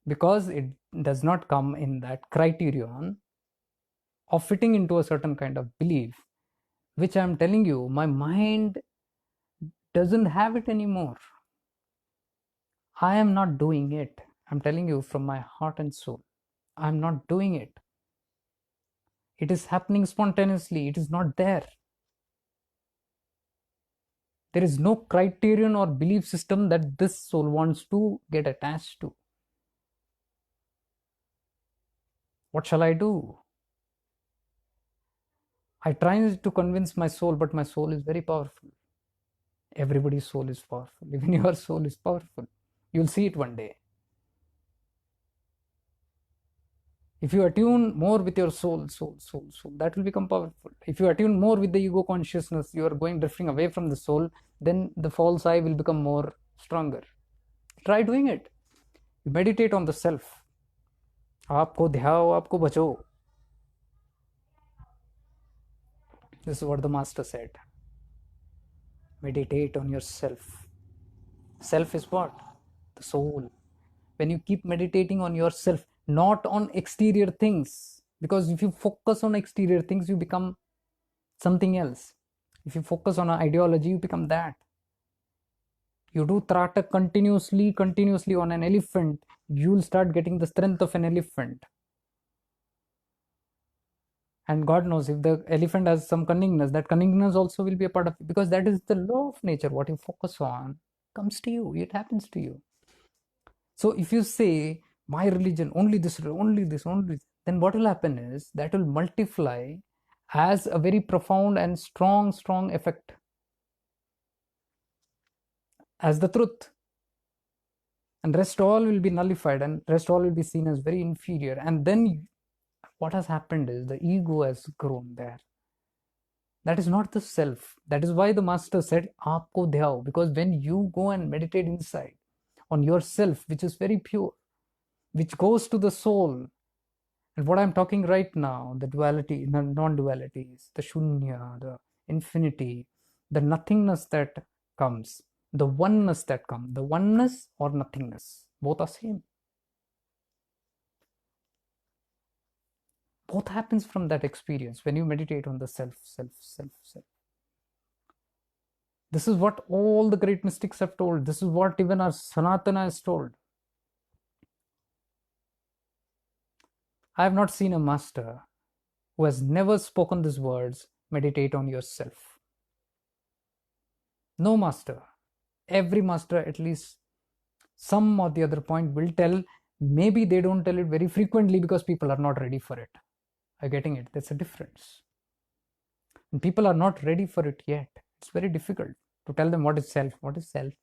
because it does not come in that criterion of fitting into a certain kind of belief, which I'm telling you, my mind doesn't have it anymore. I am not doing it. I'm telling you from my heart and soul. I'm not doing it. It is happening spontaneously. It is not there. There is no criterion or belief system that this soul wants to get attached to. What shall I do? I try to convince my soul, but my soul is very powerful. Everybody's soul is powerful. Even your soul is powerful. You'll see it one day. If you attune more with your soul, that will become powerful. If you attune more with the ego consciousness, you are going drifting away from the soul, then the false I will become more stronger. Try doing it. You meditate on the self. आपको ध्याओ, आपको बचो. This is what the master said. Meditate on yourself. Self is what? The soul. When you keep meditating on yourself, not on exterior things, because if you focus on exterior things, you become something else. If you focus on an ideology, you become that. You do trata continuously on an elephant, you'll start getting the strength of an elephant. And God knows, if the elephant has some cunningness, that cunningness also will be a part of it, because that is the law of nature. What you focus on comes to you, it happens to you. So if you say, my religion, only this, then what will happen is that will multiply as a very profound and strong effect as the truth. And rest all will be nullified, and rest all will be seen as very inferior. And then what has happened is the ego has grown there. That is not the self. That is why the master said, Aapko dhyao, because when you go and meditate inside on yourself, which is very pure, which goes to the soul, and what I'm talking right now, the duality, non-dualities, the shunya, the infinity, the nothingness that comes, the oneness that comes, the oneness or nothingness, both are same. Both happens from that experience when you meditate on the self. This is what all the great mystics have told. This is what even our Sanatana has told. I have not seen a master who has never spoken these words, meditate on yourself. No master. Every master, at least some or the other point, will tell. Maybe they don't tell it very frequently because people are not ready for it. Are you getting it? That's a difference. And people are not ready for it yet. It's very difficult to tell them what is self. What is self?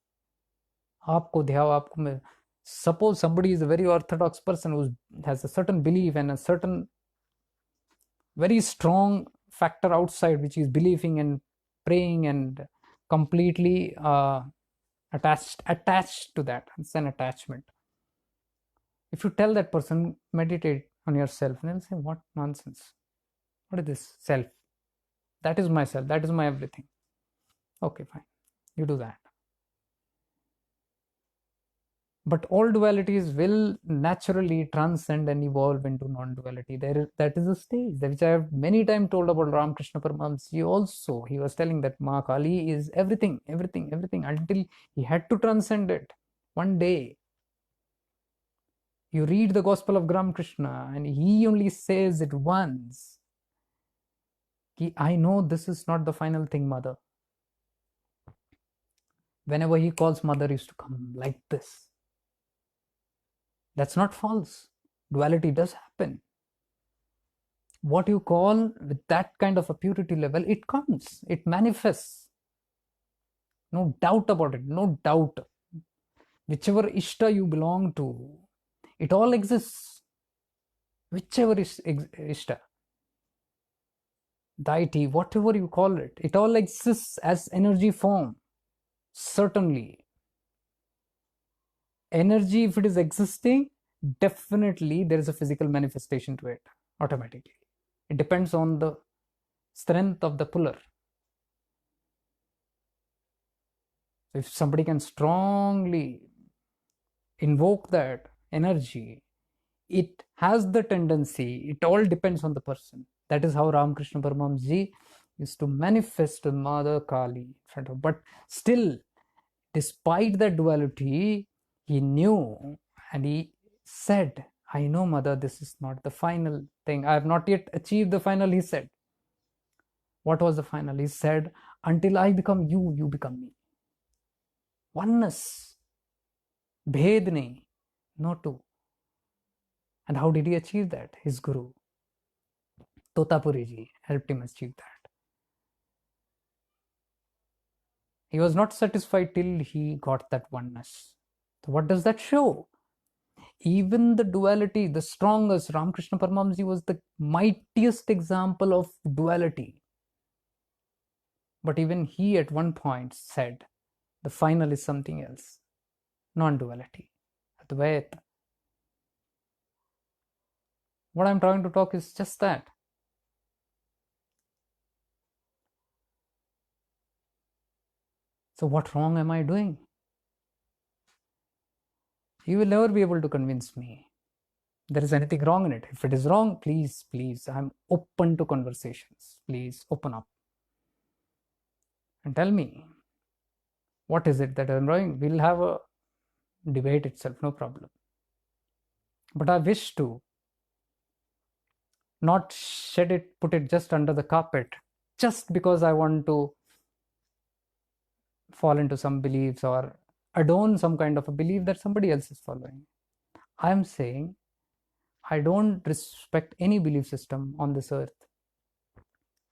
Aapko dhyao, aapko. Suppose somebody is a very orthodox person who has a certain belief and a certain very strong factor outside, which is believing and praying and completely attached to that. It's an attachment. If you tell that person, meditate on yourself, they'll say, what nonsense. What is this? Self. That is myself. That is my everything. Okay, fine. You do that. But all dualities will naturally transcend and evolve into non-duality. That is a stage, which I have many times told about Ramakrishna Paramahamsa also. He was telling that Ma Kali is everything, until he had to transcend it. One day, you read the Gospel of Ramakrishna and he only says it once. I know this is not the final thing, Mother. Whenever he calls Mother, he used to come like this. That's not false. Duality does happen. What you call with that kind of a purity level, it comes, it manifests. No doubt about it, no doubt. Whichever Ishta you belong to, it all exists. Whichever is Ishta, deity, whatever you call it, it all exists as energy form. Certainly. Energy, if it is existing, definitely there is a physical manifestation to it automatically. It depends on the strength of the puller. If somebody can strongly invoke that energy, it has the tendency, it all depends on the person. That is how Ramakrishna Paramahamsa used to manifest Mother Kali in front of. But still, despite that duality, he knew and he said, I know, Mother, this is not the final thing. I have not yet achieved the final, he said. What was the final? He said, until I become you, you become me. Oneness. Bhed nahi, no two. And how did he achieve that? His guru, Totapuri ji, helped him achieve that. He was not satisfied till he got that oneness. So what does that show? Even the duality, the strongest, Ramakrishna Paramamji was the mightiest example of duality. But even he at one point said, the final is something else, non-duality, Advaita. What I'm trying to talk is just that. So what wrong am I doing? You will never be able to convince me there is anything wrong in it. If it is wrong, please, please, I'm open to conversations. Please open up and tell me what is it that I'm wrong. We'll have a debate itself, no problem. But I wish to not shed it, put it just under the carpet, just because I want to fall into some beliefs or adorn some kind of a belief that somebody else is following. I'm saying I don't respect any belief system on this earth,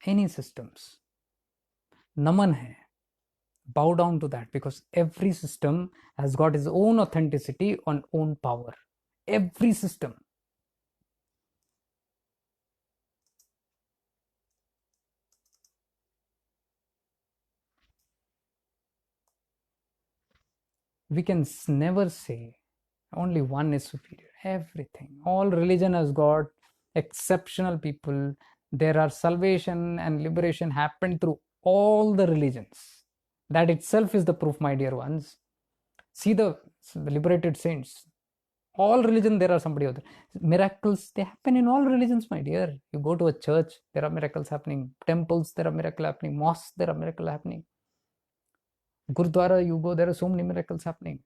any systems. Naman hai. Bow down to that, because every system has got its own authenticity and own power. Every system. We can never say only one is superior. Everything, all religion has got exceptional people. There are salvation and liberation happened through all the religions. That itself is the proof, my dear ones. See the liberated saints. All religion, there are somebody out there. Miracles, they happen in all religions, my dear. You go to a church, there are miracles happening. Temples, there are miracles happening. Mosques, there are miracles happening. Gurdwara, you go, there are so many miracles happening.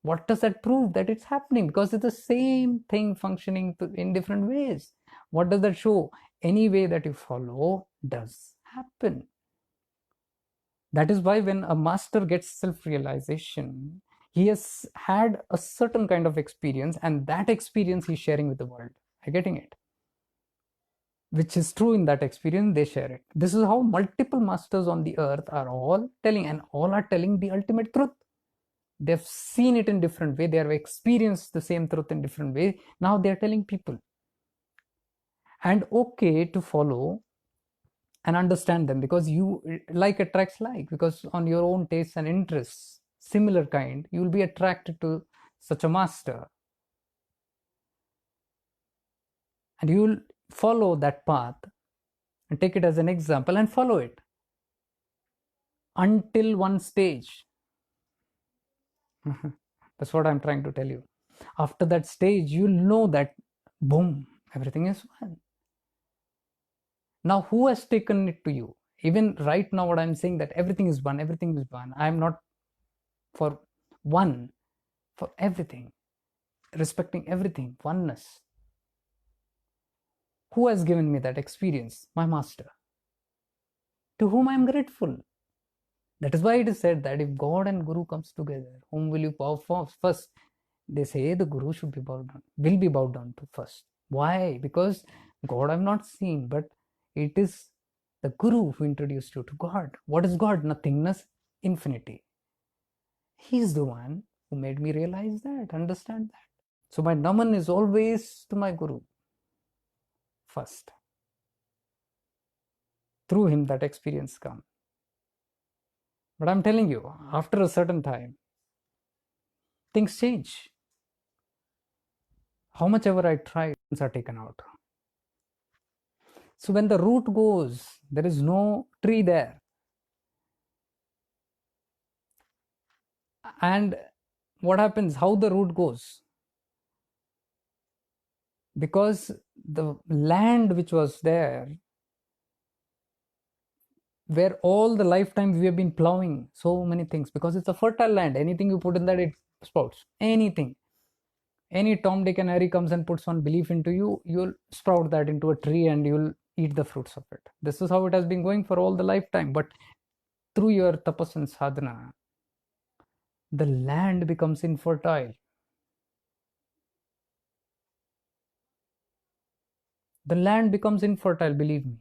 What does that prove? That it's happening because it's the same thing functioning in different ways. What does that show? Any way that you follow does happen. That is why when a master gets self-realization, he has had a certain kind of experience, and that experience he's sharing with the world. Are you getting it? Which is true in that experience, they share it. This is how multiple masters on the earth are all telling, and all are telling the ultimate truth. They've seen it in different way. They have experienced the same truth in different way. Now they're telling people. And okay to follow and understand them, because you like attracts like, because on your own tastes and interests, similar kind, you will be attracted to such a master. And you will follow that path and take it as an example and follow it until one stage. That's what I'm trying to tell you. After that stage, you'll know that boom, everything is one. Now, who has taken it to you? Even right now, what I'm saying, that everything is one, everything is one. I'm not for one, for everything, respecting everything, oneness. Who has given me that experience? My master, to whom I'm grateful. That is why it is said that if God and Guru comes together, whom will you bow for first? They say the Guru should be bowed down, will be bowed down to first. Why? Because God I've not seen, but it is the Guru who introduced you to God. What is God? Nothingness, infinity. He is the one who made me realize that, understand that. So my naman is always to my Guru first. Through him that experience comes. But I'm telling you, after a certain time, things change. How much ever I try, things are taken out. So when the root goes, there is no tree there. And what happens? How the root goes? Because the land which was there, where all the lifetime we have been plowing so many things, because it's a fertile land. Anything you put in that, it sprouts. Anything. Any Tom, Dick and Harry comes and puts one belief into you, you'll sprout that into a tree and you'll eat the fruits of it. This is how it has been going for all the lifetime. But through your tapas and sadhana, the land becomes infertile. The land becomes infertile, believe me.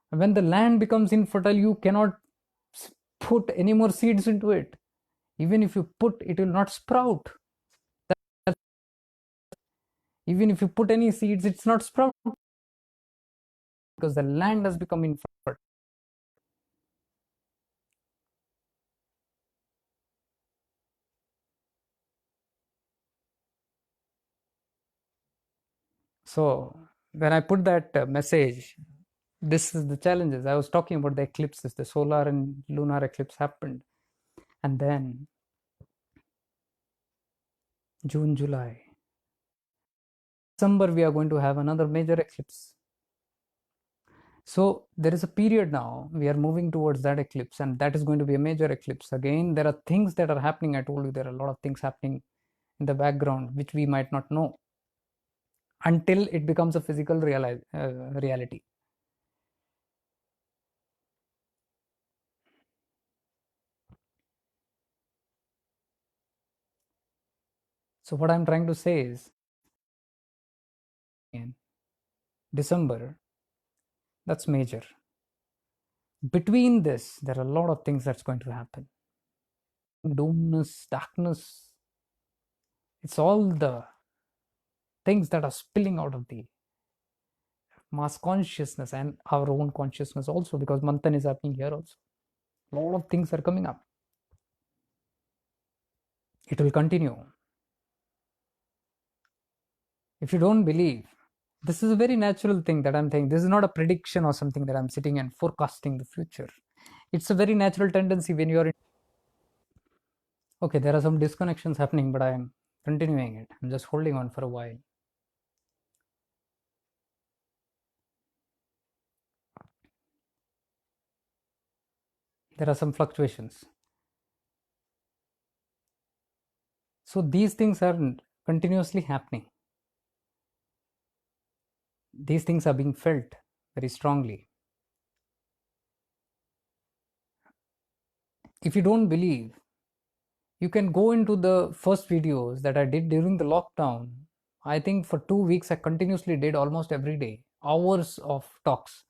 When the land becomes infertile, you cannot put any more seeds into it. Even if you put, it will not sprout. Even if you put any seeds, it's not sprout because the land has become infertile. So when I put that message, this is the challenges. I was talking about the eclipses, the solar and lunar eclipse happened. And then June, July, December, we are going to have another major eclipse. So there is a period now, we are moving towards that eclipse, and that is going to be a major eclipse. Again, there are things that are happening. I told you there are a lot of things happening in the background which we might not know until it becomes a physical reality. So what I'm trying to say is, in December, that's major. Between this, there are a lot of things that's going to happen. Doomness, darkness, it's all the things that are spilling out of the mass consciousness and our own consciousness also, because Manthan is happening here also. A lot of things are coming up. It will continue. If you don't believe, this is a very natural thing that I'm saying. This is not a prediction or something that I'm sitting and forecasting the future. It's a very natural tendency when you're in. Okay, there are some disconnections happening, but I am continuing it. I'm just holding on for a while. There are some fluctuations. So these things are continuously happening. These things are being felt very strongly. If you don't believe, you can go into the first videos that I did during the lockdown. I think for 2 weeks I continuously did almost every day, hours of talks.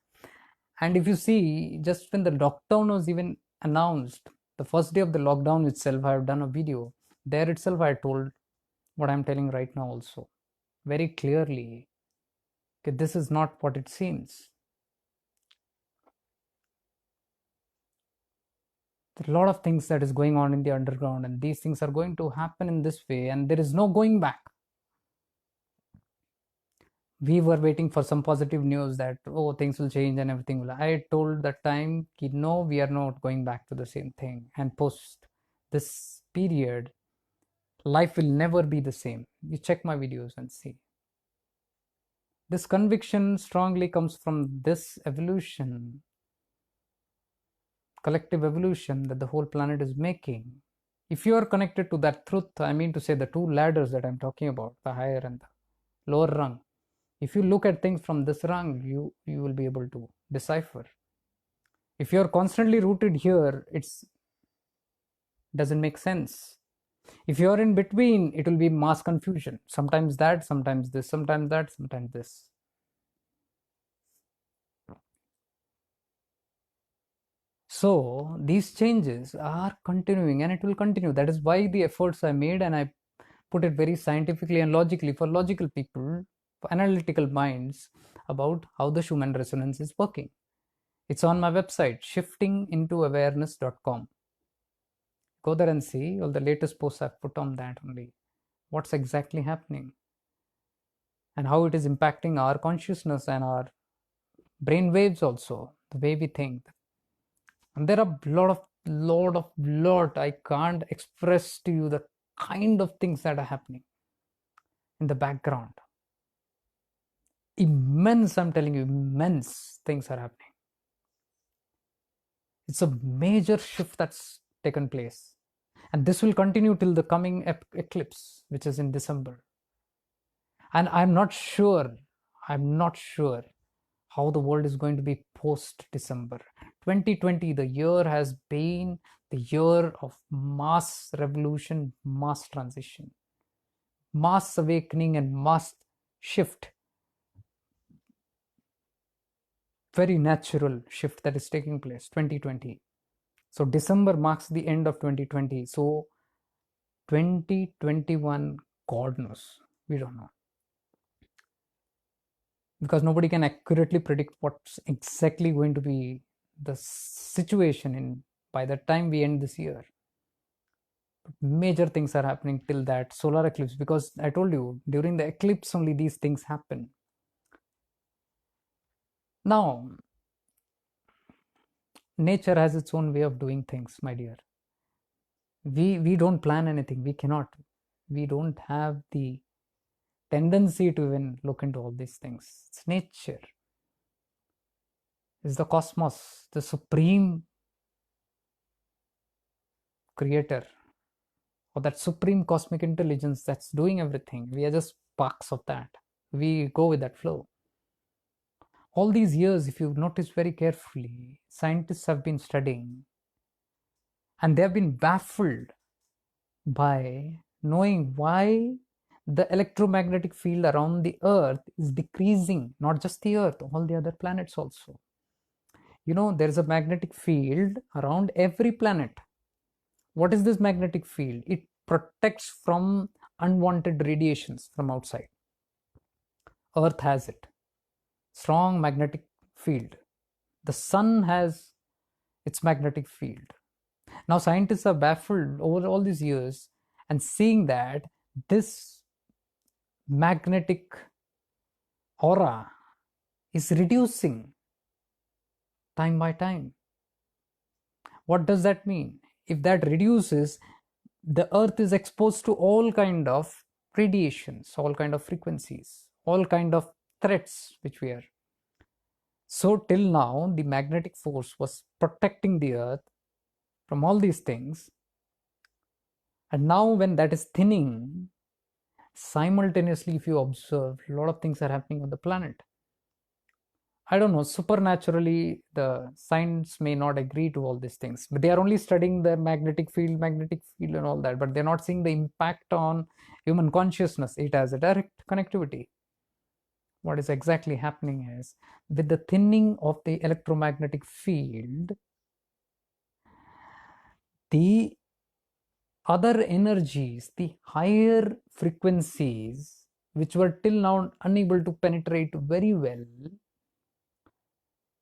And if you see, just when the lockdown was even announced, the first day of the lockdown itself, I have done a video. There itself, I told what I'm telling right now also very clearly. Okay, this is not what it seems. There are a lot of things that is going on in the underground, and these things are going to happen in this way, and there is no going back. We were waiting for some positive news that, oh, things will change and everything will. I told that time, no, we are not going back to the same thing. And post this period, life will never be the same. You check my videos and see. This conviction strongly comes from this evolution, collective evolution that the whole planet is making. If you are connected to that truth, I mean to say the two ladders that I'm talking about, the higher and the lower rung, if you look at things from this rung, you will be able to decipher. If you're constantly rooted here, it's doesn't make sense. If you're in between, it will be mass confusion. Sometimes that, sometimes this, sometimes that, sometimes this. So these changes are continuing and it will continue. That is why the efforts I made, and I put it very scientifically and logically for logical people, for analytical minds, about how the Schumann resonance is working. It's on my website, shiftingintoawareness.com. Go there and see all the latest posts I've put on that only. What's exactly happening and how it is impacting our consciousness and our brain waves also, the way we think. And there are lot I can't express to you the kind of things that are happening in the background. Immense, I'm telling you, immense things are happening. It's a major shift that's taken place. And this will continue till the coming eclipse, which is in December. And I'm not sure how the world is going to be post December. 2020, the year has been the year of mass revolution, mass transition, mass awakening, and mass shift. Very natural shift that is taking place, 2020. So December marks the end of 2020. So 2021, God knows, we don't know. because nobody can accurately predict what's exactly going to be the situation in by the time we end this year. Major things are happening till that solar eclipse, because I told you during the eclipse only these things happen. Now, nature has its own way of doing things, my dear. We don't plan anything. We cannot. We don't have the tendency to even look into all these things. It's nature. It's the cosmos, the supreme creator, or that supreme cosmic intelligence that's doing everything. We are just sparks of that. We go with that flow. All these years, if you notice very carefully, scientists have been studying and they have been baffled by knowing why the electromagnetic field around the earth is decreasing. Not just the earth, all the other planets also. You know, there's a magnetic field around every planet. What is this magnetic field? It protects from unwanted radiations from outside. Earth has it. Strong magnetic field. The sun has its magnetic field. Now, scientists are baffled over all these years and seeing that this magnetic aura is reducing time by time. What does that mean? If that reduces, the earth is exposed to all kind of radiations, all kind of frequencies, all kind of threats which we are. So till now, the magnetic force was protecting the earth from all these things. And now when that is thinning, simultaneously, if you observe, a lot of things are happening on the planet. I don't know, supernaturally, the science may not agree to all these things, but they are only studying the magnetic field, and all that, but they're not seeing the impact on human consciousness. It has a direct connectivity. What is exactly happening is, with the thinning of the electromagnetic field, the other energies, the higher frequencies, which were till now unable to penetrate very well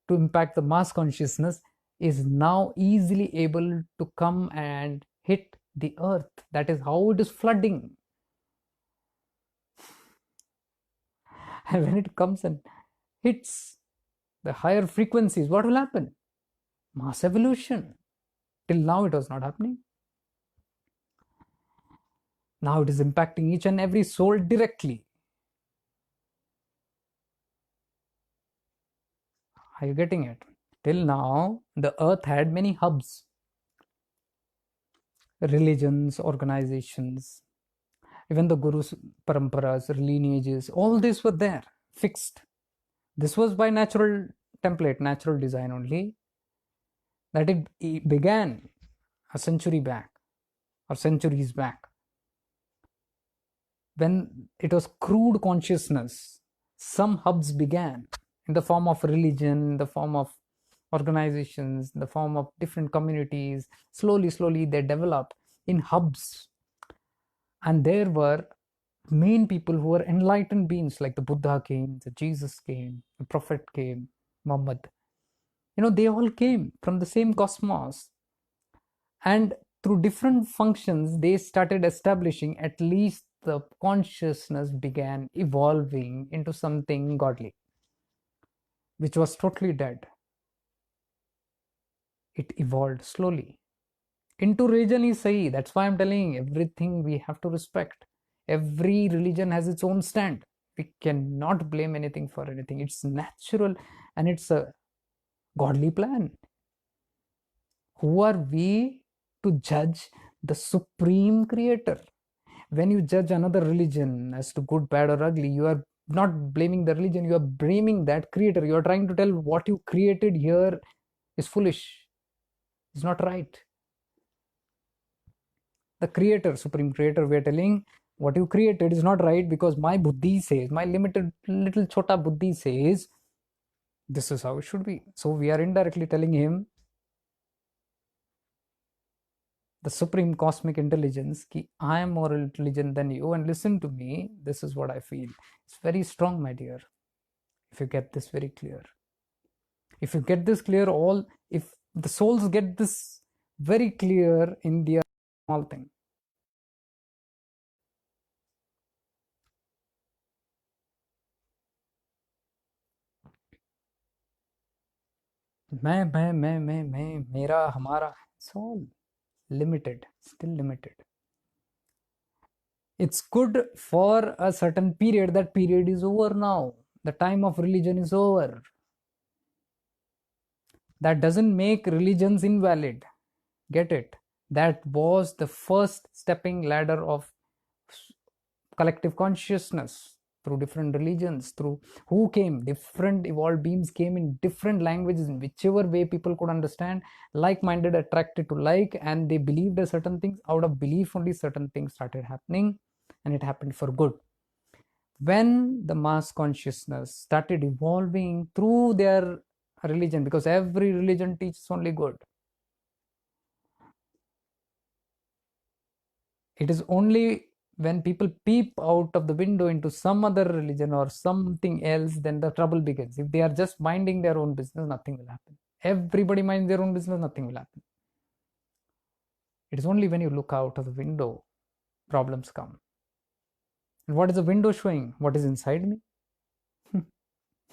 to impact the mass consciousness, is now easily able to come and hit the earth. That is how it is flooding. And when it comes and hits the higher frequencies, what will happen? Mass evolution. Till now, it was not happening. Now it is impacting each and every soul directly. Are you getting it? Till now, the earth had many hubs, religions, organizations, even the gurus, paramparas, lineages, all these were there, fixed. This was by natural template, natural design only, that it began a century back or centuries back. When it was crude consciousness, some hubs began in the form of religion, in the form of organizations, in the form of different communities. Slowly, slowly, they developed in hubs. And there were main people who were enlightened beings, like the Buddha came, the Jesus came, the Prophet came, Muhammad. You know, they all came from the same cosmos. And through different functions, they started establishing, at least the consciousness began evolving into something godly, which was totally dead. It evolved slowly into religion is sahi. That's why I'm telling everything we have to respect. Every religion has its own stand. We cannot blame anything for anything. It's natural and it's a godly plan. Who are we to judge the supreme creator? When you judge another religion as to good, bad, or ugly, you are not blaming the religion, you are blaming that creator. You are trying to tell what you created here is foolish, it's not right. The creator, supreme creator, we are telling what you created is not right because my buddhi says, my limited little chota buddhi says, this is how it should be. So we are indirectly telling him, the supreme cosmic intelligence, ki I am more intelligent than you and listen to me. This is what I feel. It's very strong, my dear. if you get this very clear. If you get this clear, all if the souls get this very clear in their small thing, मैं मेरा हमारा, it's all limited, still limited. It's good for a certain period. That period is over now. The time of religion is over. That doesn't make religions invalid. Get it? That was the first stepping ladder of collective consciousness through different religions, through who came, different evolved beings came in different languages, in whichever way people could understand, like-minded attracted to like, and they believed a certain things. Out of belief only certain things started happening, and it happened for good. When the mass consciousness started evolving through their religion, because every religion teaches only good, it is only when people peep out of the window into some other religion or something else, then the trouble begins. If they are just minding their own business, nothing will happen. Everybody minds their own business, nothing will happen. It is only when you look out of the window, problems come. And what is the window showing? What is inside me?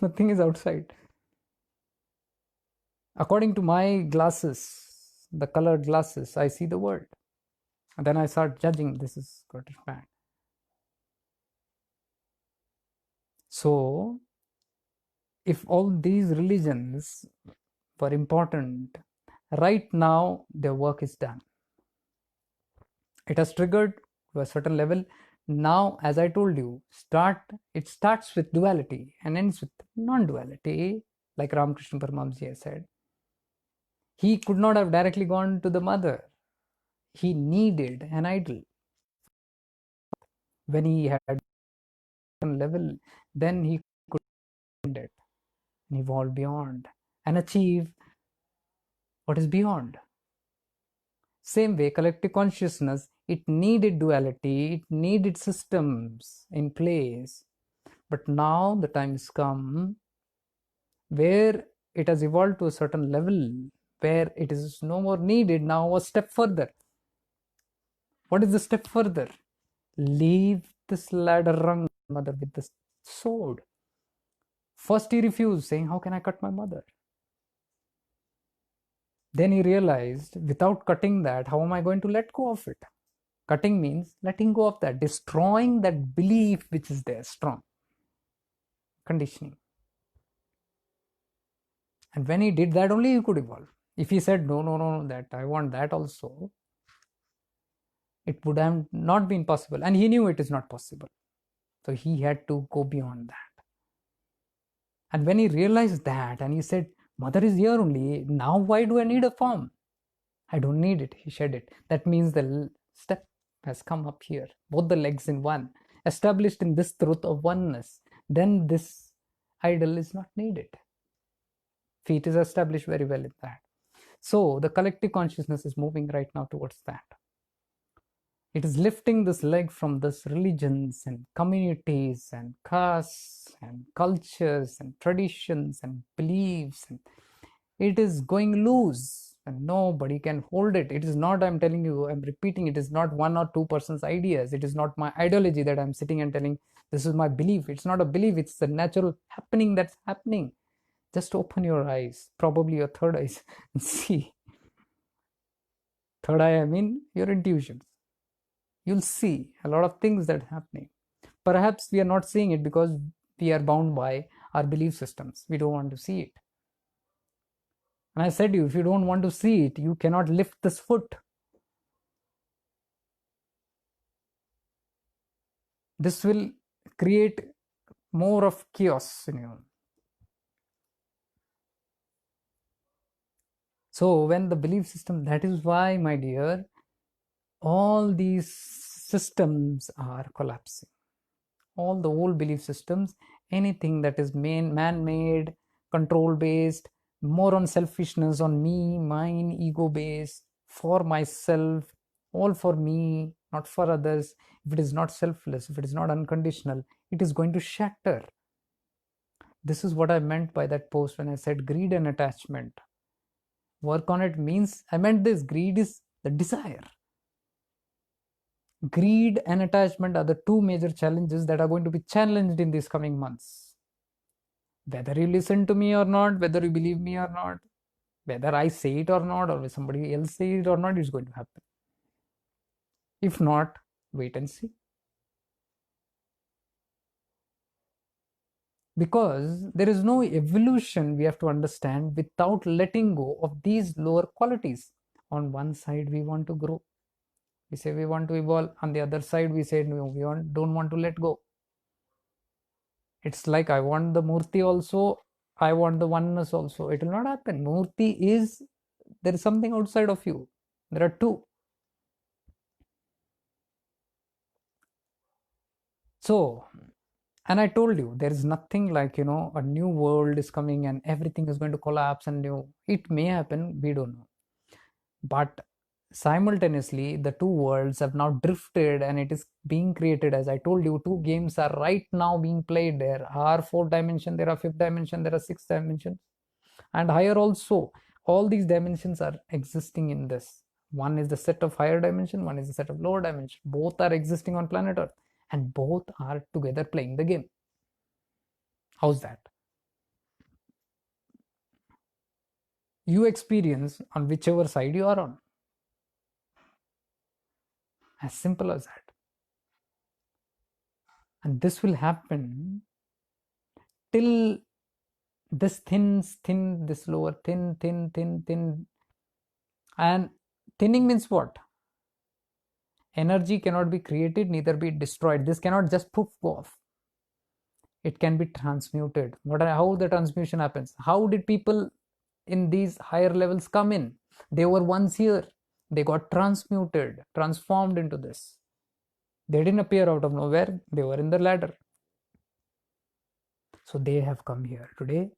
Nothing is outside. According to my glasses, the colored glasses, I see the world. And then I start judging, this is good or bad. So, if all these religions were important, right now their work is done. It has triggered to a certain level. Now, as I told you, it starts with duality and ends with non-duality, like Ramakrishna Paramahamsa has said. He could not have directly gone to the mother. He needed an idol. When he had a level, then he could find it and evolve beyond and achieve what is beyond. Same way, collective consciousness, it needed duality, it needed systems in place. But now the time has come where it has evolved to a certain level where it is no more needed. Now a step further. What is the step further? Leave this ladder rung mother with the sword. First he refused, saying, how can I cut my mother? Then he realized, without cutting that, how am I going to let go of it? Cutting means letting go of that, destroying that belief which is there, strong conditioning. And when he did that, only he could evolve. If he said, no, that I want that also, it would have not been possible. And he knew it is not possible. So he had to go beyond that. And when he realized that, and he said, mother is here only, now why do I need a form? I don't need it. He shed it. That means the step has come up here, both the legs in one, established in this truth of oneness. Then this idol is not needed. Feet is established very well in that. So the collective consciousness is moving right now towards that. It is lifting this leg from this religions and communities and castes and cultures and traditions and beliefs, and it is going loose and nobody can hold it. It is not, I'm telling you, I'm repeating, it is not one or two persons' ideas. It is not my ideology that I'm sitting and telling this is my belief. It's not a belief, it's the natural happening that's happening. Just open your eyes, probably your third eyes, and see. Third eye, I mean your intuitions. You'll see a lot of things that are happening. Perhaps we are not seeing it because we are bound by our belief systems. We don't want to see it. And I said to you, if you don't want to see it, you cannot lift this foot. This will create more of chaos in you. So when the belief system, that is why, my dear, all these systems are collapsing. All the old belief systems, anything that is man-made, control-based, more on selfishness, on me, mine, ego-based, for myself, all for me, not for others. If it is not selfless, if it is not unconditional, it is going to shatter. This is what I meant by that post when I said greed and attachment. Work on it means I meant this: greed is the desire. Greed and attachment are the two major challenges that are going to be challenged in these coming months. Whether you listen to me or not, whether you believe me or not, whether I say it or not, or somebody else say it or not, it's going to happen. If not, wait and see. Because there is no evolution we have to understand without letting go of these lower qualities. On one side, we want to grow. We say we want to evolve. On the other side, we say no, don't want to let go. It's like I want the Murti also, I want the oneness also. It will not happen. Murti is, there is something outside of you. There are two. So, and I told you, there is nothing like, a new world is coming and everything is going to collapse and new. It may happen, we don't know. But simultaneously, the two worlds have now drifted and it is being created. As I told you, two games are right now being played. There are fourth dimension, there are fifth dimension, there are sixth dimension, and higher also. All these dimensions are existing in this. One is the set of higher dimension, one is the set of lower dimension. Both are existing on planet Earth and both are together playing the game. How's that? You experience on whichever side you are on. As simple as that. And this will happen till this thin, this lower, thin. And thinning means what? Energy cannot be created, neither be destroyed. This cannot just poof go off. It can be transmuted. How the transmutation happens? How did people in these higher levels come in? They were once here. They got transmuted, transformed into this. They didn't appear out of nowhere. They were in the ladder. So they have come here today.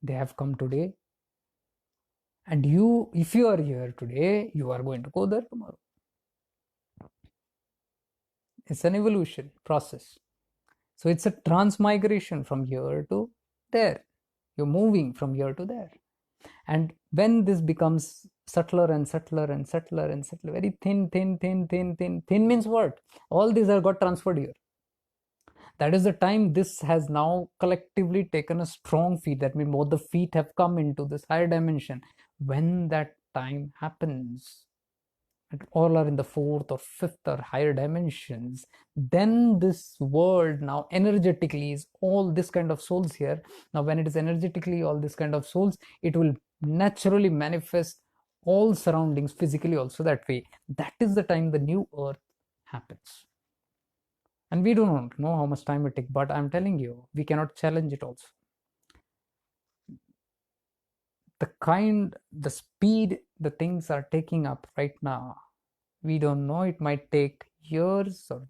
They have come today. And you, if you are here today, you are going to go there tomorrow. It's an evolution process. So it's a transmigration from here to there. You're moving from here to there. And when this becomes subtler and subtler and subtler and subtler, very thin means what? All these are got transferred here. That is the time this has now collectively taken a strong feet. That means both the feet have come into this higher dimension. When that time happens, all are in the fourth or fifth or higher dimensions, then this world now energetically is all this kind of souls here. Now when it is energetically all this kind of souls, it will naturally manifest all surroundings physically also that way. That is the time the new earth happens. And we do not know how much time it takes, but I'm telling you, we cannot challenge it also. The speed the things are taking up right now, we don't know. It might take years or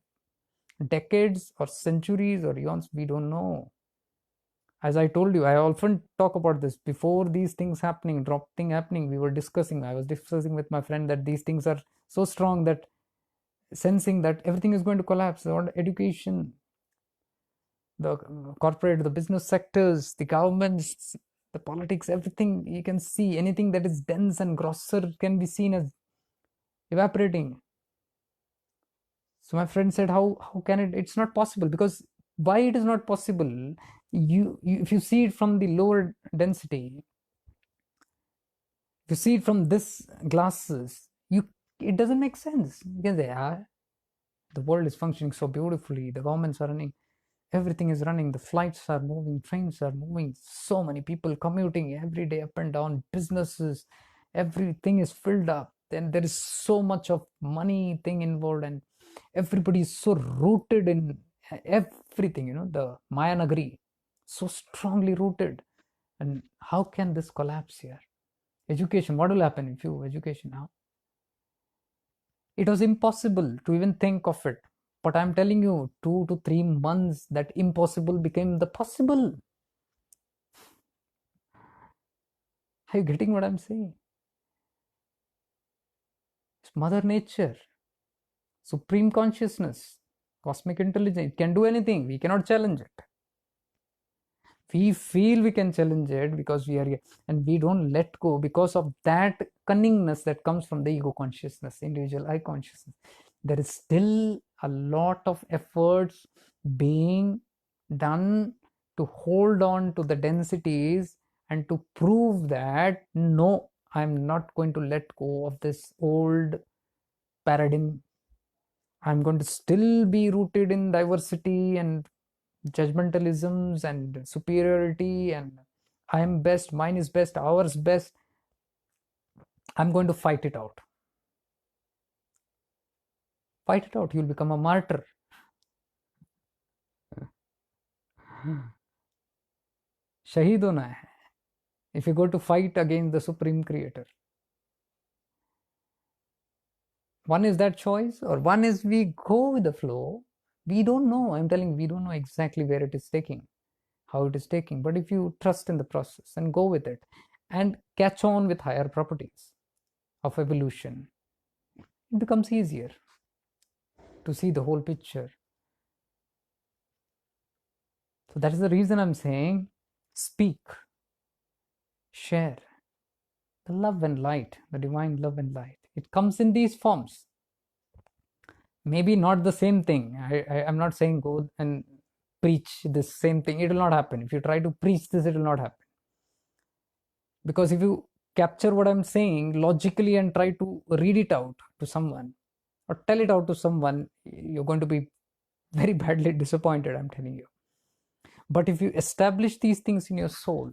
decades or centuries or eons. We don't know. As I told you, I often talk about this. Before these things happening, drop thing happening, I was discussing with my friend that these things are so strong that sensing that everything is going to collapse. Or education, the corporate, the business sectors, the governments, the politics, everything you can see, anything that is dense and grosser can be seen as evaporating. So my friend said, how can it? It's not possible. Because why it is not possible? You if you see it from the lower density, if you see it from this glasses, it doesn't make sense. You can say, the world is functioning so beautifully. The governments are running. Everything is running. The flights are moving. Trains are moving. So many people commuting every day up and down. Businesses, everything is filled up. Then there is so much of money thing involved, and everybody is so rooted in everything. The Maya Nagari, so strongly rooted. And how can this collapse here? Education. What will happen if you education now? It was impossible to even think of it. But I'm telling you, 2 to 3 months, that impossible became the possible. Are you getting what I'm saying? It's Mother Nature, Supreme Consciousness, Cosmic Intelligence. It can do anything. We cannot challenge it. We feel we can challenge it because we are here, and we don't let go because of that cunningness that comes from the ego consciousness, individual I consciousness. There is still a lot of efforts being done to hold on to the densities and to prove that no, I'm not going to let go of this old paradigm. I'm going to still be rooted in diversity and judgmentalisms and superiority, and I am best, mine is best, ours best. I'm going to fight it out. Fight it out. You'll become a martyr. Shaheed hona hai if you go to fight against the Supreme Creator. One is that choice, or one is we go with the flow. We don't know. I'm telling you, we don't know exactly where it is taking, how it is taking. But if you trust in the process and go with it and catch on with higher properties of evolution, it becomes easier to see the whole picture. So that is the reason I'm saying speak, share the love and light, the divine love and light. It comes in these forms. Maybe not the same thing. I'm not saying go and preach this same thing. It will not happen. If you try to preach this, it will not happen. Because if you capture what I'm saying logically and try to read it out to someone or tell it out to someone, you're going to be very badly disappointed, I'm telling you. But if you establish these things in your soul,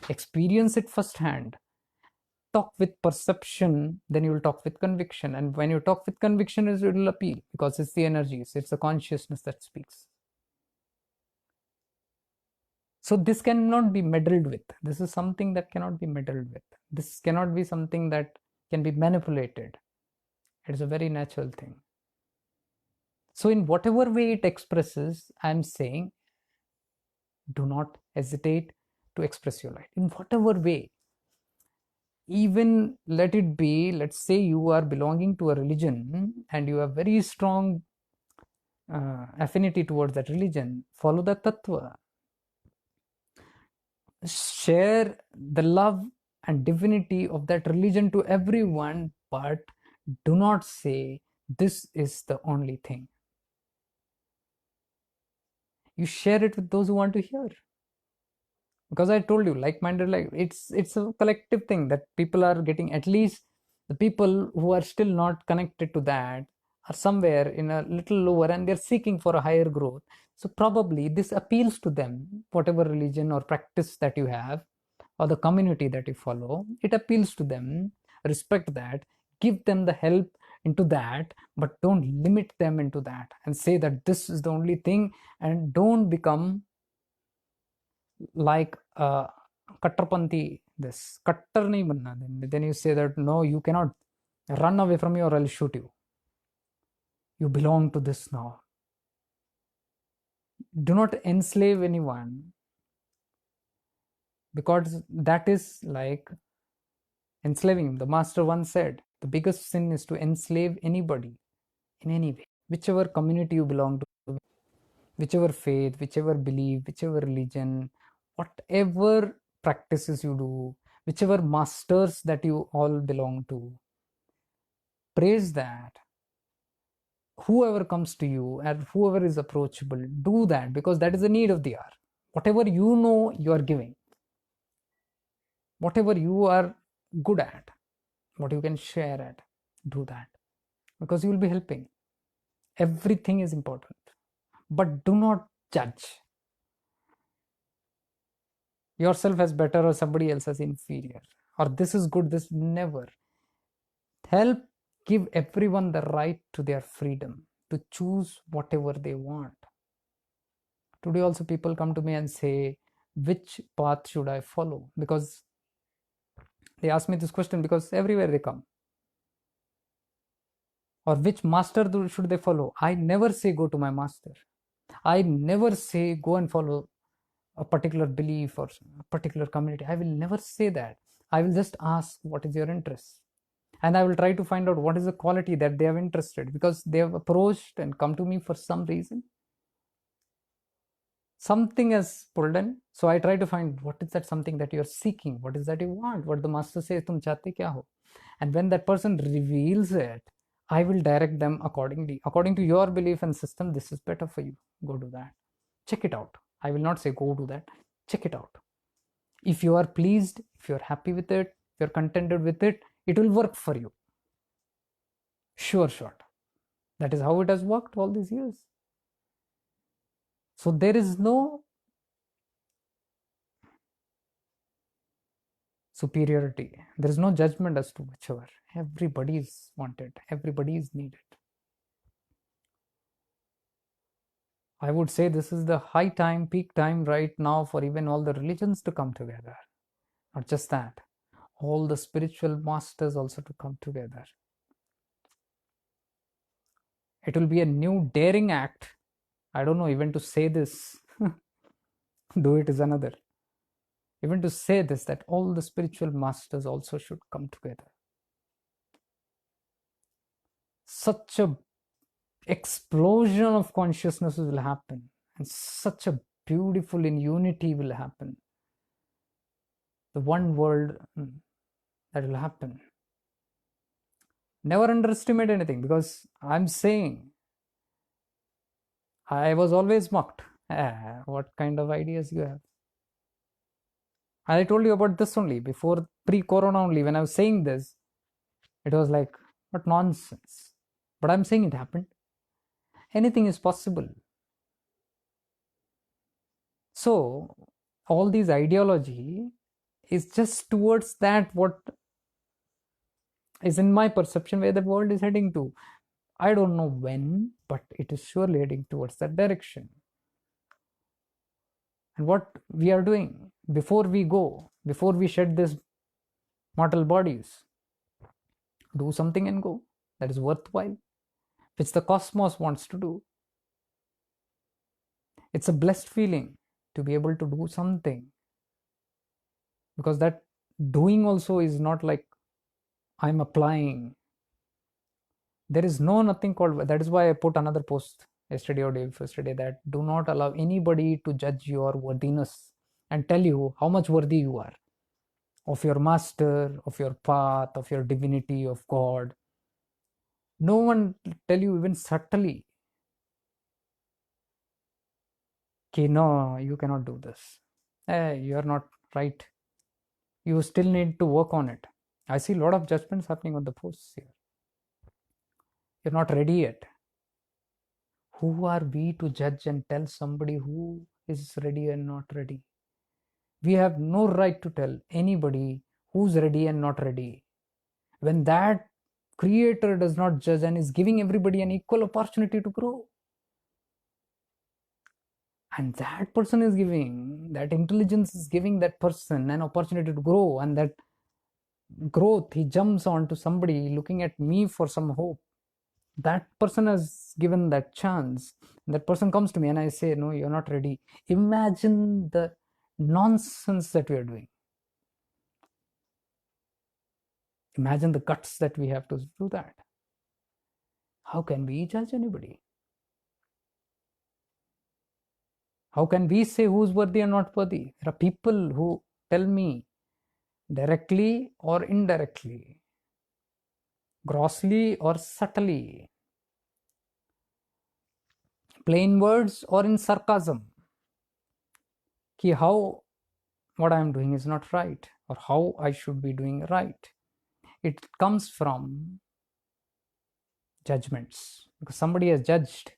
experience it firsthand, talk with perception, then you will talk with conviction. And when you talk with conviction, it will appeal because it's the energies, it's the consciousness that speaks. So this cannot be meddled with. This is something that cannot be meddled with. This cannot be something that can be manipulated. It's a very natural thing. So in whatever way it expresses, I'm saying, do not hesitate to express your light in whatever way. Even let it be, let's say you are belonging to a religion and you have very strong affinity towards that religion, follow the tattva, share the love and divinity of that religion to everyone, but do not say this is the only thing. You share it with those who want to hear, because I told you, like-minded, like it's a collective thing that people are getting. At least the people who are still not connected to that are somewhere in a little lower and they're seeking for a higher growth. So probably this appeals to them, whatever religion or practice that you have or the community that you follow, it appeals to them. Respect that, give them the help into that, but don't limit them into that and say that this is the only thing, and don't become like Kattarpanthi, this Kattar nahi banna. Then you say that no, you cannot run away from me or I'll shoot you. You belong to this now. Do not enslave anyone, because that is like enslaving him. The master once said, the biggest sin is to enslave anybody in any way, whichever community you belong to, whichever faith, whichever belief, whichever religion, whatever practices you do, whichever masters that you all belong to, praise that. Whoever comes to you and whoever is approachable, do that, because that is the need of the hour. Whatever you know, you are giving. Whatever you are good at, what you can share at, do that, because you will be helping. Everything is important, but do not judge yourself as better or somebody else as inferior, or this is good, this never. Help give everyone the right to their freedom to choose whatever they want. Today also people come to me and say, which path should I follow? Because they ask me this question, because everywhere they come. Or which master should they follow? I never say go to my master. I never say go and follow a particular belief or a particular community. I will never say that. I will just ask, what is your interest? And I will try to find out what is the quality that they have interested, because they have approached and come to me for some reason. Something has pulled in, so I try to find what is that something that you're seeking, what is that you want, what the master says tum chahte kya ho. And when that person reveals it, I will direct them accordingly, according to your belief and system. This is better for you, go do that, check it out. I will not say go do that, check it out. If you are pleased, if you're happy with it, if you're contented with it, it will work for you, sure shot. That is how it has worked all these years. So there is no superiority, there is no judgment as to whichever. Everybody is wanted, everybody is needed. I would say this is the high time, peak time right now for even all the religions to come together. Not just that, all the spiritual masters also to come together. It will be a new daring act. I don't know, even to say this, do it is another. Even to say this, that all the spiritual masters also should come together. Such a explosion of consciousness will happen, and such a beautiful in unity will happen. The one world that will happen. Never underestimate anything, because I'm saying I was always mocked. What kind of ideas you have? I told you about this only before, pre-corona only. When I was saying this, it was like, what nonsense. But I'm saying it happened. Anything is possible. So all these ideology is just towards that, what is in my perception where the world is heading to. I don't know when, but it is surely heading towards that direction. And what we are doing before we go, before we shed this mortal bodies, do something and go that is worthwhile, which the cosmos wants to do. It's a blessed feeling to be able to do something, because that doing also is not like I'm applying. There is no nothing called. That is why I put another post yesterday or day before yesterday, that do not allow anybody to judge your worthiness and tell you how much worthy you are of your master, of your path, of your divinity, of God. No one tell you even subtly, okay, no, you cannot do this. You are not right. You still need to work on it. I see a lot of judgments happening on the posts here. You're not ready yet. Who are we to judge and tell somebody who is ready and not ready? We have no right to tell anybody who's ready and not ready. When that creator does not judge and is giving everybody an equal opportunity to grow, and that person is giving, that intelligence is giving that person an opportunity to grow, and that growth, he jumps on to somebody looking at me for some hope. That person has given that chance. That person comes to me and I say, no, you're not ready. Imagine the nonsense that we are doing. Imagine the guts that we have to do that. How can we judge anybody? How can we say who's worthy and not worthy? There are people who tell me directly or indirectly, grossly or subtly, plain words or in sarcasm, ki how what I am doing is not right, or how I should be doing right. It comes from judgments, because somebody has judged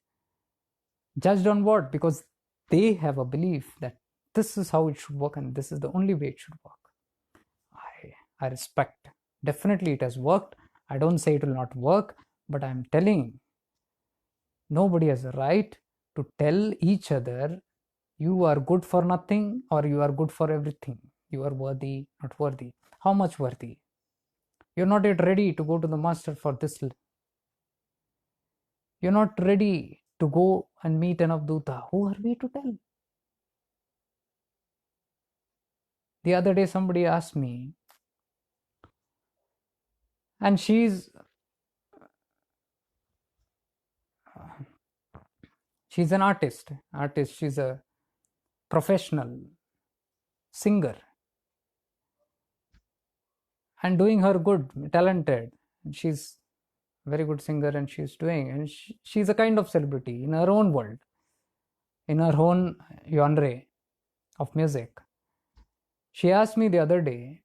on what? Because they have a belief that this is how it should work and this is the only way it should work. I respect. Definitely it has worked. I don't say it will not work, but I'm telling, nobody has a right to tell each other you are good for nothing or you are good for everything. You are worthy, not worthy. How much worthy? You're not yet ready to go to the master for this. You're not ready to go and meet an Avduta. Who are we to tell? The other day, somebody asked me, And she's an artist. She's a professional singer and doing her good, talented. She's a very good singer, and she's a kind of celebrity in her own world, in her own genre of music. She asked me the other day,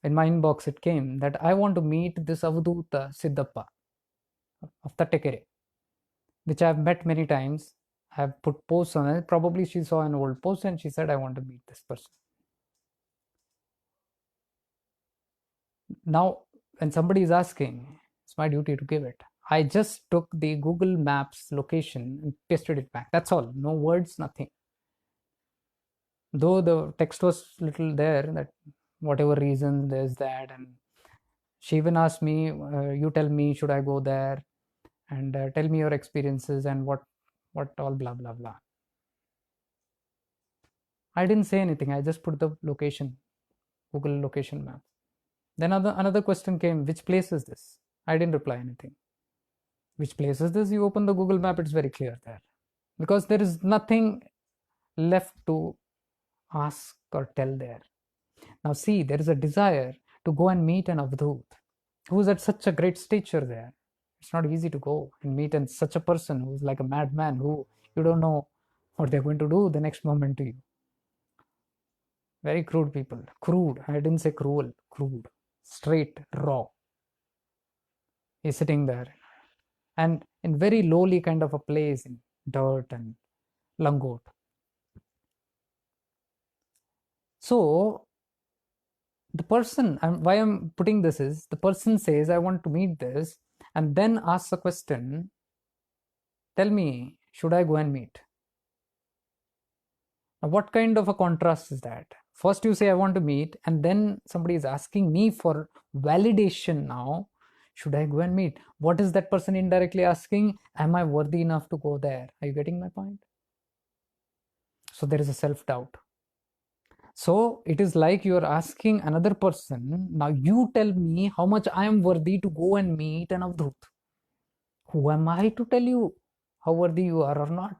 in my inbox it came, that I want to meet this Avadhuta Siddhappa of Tattekere, which I've met many times. I've put posts on it. Probably she saw an old post and she said, I want to meet this person. Now, when somebody is asking, it's my duty to give it. I just took the Google Maps location and pasted it back. That's all. No words, nothing. Though the text was little there, that whatever reason there's that, and she even asked me, you tell me, should I go there, and tell me your experiences and what all blah blah blah. I didn't say anything. I just put the location, Google location map. Then another question came, which place is this? I didn't reply anything. Which place is this? You open the Google map, it's very clear there. Because there is nothing left to ask or tell there. Now see, there is a desire to go and meet an Avadhut who is at such a great stature there. It's not easy to go and meet and such a person who's like a madman, who you don't know what they're going to do the next moment to you. Very crude people. Crude. I didn't say cruel. Crude. Straight, raw. He's sitting there. And in very lowly kind of a place, in dirt and langot. So the person, why I'm putting this is, the person says, I want to meet this, and then asks a question, tell me, should I go and meet? Now, what kind of a contrast is that? First you say, I want to meet, and then somebody is asking me for validation now, should I go and meet? What is that person indirectly asking? Am I worthy enough to go there? Are you getting my point? So there is a self-doubt. So it is like you are asking another person, now you tell me how much I am worthy to go and meet an Avadhut. Who am I to tell you how worthy you are or not?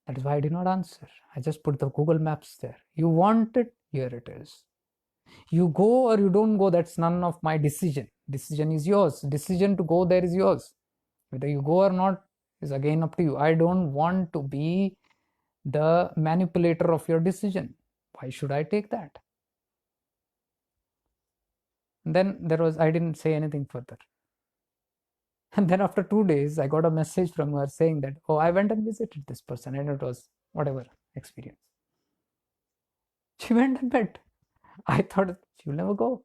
That is why I did not answer. I just put the Google Maps there. You want it, here it is. You go or you don't go, that's none of my decision. Decision is yours. Decision to go there is yours. Whether you go or not is again up to you. I don't want to be the manipulator of your decision. Why should I take that? And then I didn't say anything further. And then after 2 days, I got a message from her saying that, oh, I went and visited this person, and it was whatever experience. She went and met. I thought she will never go.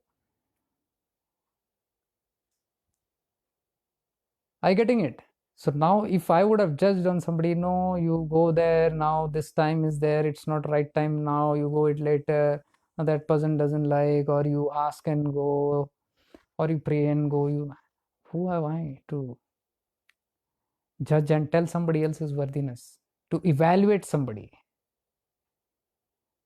Are you getting it? So now if I would have judged on somebody, no, you go there now, this time is there, it's not right time now, you go it later, that person doesn't like, or you ask and go, or you pray and go, who am I to judge and tell somebody else's worthiness, to evaluate somebody?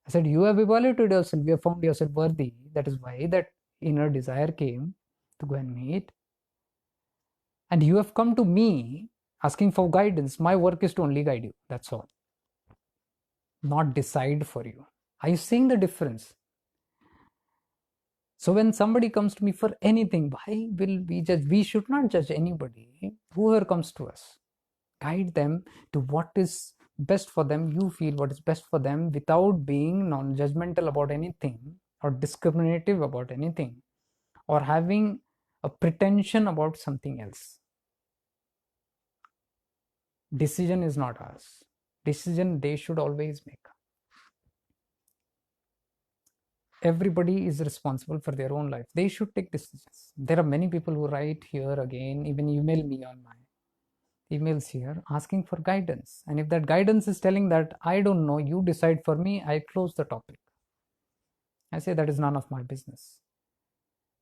I said, you have evaluated yourself, you have found yourself worthy. That is why that inner desire came to go and meet. And you have come to me asking for guidance. My work is to only guide you. That's all. Not decide for you. Are you seeing the difference? So when somebody comes to me for anything, why will we judge? We should not judge anybody. Whoever comes to us, guide them to what is best for them. You feel what is best for them without being non-judgmental about anything or discriminative about anything or having a pretension about something else. Decision is not ours. Decision they should always make. Everybody is responsible for their own life. They should take decisions. There are many people who write here again, even email me on my emails here, asking for guidance. And if that guidance is telling that, I don't know, you decide for me, I close the topic. I say that is none of my business.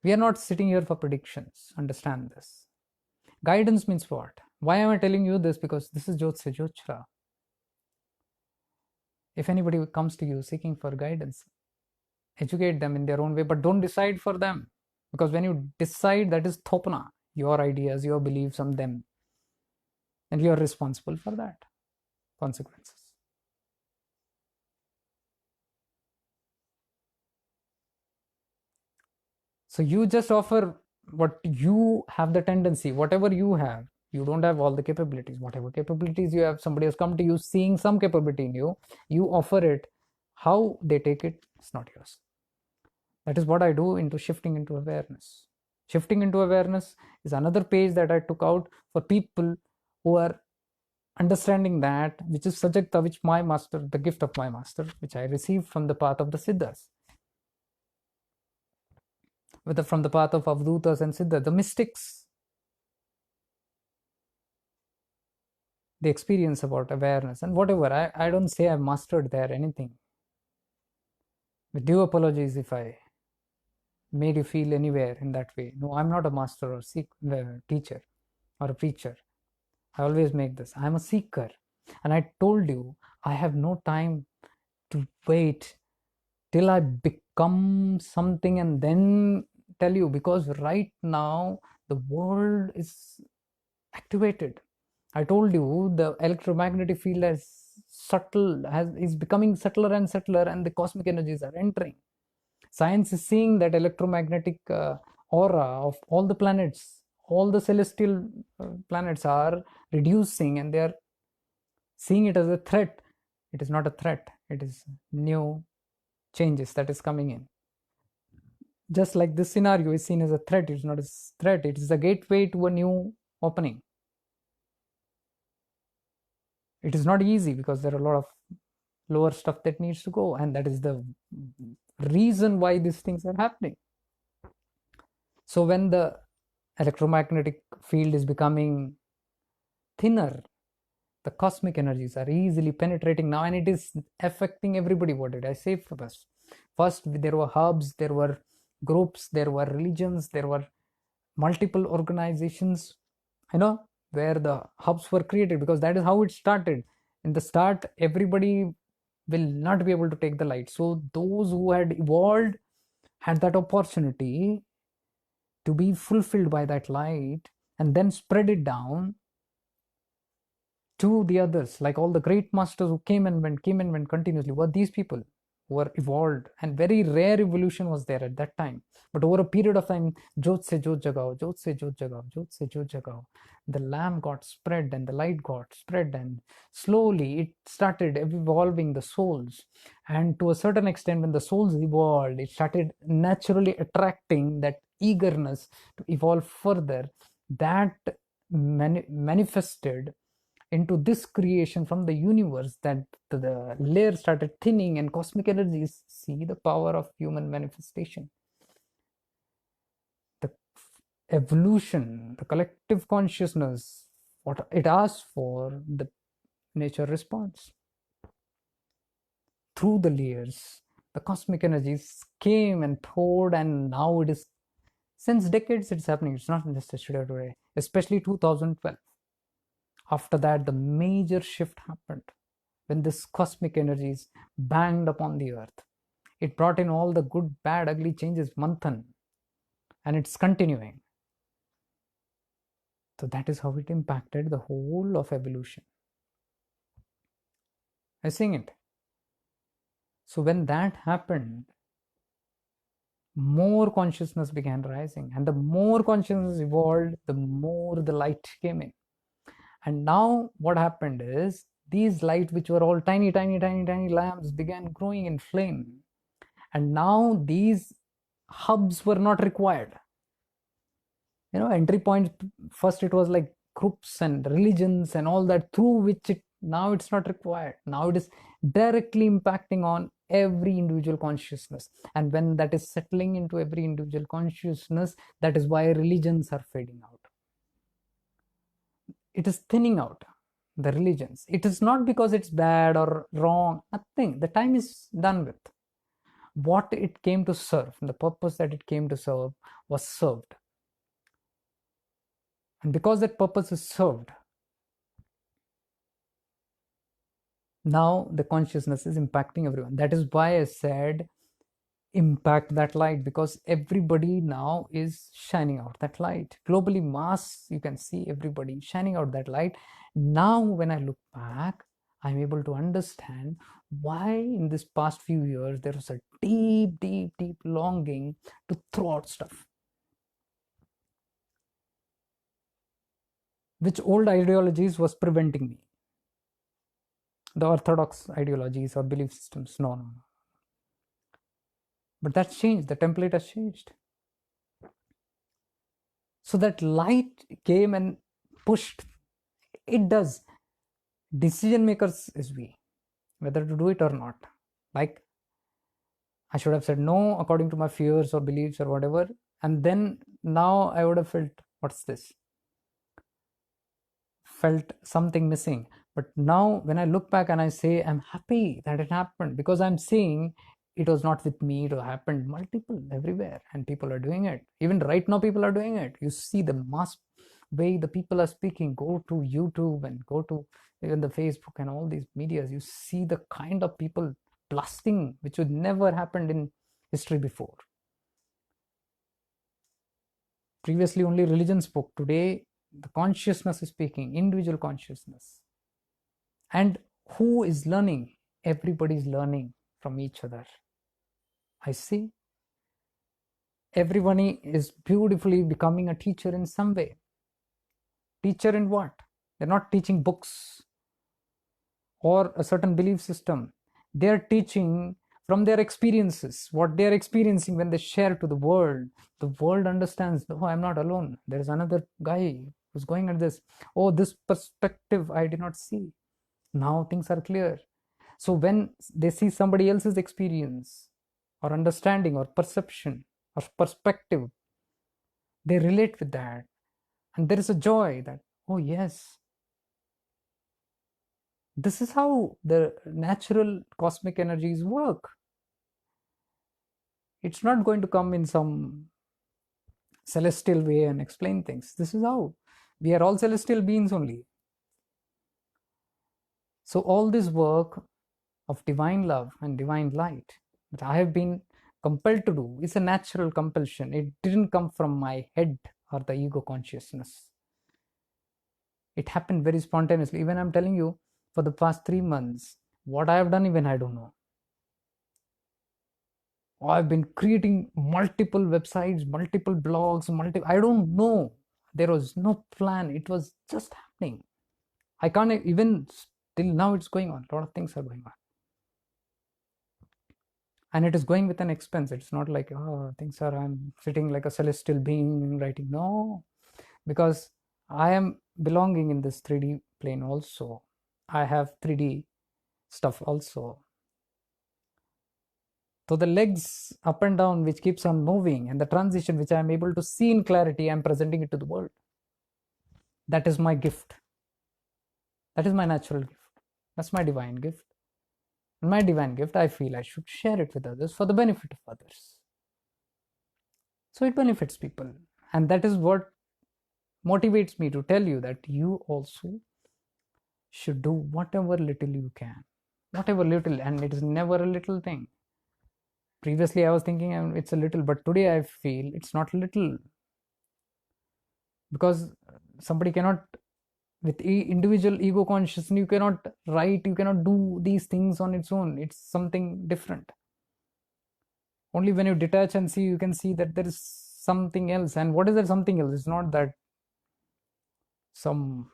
We are not sitting here for predictions. Understand this. Guidance means what? Why am I telling you this? Because this is Jyotsya Jyochra. If anybody comes to you seeking for guidance, educate them in their own way, but don't decide for them. Because when you decide, that is thopana, your ideas, your beliefs on them, and you are responsible for that consequences. So you just offer what you have the tendency, whatever you have. You don't have all the capabilities. Whatever capabilities you have, somebody has come to you seeing some capability in you, you offer it. How they take it, it's not yours. That is what I do into shifting into awareness. Shifting into awareness is another page that I took out for people who are understanding that, which is Sajakta, which my master, the gift of my master, which I received from the path of the Siddhas, whether from the path of Avdutas and Siddhas, the mystics, the experience about awareness and whatever. I don't say I've mastered there anything. With due apologies if I made you feel anywhere in that way. No, I'm not a master or teacher or a preacher. I always make this. I'm a seeker. And I told you, I have no time to wait till I become something and then tell you, because right now the world is activated. I told you the electromagnetic field is becoming subtler and subtler, and the cosmic energies are entering. Science is seeing that electromagnetic aura of all the planets, all the celestial planets are reducing, and they are seeing it as a threat. It is not a threat, it is new changes that is coming in. Just like this scenario is seen as a threat, it's not a threat, it is a gateway to a new opening. It is not easy because there are a lot of lower stuff that needs to go, and that is the reason why these things are happening. So when the electromagnetic field is becoming thinner, the cosmic energies are easily penetrating now, and it is affecting everybody. What did I say first? First, there were hubs, there were groups, there were religions, there were multiple organizations, where the hubs were created, because that is how it started. In the start, everybody will not be able to take the light. So those who had evolved had that opportunity to be fulfilled by that light and then spread it down to the others. Like all the great masters who came and went continuously were these people who were evolved, and very rare evolution was there at that time. But over a period of time, jot se jot jagao, jot se jot jagao, jot se jot jagao, the lamp got spread and the light got spread, and slowly it started evolving the souls. And to a certain extent, when the souls evolved, it started naturally attracting that eagerness to evolve further. That manifested into this creation from the universe, that the layer started thinning, and cosmic energies see the power of human manifestation. The evolution, the collective consciousness, what it asks for, the nature responds. Through the layers, the cosmic energies came and poured, and now it is, since decades it's happening. It's not just today, especially 2012. After that, the major shift happened when this cosmic energies banged upon the earth. It brought in all the good, bad, ugly changes, manthan, and it's continuing. So that is how it impacted the whole of evolution. I sing it. So when that happened, more consciousness began rising, and the more consciousness evolved, the more the light came in. And now what happened is, these lights, which were all tiny, tiny, tiny, tiny lamps, began growing in flame. And now these hubs were not required. Entry points, first it was like groups and religions and all that, through which now it's not required. Now it is directly impacting on every individual consciousness. And when that is settling into every individual consciousness, that is why religions are fading out. It is thinning out, the religions. It is not because it's bad or wrong, nothing. The time is done with. What it came to serve, the purpose that it came to serve, was served. And because that purpose is served, now the consciousness is impacting everyone. That is why I said impact that light, because everybody now is shining out that light. Globally, mass, you can see everybody shining out that light. Now, when I look back, I'm able to understand why in this past few years there was a deep, deep, deep longing to throw out stuff, which old ideologies was preventing me. The orthodox ideologies or belief systems, no, no, no. But that's changed. The template has changed. So that light came and pushed. It does. Decision makers is we, whether to do it or not. Like, I should have said no according to my fears or beliefs or whatever, and then now I would have felt, what's this? Felt something missing. But now when I look back and I say I'm happy that it happened, because I'm seeing it was not with me, it happened multiple everywhere, and people are doing it. Even right now people are doing it. You see the mass way the people are speaking. Go to YouTube and go to even the Facebook and all these medias, you see the kind of people blasting, which would never happened in history before. Previously only religion spoke. Today the consciousness is speaking, individual consciousness. And who is learning? Everybody is learning from each other. I see everybody is beautifully becoming a teacher in some way. Teacher in what? They're not teaching books or a certain belief system. They're teaching from their experiences, what they're experiencing. When they share to the world understands, oh, I'm not alone. There's another guy who's going at this. Oh, this perspective I did not see. Now things are clear. So when they see somebody else's experience or understanding or perception or perspective, they relate with that. And there is a joy that, oh yes, this is how the natural cosmic energies work. It's not going to come in some celestial way and explain things. This is how we are all celestial beings only. So all this work of divine love and divine light that I have been compelled to do is a natural compulsion. It didn't come from my head or the ego consciousness. It happened very spontaneously. Even I'm telling you, for the past 3 months, what I have done, even I don't know. I've been creating multiple websites, multiple blogs, I don't know. There was no plan. It was just happening. I can't even, till now it's going on. A lot of things are going on. And it is going with an expense. It's not like, oh, things are, I'm sitting like a celestial being writing. No, because I am belonging in this 3D plane also. I have 3D stuff also. So the legs up and down, which keeps on moving, and the transition, which I am able to see in clarity, I am presenting it to the world. That is my gift. That is my natural gift. That's my divine gift. And my divine gift, I feel I should share it with others for the benefit of others. So it benefits people. And that is what motivates me to tell you that you also should do whatever little you can. Whatever little, and it is never a little thing. Previously, I was thinking it's a little, but today I feel it's not little. Because somebody cannot, with individual ego consciousness, you cannot write, you cannot do these things on its own. It's something different. Only when you detach and see, you can see that there is something else. And what is that something else? It's not that some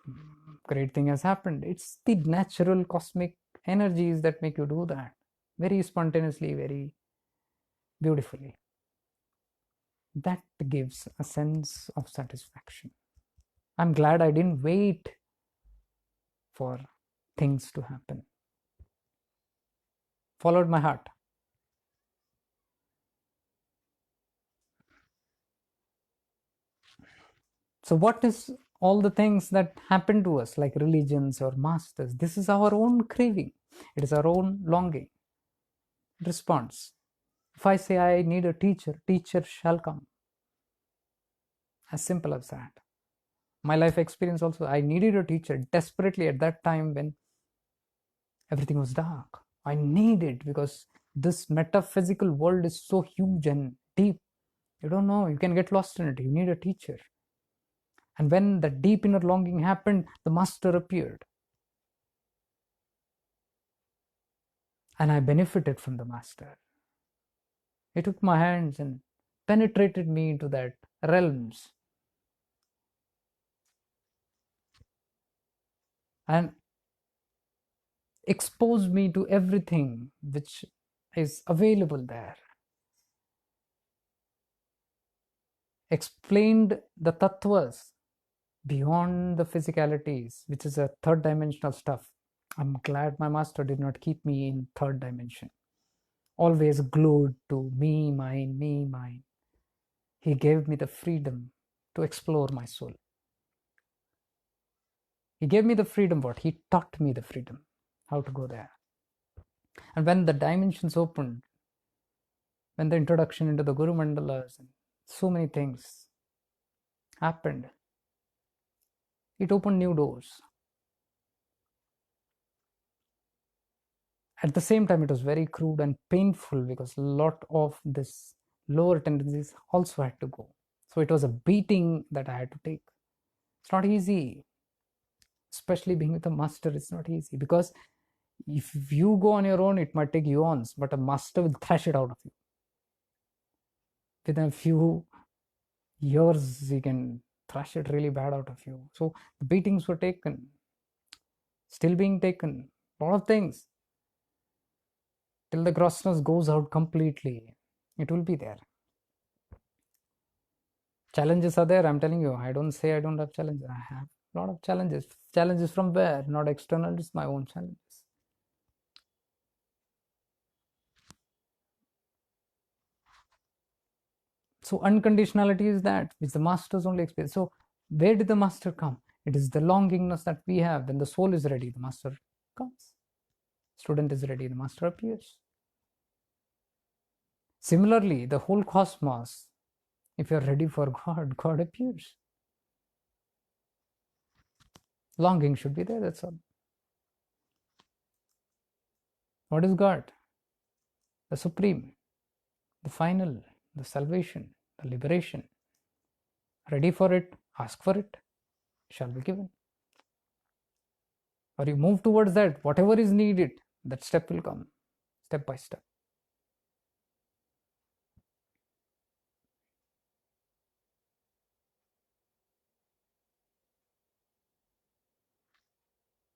great thing has happened. It's the natural cosmic energies that make you do that very spontaneously, very beautifully. That gives a sense of satisfaction. I'm glad I didn't wait for things to happen. Followed my heart. So what is all the things that happen to us, like religions or masters? This is our own craving. It is our own longing. Response. If I say I need a teacher, teacher shall come. As simple as that. My life experience also, I needed a teacher desperately at that time when everything was dark. I needed, because This metaphysical world is so huge and deep. You don't know, you can get lost in it. You need a teacher. And when the deep inner longing happened, the master appeared. And I benefited from the master. He took my hands and penetrated me into that realms and exposed me to everything which is available there. Explained the tattvas beyond the physicalities, which is a third dimensional stuff. I'm glad my master did not keep me in third dimension, always glued to me, mine, me, mine. He gave me the freedom to explore my soul. He gave me the freedom. What? He taught me the freedom, how to go there. And when the dimensions opened, when the introduction into the Guru Mandalas and so many things happened, it opened new doors. At the same time, it was very crude and painful because a lot of this lower tendencies also had to go. So it was a beating that I had to take. It's not easy, especially being with a master. It's not easy because if you go on your own, it might take eons, but a master will thrash it out of you. Within a few years, he can thrash it really bad out of you. So the beatings were taken, still being taken, a lot of things. Till the grossness goes out completely, it will be there. Challenges are there, I'm telling you. I don't say I don't have challenges. I have a lot of challenges. Challenges from where? Not external, it's my own challenges. So unconditionality is that which the master's only experience. So where did the master come? It is the longingness that we have. When the soul is ready, the master comes. Student is ready, the master appears. Similarly, the whole cosmos, if you're ready for God, God appears. Longing should be there, that's all. What is God? The supreme, the final, the salvation, the liberation. Ready for it, ask for it, shall be given. Or you move towards that, whatever is needed, that step will come, step by step.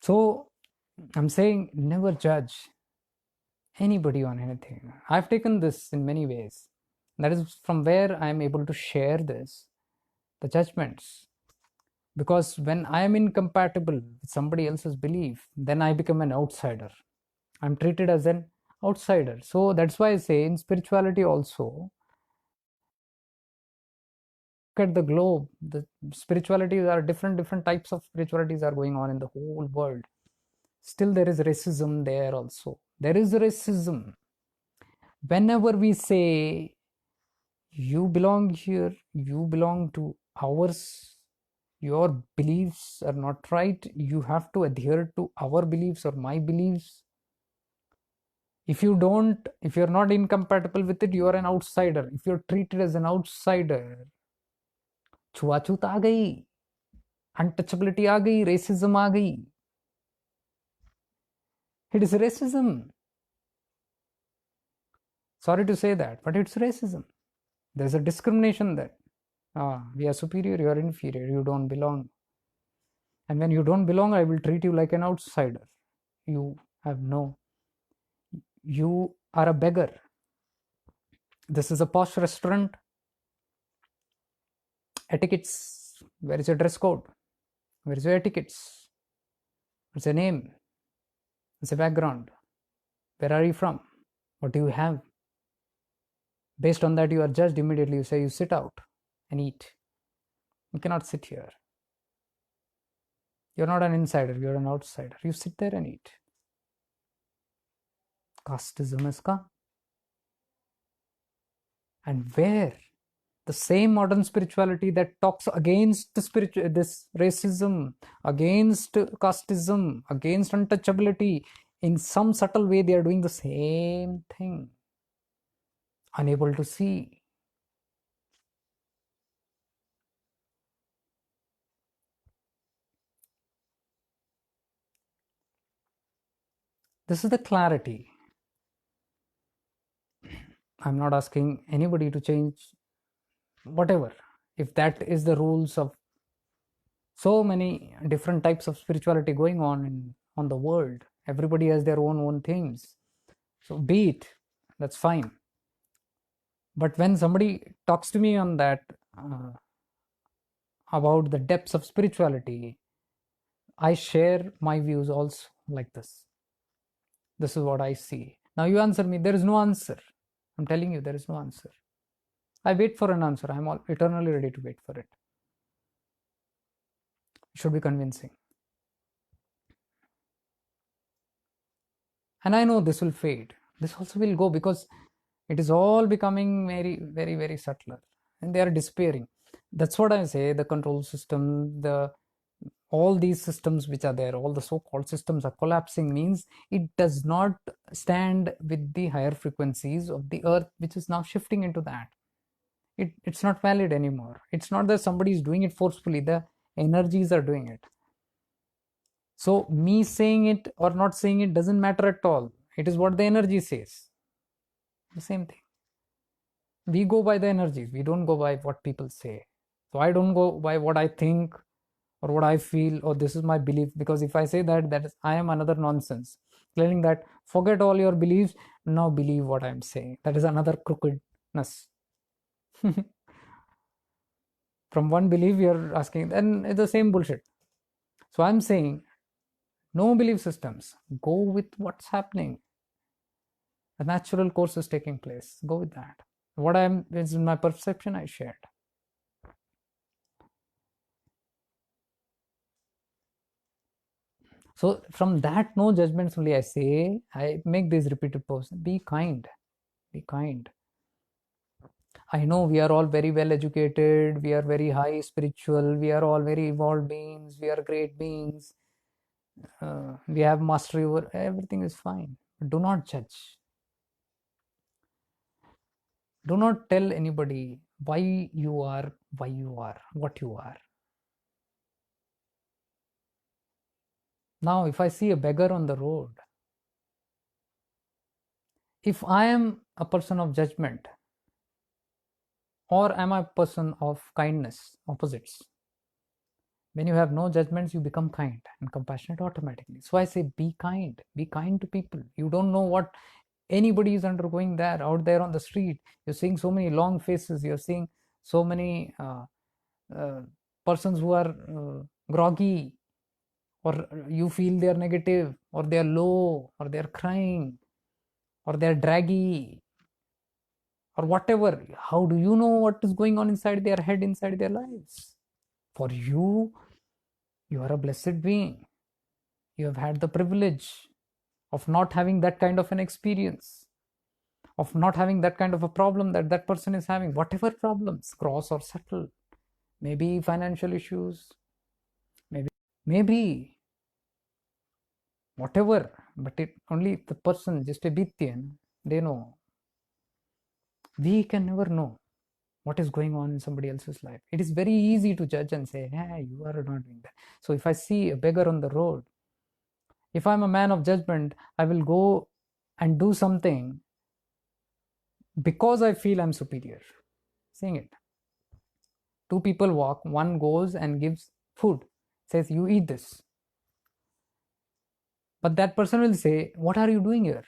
So I'm saying never judge anybody on anything. I've taken this in many ways. That is from where I'm able to share this, the judgments. Because when I am incompatible with somebody else's belief, then I become an outsider. I'm treated as an outsider. So that's why I say in spirituality also, look at the globe. The spiritualities are different types of spiritualities are going on in the whole world. Still there is racism there also. There is racism. Whenever we say you belong here, you belong to ours, your beliefs are not right, you have to adhere to our beliefs or my beliefs. If you don't, if you're not incompatible with it, you are an outsider. If you're treated as an outsider, छुआछूत आ गई, untouchability आ गई, racism आ गई. It is racism. Sorry to say that, but it's racism. There's a discrimination there. We are superior, you are inferior, you don't belong. And when you don't belong, I will treat you like an outsider. You have no, you are a beggar. This is a posh restaurant. Etiquettes. Where is your dress code? Where is your etiquettes? What's your name? What's your background? Where are you from? What do you have? Based on that, you are judged immediately. You say you sit out and eat. You cannot sit here. You're not an insider, you're an outsider. You sit there and eat. Casteism has come. And where the same modern spirituality that talks against this racism, against casteism, against untouchability, In some subtle way, they are doing the same thing, unable to see. This is the clarity. I'm not asking anybody to change whatever. If that is the rules of so many different types of spirituality going on the world, everybody has their own themes. So be it, that's fine. But when somebody talks to me on that, about the depths of spirituality, I share my views also like this. This is what I see. Now you answer me, there is no answer. I'm telling you, there is no answer. I wait for an answer. I'm eternally ready to wait for it. It should be convincing. And I know this will fade. This also will go, because it is all becoming very subtler, and they are despairing. That's what I say. The control system, the all these systems which are there, all the so-called systems are collapsing, means it does not stand with the higher frequencies of the earth, which is now shifting into that. It's not valid anymore. It's not that somebody is doing it forcefully, the energies are doing it. So me saying it or not saying it doesn't matter at all. It is what the energy says. The same thing. We go by the energies. We don't go by what people say. So I don't go by what I think or what I feel, or this is my belief, because if I say that, that is, I am another nonsense. Telling that forget all your beliefs, now believe what I'm saying. That is another crookedness. From one belief you're asking, then it's the same bullshit. So I'm saying, no belief systems. Go with what's happening. The natural course is taking place. Go with that. What I'm is my perception, I shared. So from that no judgments only I say, I make this repeated post. Be kind. Be kind. I know we are all very well educated, we are very high spiritual, we are all very evolved beings, we are great beings, we have mastery over everything is fine. But do not judge. Do not tell anybody why you are, what you are. Now, if I see a beggar on the road, if I am a person of judgment, or am I a person of kindness, opposites. When you have no judgments, you become kind and compassionate automatically. So I say, be kind to people. You don't know what anybody is undergoing there, out there on the street. You're seeing so many long faces, you're seeing so many uh, persons who are groggy, or you feel they're negative, or they're low, or they're crying, or they're draggy, or whatever. How do you know what is going on inside their head, inside their lives? For you, you are a blessed being. You have had the privilege of not having that kind of an experience, of not having that kind of a problem that that person is having, whatever problems, gross or subtle, maybe financial issues, maybe whatever, but it only the person, just a bityan, they know. We can never know what is going on in somebody else's life. It is very easy to judge and say, hey, you are not doing that. So if I see a beggar on the road, if I'm a man of judgment, I will go and do something because I feel I'm superior. Seeing it. Two people walk, one goes and gives food, says, you eat this. But that person will say, what are you doing here?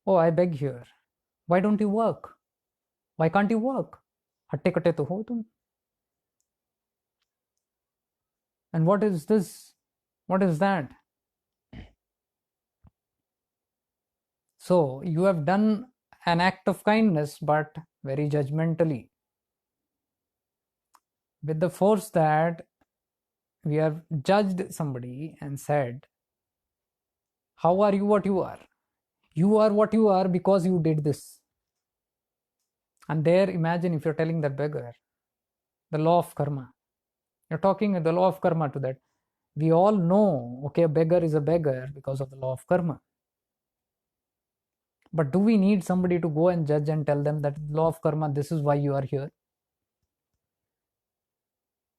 Oh, I beg here. Why don't you work? Why can't you work? हट्टे कट्टे तो हो तुम. And what is this? What is that? So you have done an act of kindness, but very judgmentally, with the force that we have judged somebody and said, how are you what you are? You are what you are because you did this. And there, imagine if you're telling that beggar the law of karma. You're talking the law of karma to that. We all know, okay, a beggar is a beggar because of the law of karma. But do we need somebody to go and judge and tell them that law of karma, this is why you are here?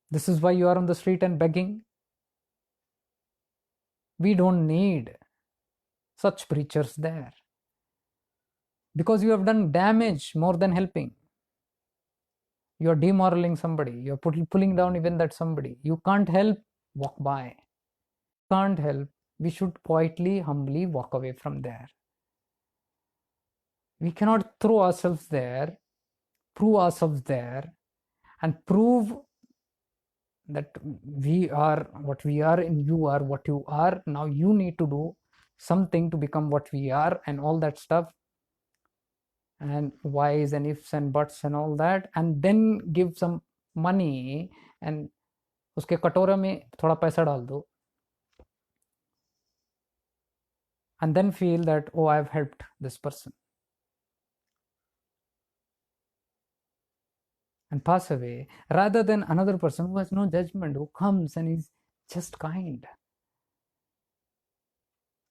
This is why you are on the street and begging? We don't need such preachers there, because you have done damage more than helping. You are demoralizing somebody, you're pulling down even that somebody. You can't help, walk by. Can't help, we should quietly, humbly walk away from there. We cannot throw ourselves there, prove ourselves there, and prove that we are what we are and you are what you are. Now you need to do something to become what we are, and all that stuff, and whys and ifs and buts and all that, and then give some money and उसके कटोरे में थोड़ा पैसा डाल दो, and then feel that, oh, I've helped this person, and pass away, rather than another person who has no judgment, who comes and is just kind.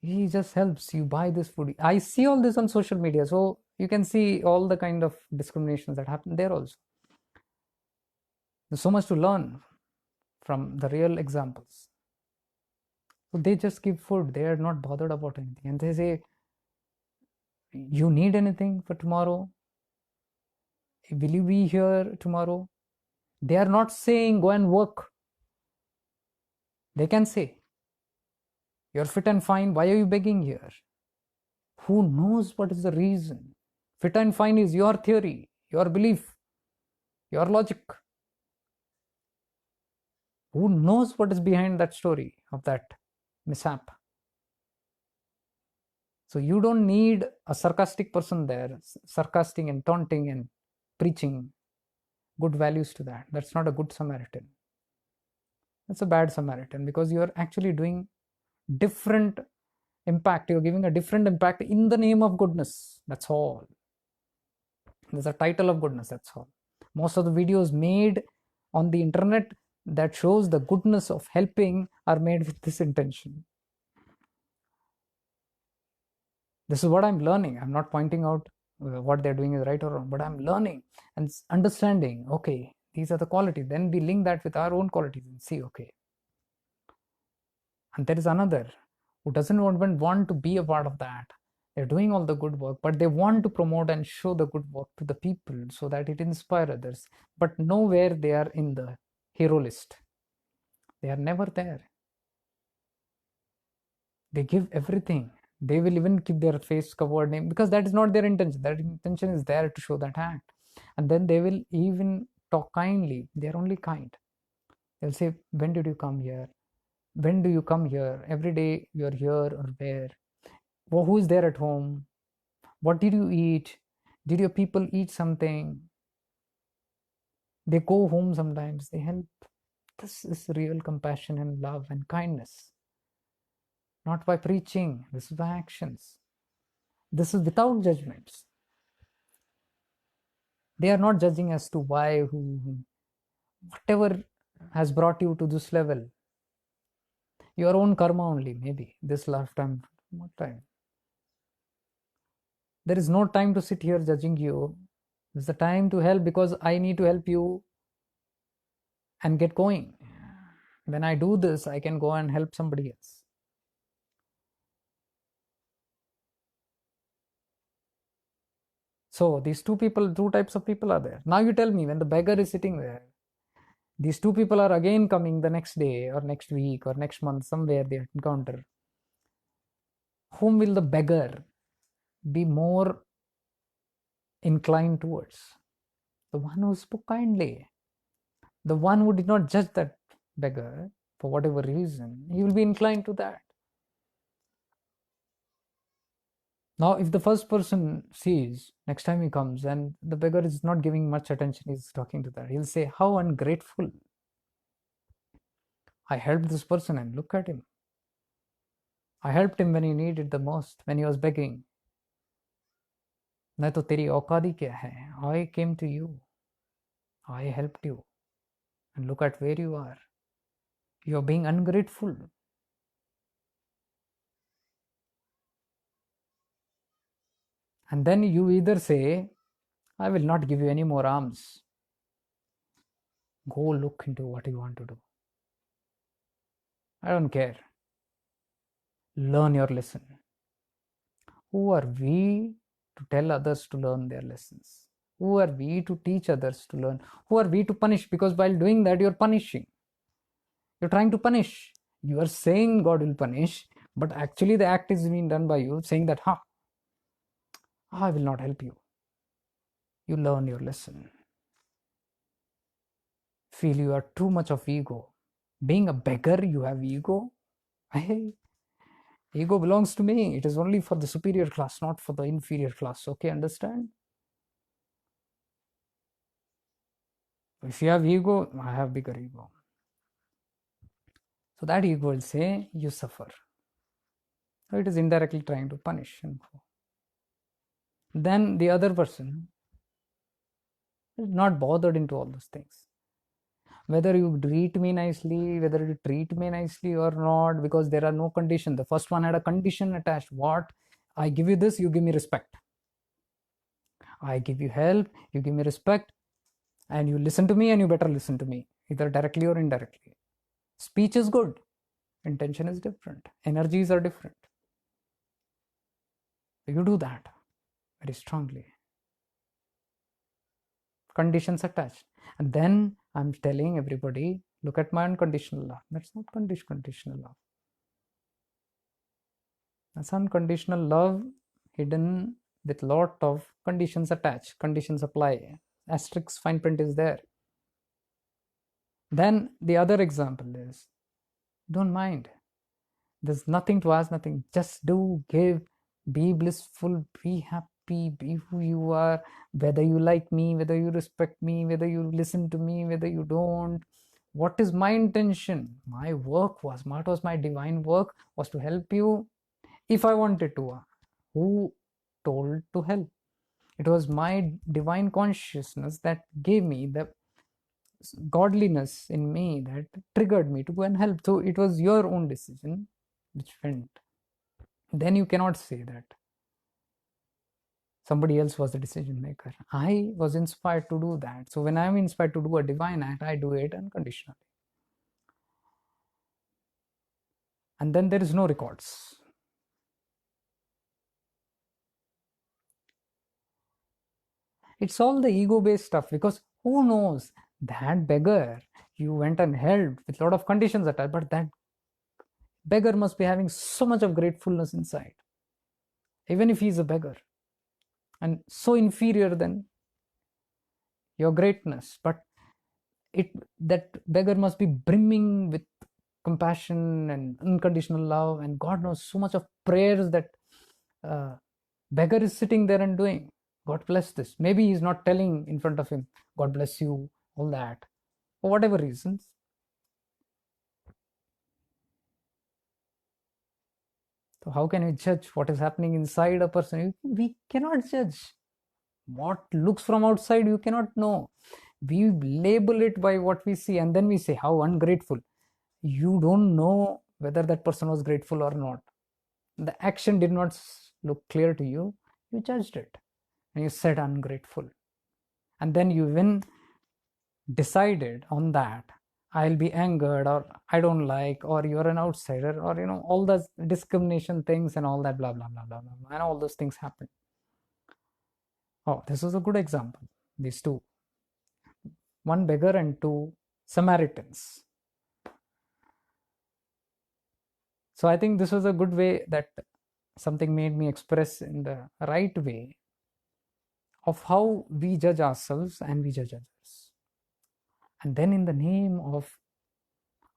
He just helps you buy this food. I see all this on social media, so you can see all the kind of discriminations that happen there also. There's so much to learn from the real examples. So they just give food, they are not bothered about anything, and they say, you need anything for tomorrow? Will you be here tomorrow? They are not saying go and work. They can say, you're fit and fine, why are you begging here? Who knows what is the reason? Fit and fine is your theory, your belief, your logic. Who knows what is behind that story of that mishap? So you don't need a sarcastic person there, sarcastic and taunting and preaching good values to that. That's not a good Samaritan. That's a bad Samaritan, because you're actually doing different impact. You're giving a different impact in the name of goodness. That's all. There's a title of goodness. That's all. Most of the videos made on the internet that shows the goodness of helping are made with this intention. This is what I'm learning. I'm not pointing out what they're doing is right or wrong, but I'm learning and understanding, okay, these are the qualities. Then we link that with our own qualities and see, okay. And there is another who doesn't want to be a part of that. They're doing all the good work, but they want to promote and show the good work to the people so that it inspires others. But nowhere they are in the hero list. They are never there. They give everything. They will even keep their face covered, because that is not their intention. Their intention is there to show that act. And then they will even talk kindly. They are only kind. They'll say, when did you come here? When do you come here? Every day you're here or where? Well, who is there at home? What did you eat? Did your people eat something? They go home sometimes. They help. This is real compassion and love and kindness. Not by preaching. This is by actions. This is without judgments. They are not judging as to why, who, whatever has brought you to this level. Your own karma only, maybe this lifetime, what time. There is no time to sit here judging you. It's the time to help, because I need to help you and get going. When I do this, I can go and help somebody else. So these two types of people are there. Now you tell me, when the beggar is sitting there, these two people are again coming the next day or next week or next month, somewhere they encounter. Whom will the beggar be more inclined towards? The one who spoke kindly, the one who did not judge that beggar for whatever reason. He will be inclined to that. Now, if the first person sees next time he comes and the beggar is not giving much attention, he's talking to that, he'll say, how ungrateful. I helped this person and look at him. I helped him when he needed the most, when he was begging. नहीं तो तेरी औकात ही क्या है? I came to you. I helped you. And look at where you are. You're being ungrateful. And then you either say, I will not give you any more arms. Go look into what you want to do. I don't care. Learn your lesson. Who are we to tell others to learn their lessons? Who are we to teach others to learn? Who are we to punish? Because while doing that, you're punishing. You're trying to punish. You are saying God will punish, but actually the act is being done by you, saying that, I will not help you. You learn your lesson. Feel you are too much of ego. Being a beggar, you have ego. Hey, ego belongs to me. It is only for the superior class, not for the inferior class. Okay, understand? If you have ego, I have bigger ego. So that ego will say, you suffer. So it is indirectly trying to punish. Then the other person is not bothered into all those things. Whether you treat me nicely, whether you treat me nicely or not, because there are no conditions. The first one had a condition attached. What? I give you this, you give me respect. I give you help, you give me respect, and you listen to me, and you better listen to me, either directly or indirectly. Speech is good, intention is different, energies are different. You do that very strongly. Conditions attached. And then I'm telling everybody, look at my unconditional love. That's not conditional love. That's unconditional love hidden with lot of conditions attached. Conditions apply. Asterisk fine print is there. Then the other example is, don't mind. There's nothing to ask, nothing. Just do, give, be blissful, be happy, be who you are, whether you like me, whether you respect me, whether you listen to me, whether you don't. What is my intention? My work was, what was my divine work? Was to help you if I wanted to. Who told to help? It was my divine consciousness that gave me the godliness in me that triggered me to go and help. So it was your own decision which went. Then you cannot say that somebody else was the decision maker. I was inspired to do that. So when I'm inspired to do a divine act, I do it unconditionally. And then there is no records. It's all the ego based stuff, because who knows, that beggar you went and helped with a lot of conditions attached, but that beggar must be having so much of gratefulness inside, even if he's a beggar and so inferior than your greatness. But it, that beggar must be brimming with compassion and unconditional love, and God knows so much of prayers that uh, beggar is sitting there and doing. God bless this. Maybe he's not telling in front of him, God bless you, all that, for whatever reasons. So how can we judge what is happening inside a person? We cannot judge. What looks from outside, you cannot know. We label it by what we see, and then we say, how ungrateful. You don't know whether that person was grateful or not. The action did not look clear to you. You judged it and you said ungrateful. And then you even decided on that, I'll be angered, or I don't like, or you're an outsider, or all those discrimination things and all that, blah blah blah blah blah, and all those things happen. Oh, this is a good example. These two, one beggar and two Samaritans. So I think this was a good way that something made me express in the right way of how we judge ourselves and we judge others. And then in the name of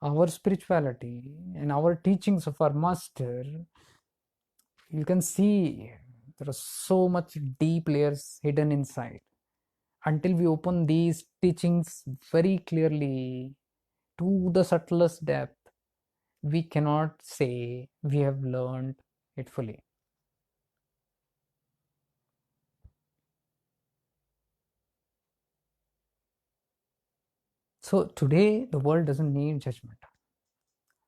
our spirituality and our teachings of our master, you can see there are so much deep layers hidden inside. Until we open these teachings very clearly to the subtlest depth, we cannot say we have learned it fully. So today, the world doesn't need judgment.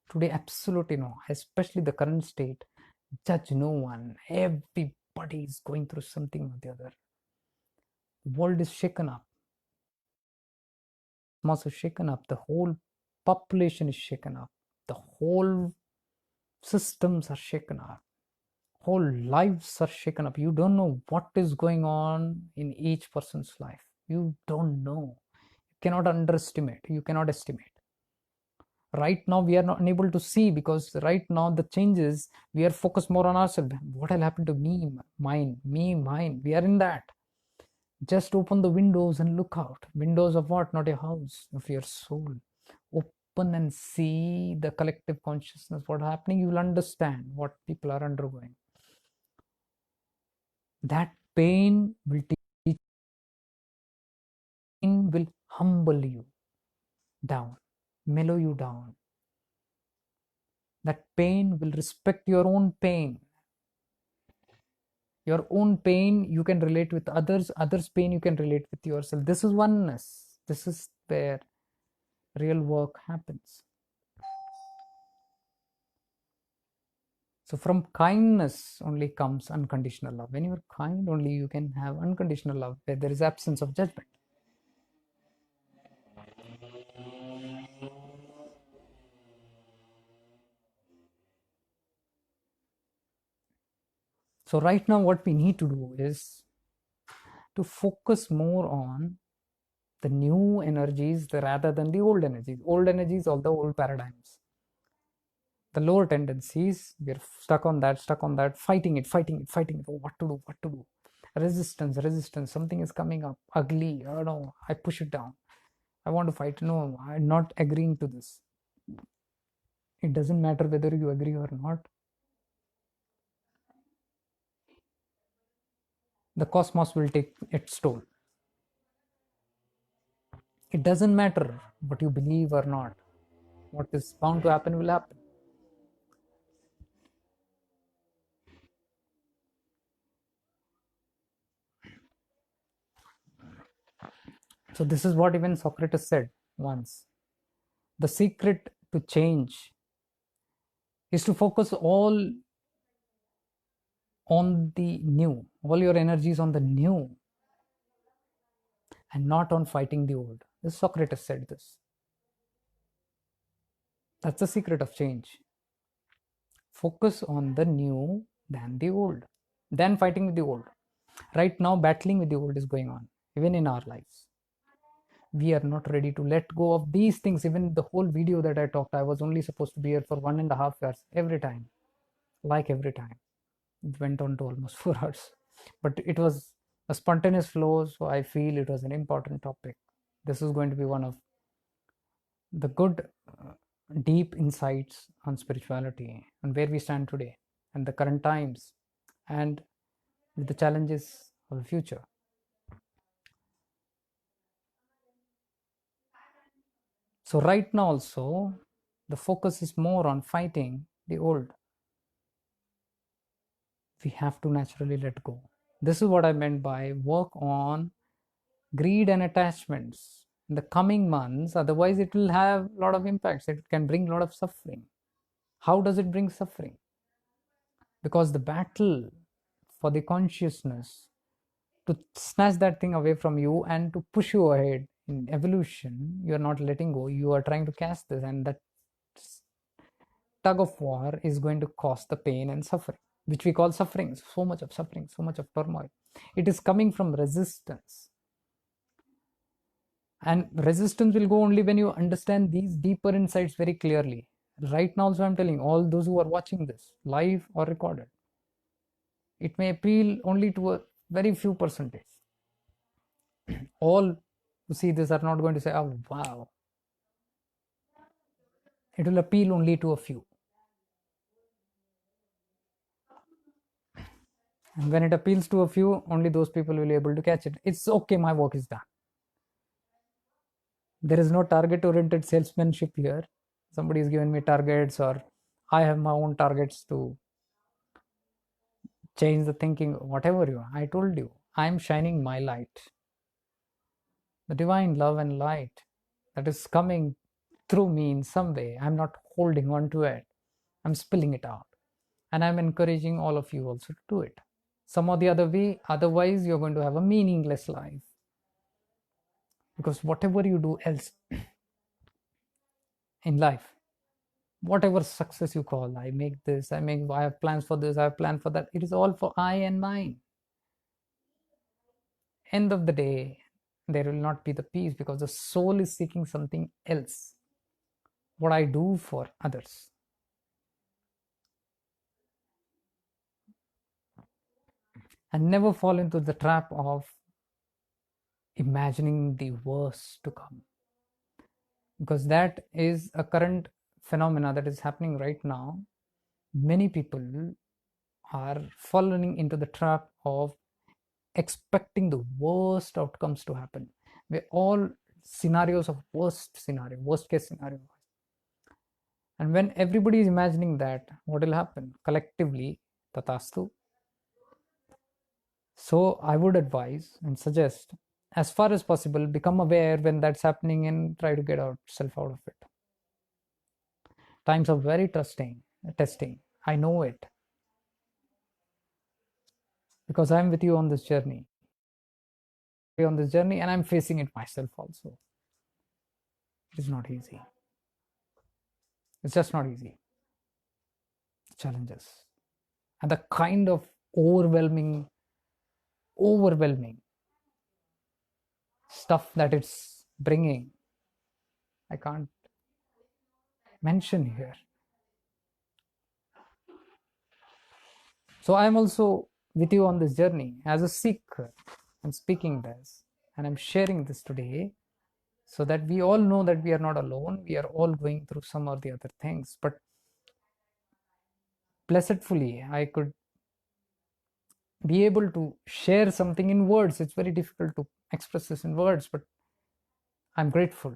Today, absolutely no, especially the current state. Judge no one. Everybody is going through something or the other. The world is shaken up. Cosmos is shaken up. The whole population is shaken up. The whole systems are shaken up. Whole lives are shaken up. You don't know what is going on in each person's life. You don't know. You cannot underestimate. You cannot estimate. Right now we are not unable to see, because right now the changes, we are focused more on ourselves. What will happen to me, mine? We are in that. Just open the windows and look out. Windows of what? Not your house, of your soul. Open and see the collective consciousness, what happening. You will understand what people are undergoing. That pain will teach, pain will humble you down, mellow you down. That pain will respect your own pain. Your own pain you can relate with others, others' pain you can relate with yourself. This is oneness. This is where real work happens. So from kindness only comes unconditional love. When you're kind, only you can have unconditional love, where there is absence of judgment. So right now what we need to do is to focus more on the new energies rather than the old energies. Old energies, all the old paradigms. The lower tendencies, we're stuck on that, fighting it. Oh, what to do, what to do? Resistance. Something is coming up, ugly. Oh no, I push it down. I want to fight. No, I'm not agreeing to this. It doesn't matter whether you agree or not. The cosmos will take its toll. It doesn't matter what you believe or not. What is bound to happen will happen. So this is what even Socrates said once. The secret to change is to focus all on the new, all your energies on the new, and not on fighting the old. This Socrates said this. That's the secret of change. Focus on the new than the old, than fighting with the old. Right now, battling with the old is going on, even in our lives. We are not ready to let go of these things. Even the whole video that I talked, I was only supposed to be here for 1.5 hours every time, like every time. It went on to almost 4 hours, but it was a spontaneous flow, so I feel it was an important topic. This is going to be one of the good deep insights on spirituality and where we stand today and the current times and the challenges of the future. So right now also the focus is more on fighting the old. We have to naturally let go. This is what I meant by work on greed and attachments in the coming months. Otherwise it will have a lot of impacts. It can bring a lot of suffering. How does it bring suffering? Because the battle for the consciousness to snatch that thing away from you and to push you ahead in evolution, you are not letting go. You are trying to catch this, and that tug of war is going to cause the pain and suffering, which we call suffering. So much of suffering, so much of turmoil. It is coming from resistance. And resistance will go only when you understand these deeper insights very clearly. Right now, also, I'm telling all those who are watching this, live or recorded, it may appeal only to a very few percentage. All who see this are not going to say, oh, wow. It will appeal only to a few. And when it appeals to a few, only those people will be able to catch it. It's okay, my work is done. There is no target oriented salesmanship here. Somebody is giving me targets, or I have my own targets to change the thinking, whatever you are. I told you, I am shining my light, the divine love and light that is coming through me in some way. I'm not holding on to it, I'm spilling it out. And I'm encouraging all of you also to do it some or the other way. Otherwise, you're going to have a meaningless life. Because whatever you do else in life, whatever success you call, I make this, I have plans for this, I have planned for that, it is all for I and mine. End of the day, there will not be the peace because the soul is seeking something else. What I do for others. And never fall into the trap of imagining the worst to come, because that is a current phenomena that is happening right now. Many people are falling into the trap of expecting the worst outcomes to happen. We're all scenarios of worst case scenario. And when everybody is imagining that, what will happen collectively? Tatastu. So I would advise and suggest, as far as possible, become aware when that's happening and try to get yourself out of it. Times are very testing. I know it because I'm with you on this journey. And I'm facing it myself also. It is not easy. It's just not easy. Challenges and the kind of overwhelming stuff that it's bringing, I can't mention here. So I'm also with you on this journey as a seeker. I'm speaking this and I'm sharing this today so that we all know that we are not alone. We are all going through some or the other things. But blessedly, I could be able to share something in words. It's very difficult to express this in words, but I'm grateful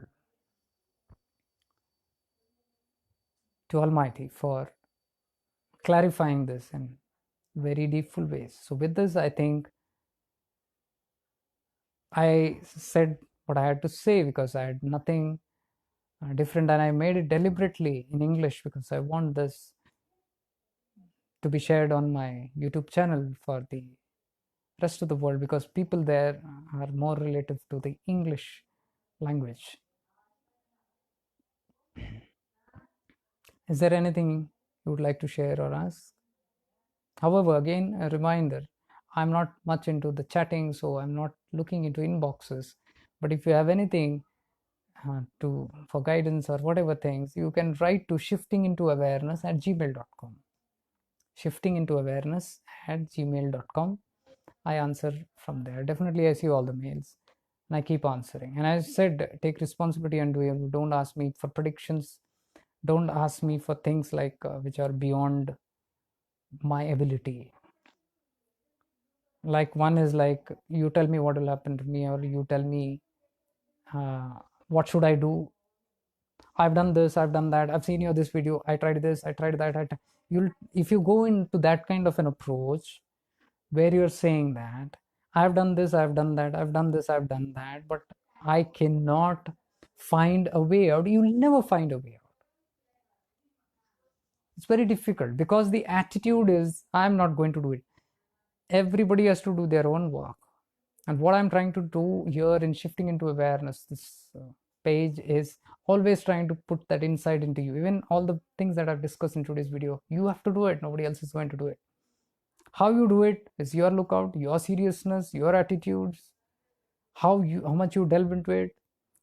to Almighty for clarifying this in very deepful ways. So with this, I think I said what I had to say because I had nothing different, and I made it deliberately in English because I want this to be shared on my YouTube channel for the rest of the world, because people there are more relative to the English language. Is there anything you would like to share or ask? However, again, a reminder, I'm not much into the chatting, so I'm not looking into inboxes. But if you have anything for guidance or whatever things, you can write to shiftingintoawareness@gmail.com. Shiftingintoawareness@gmail.com. I answer from there. Definitely, I see all the mails and I keep answering. And I said, take responsibility and do it. Don't ask me for predictions. Don't ask me for things like which are beyond my ability. Like one is like, you tell me what will happen to me, or you tell me what should I do. I've done this, I've done that, I've seen your this video, I tried this, I tried that. You'll, if you go into that kind of an approach where you're saying that I've done this, I've done that, I've done this, I've done that, but I cannot find a way out, you'll never find a way out. It's very difficult because the attitude is, I'm not going to do it. Everybody has to do their own work. And what I'm trying to do here in shifting into awareness, this page is always trying to put that insight into you. Even all the things that I've discussed in today's video, you have to do it. Nobody else is going to do it. How you do it is your lookout, your seriousness, your attitudes, how much you delve into it.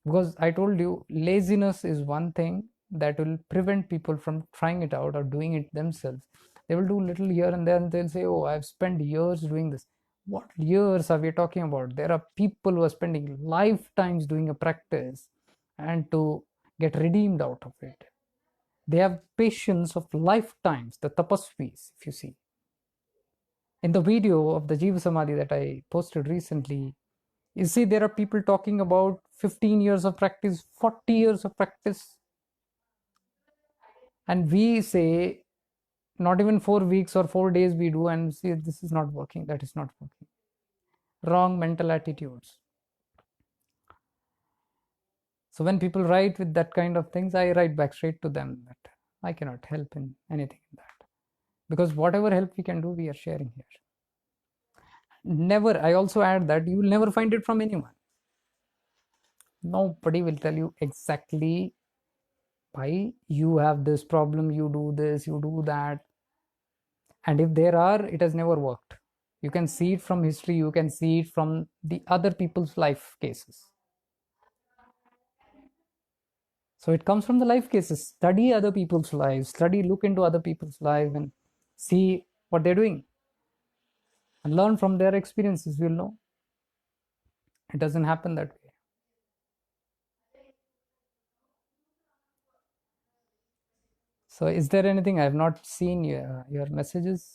Because I told you, laziness is one thing that will prevent people from trying it out or doing it themselves. They will do little here and there and they'll say, oh, I've spent years doing this. What years are we talking about? There are people who are spending lifetimes doing a practice and to get redeemed out of it. They have patience of lifetimes, the tapasvis, if you see. In the video of the Jiva Samadhi that I posted recently, you see there are people talking about 15 years of practice, 40 years of practice. And we say, not even 4 weeks or 4 days we do, and see this is not working, that is not working. Wrong mental attitudes. So when people write with that kind of things, I write back straight to them that I cannot help in anything in that, because whatever help we can do, we are sharing here. Never, I also add that you will never find it from anyone. Nobody will tell you exactly why you have this problem, you do this, you do that. And if there are, it has never worked. You can see it from history, you can see it from the other people's life cases. So it comes from the life cases. Study other people's lives, study, look into other people's life and see what they're doing and learn from their experiences. You'll know it doesn't happen that way. So is there anything? I have not seen your messages.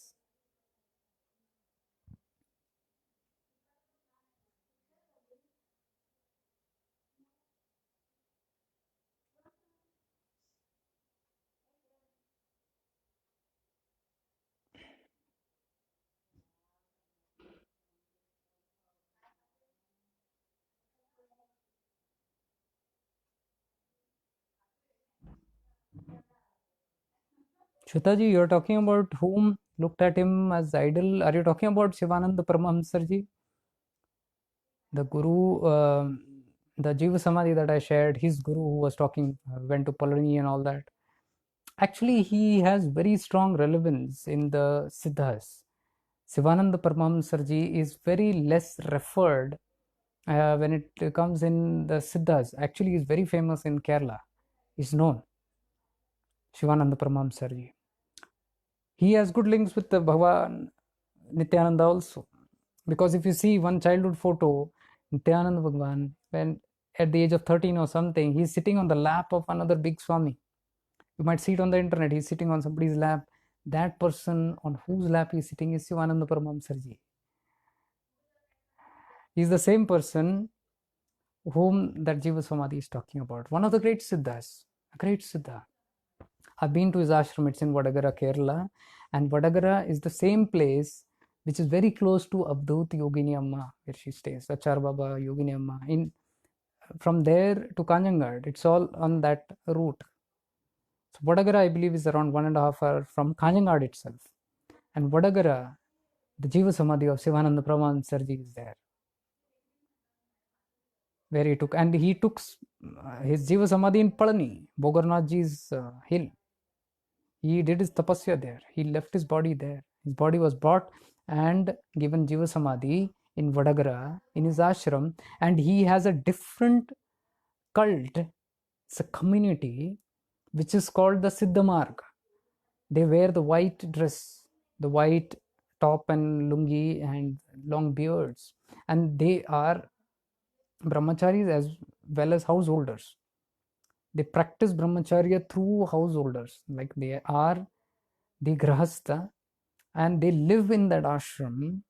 Shwetaji, you're talking about whom looked at him as idol. Are you talking about Shivananda Paramahamsarji? The guru, the Jiva Samadhi that I shared, his guru who was talking, went to Polani and all that. Actually, he has very strong relevance in the Siddhas. Sivananda Paramahamsarji is very less referred when it comes in the Siddhas. Actually, he is very famous in Kerala. He's known, Shivananda Paramahamsarji. He has good links with the Bhagavan Nityananda also. Because if you see one childhood photo, Nityananda Bhagavan, when at the age of 13 or something, he's sitting on the lap of another big Swami. You might see it on the internet, he's sitting on somebody's lap. That person on whose lap he's sitting is Shivananda Paramahamsarji. He's the same person whom that Jiva Samadhi is talking about. One of the great Siddhas, a great Siddha. I've been to his ashram, it's in Vadagara, Kerala. And Vadagara is the same place which is very close to Avdut Yogini Amma, where she stays, Achar Baba Yogini Amma. From there to Kanjangad, it's all on that route. So Vadagara, I believe, is around 1.5 hours from Kanjangad itself. And Vadagara, the Jiva Samadhi of Sivananda Paramahamsarji is there, where he took, and he took his Jiva Samadhi in Palani, Bogarnathji's hill. He did his tapasya there. He left his body there. His body was brought and given Jiva Samadhi in Vadagara, in his ashram, and he has a different cult. It's a community which is called the Siddha Marg. They wear the white dress, the white top and lungi and long beards, and they are brahmacharis as well as householders. They practice brahmacharya through householders, like they are the grahastha, and they live in that ashram,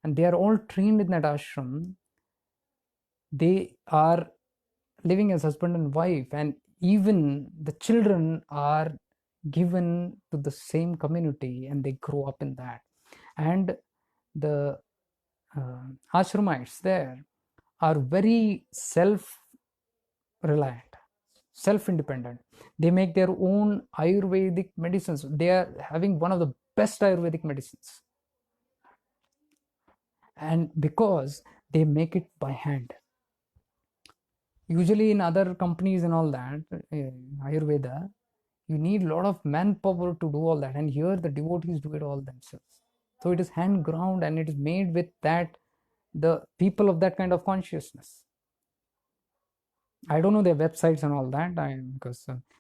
and they are all trained in that ashram. They are living as husband and wife, and even the children are given to the same community and they grow up in that. And the ashramites there are very self-reliant, self-independent. They make their own Ayurvedic medicines. They are having one of the best Ayurvedic medicines, and because they make it by hand. Usually in other companies and all that, Ayurveda, you need a lot of manpower to do all that, and here the devotees do it all themselves. So it is hand ground and it is made with that, the people of that kind of consciousness. I don't know their websites and all that,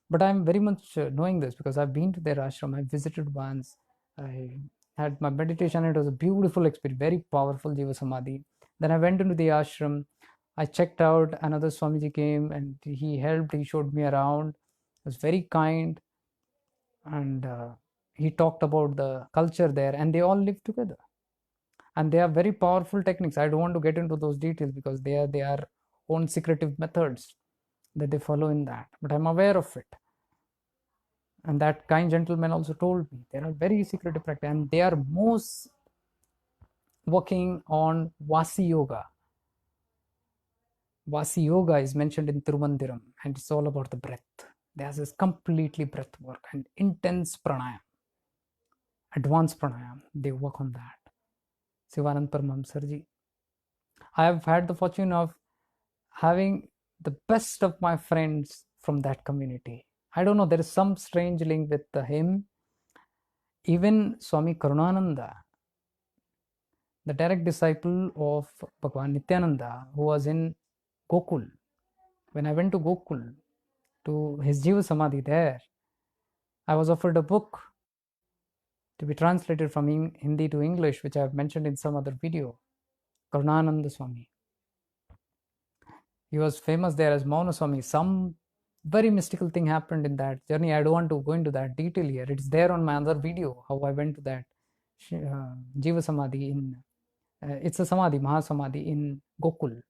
but I'm very much knowing this because I've been to their ashram. I visited once. I had my meditation. It was a beautiful experience, very powerful Jiva Samadhi. Then I went into the ashram. I checked out. Another Swamiji came and he helped. He showed me around. He was very kind, and he talked about the culture there, and they all live together. And they have very powerful techniques. I don't want to get into those details because they are own secretive methods that they follow in that, but I'm aware of it. And that kind gentleman also told me there are very secretive practice, and they are most working on Vasi Yoga. Vasi Yoga is mentioned in Tirumandiram, and it's all about the breath. There's this completely breath work and intense pranayam, advanced pranayam. They work on that. Sivanand Paramahamsarji. I have had the fortune of having the best of my friends from that community. I don't know, there is some strange link with him. Even Swami Karunananda, the direct disciple of Bhagavan Nityananda, who was in Gokul. When I went to Gokul, to his Jiva Samadhi there, I was offered a book to be translated from Hindi to English, which I have mentioned in some other video. Karunananda Swami. He was famous there as Mauna Swami. Some very mystical thing happened in that journey. I don't want to go into that detail here. It's there on my other video, how I went to that Jiva Samadhi in, it's a Samadhi, Mahasamadhi in Gokul,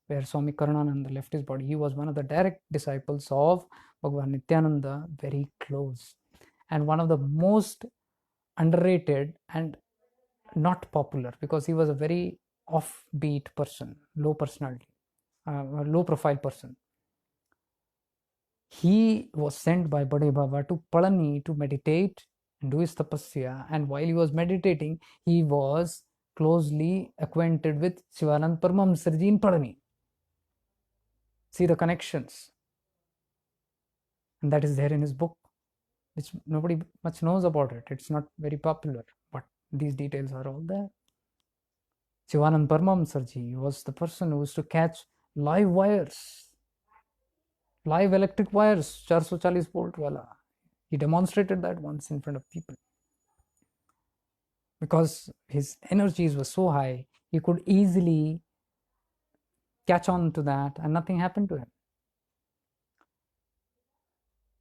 where Swami Karunananda left his body. He was one of the direct disciples of Bhagavan Nityananda, very close. And one of the most underrated and not popular, because he was a very offbeat person, low personality, low profile person. He was sent by Bade Baba to Palani to meditate and do his tapasya. And while he was meditating, he was closely acquainted with Shivanand Paramahamsarji in Palani. See the connections. And that is there in his book, which nobody much knows about it. It's not very popular, but these details are all there. Shivanand Paramahamsarji was the person who used to catch live wires, live electric wires, 440 volt wala. He demonstrated that once in front of people. Because his energies were so high, he could easily catch on to that and nothing happened to him.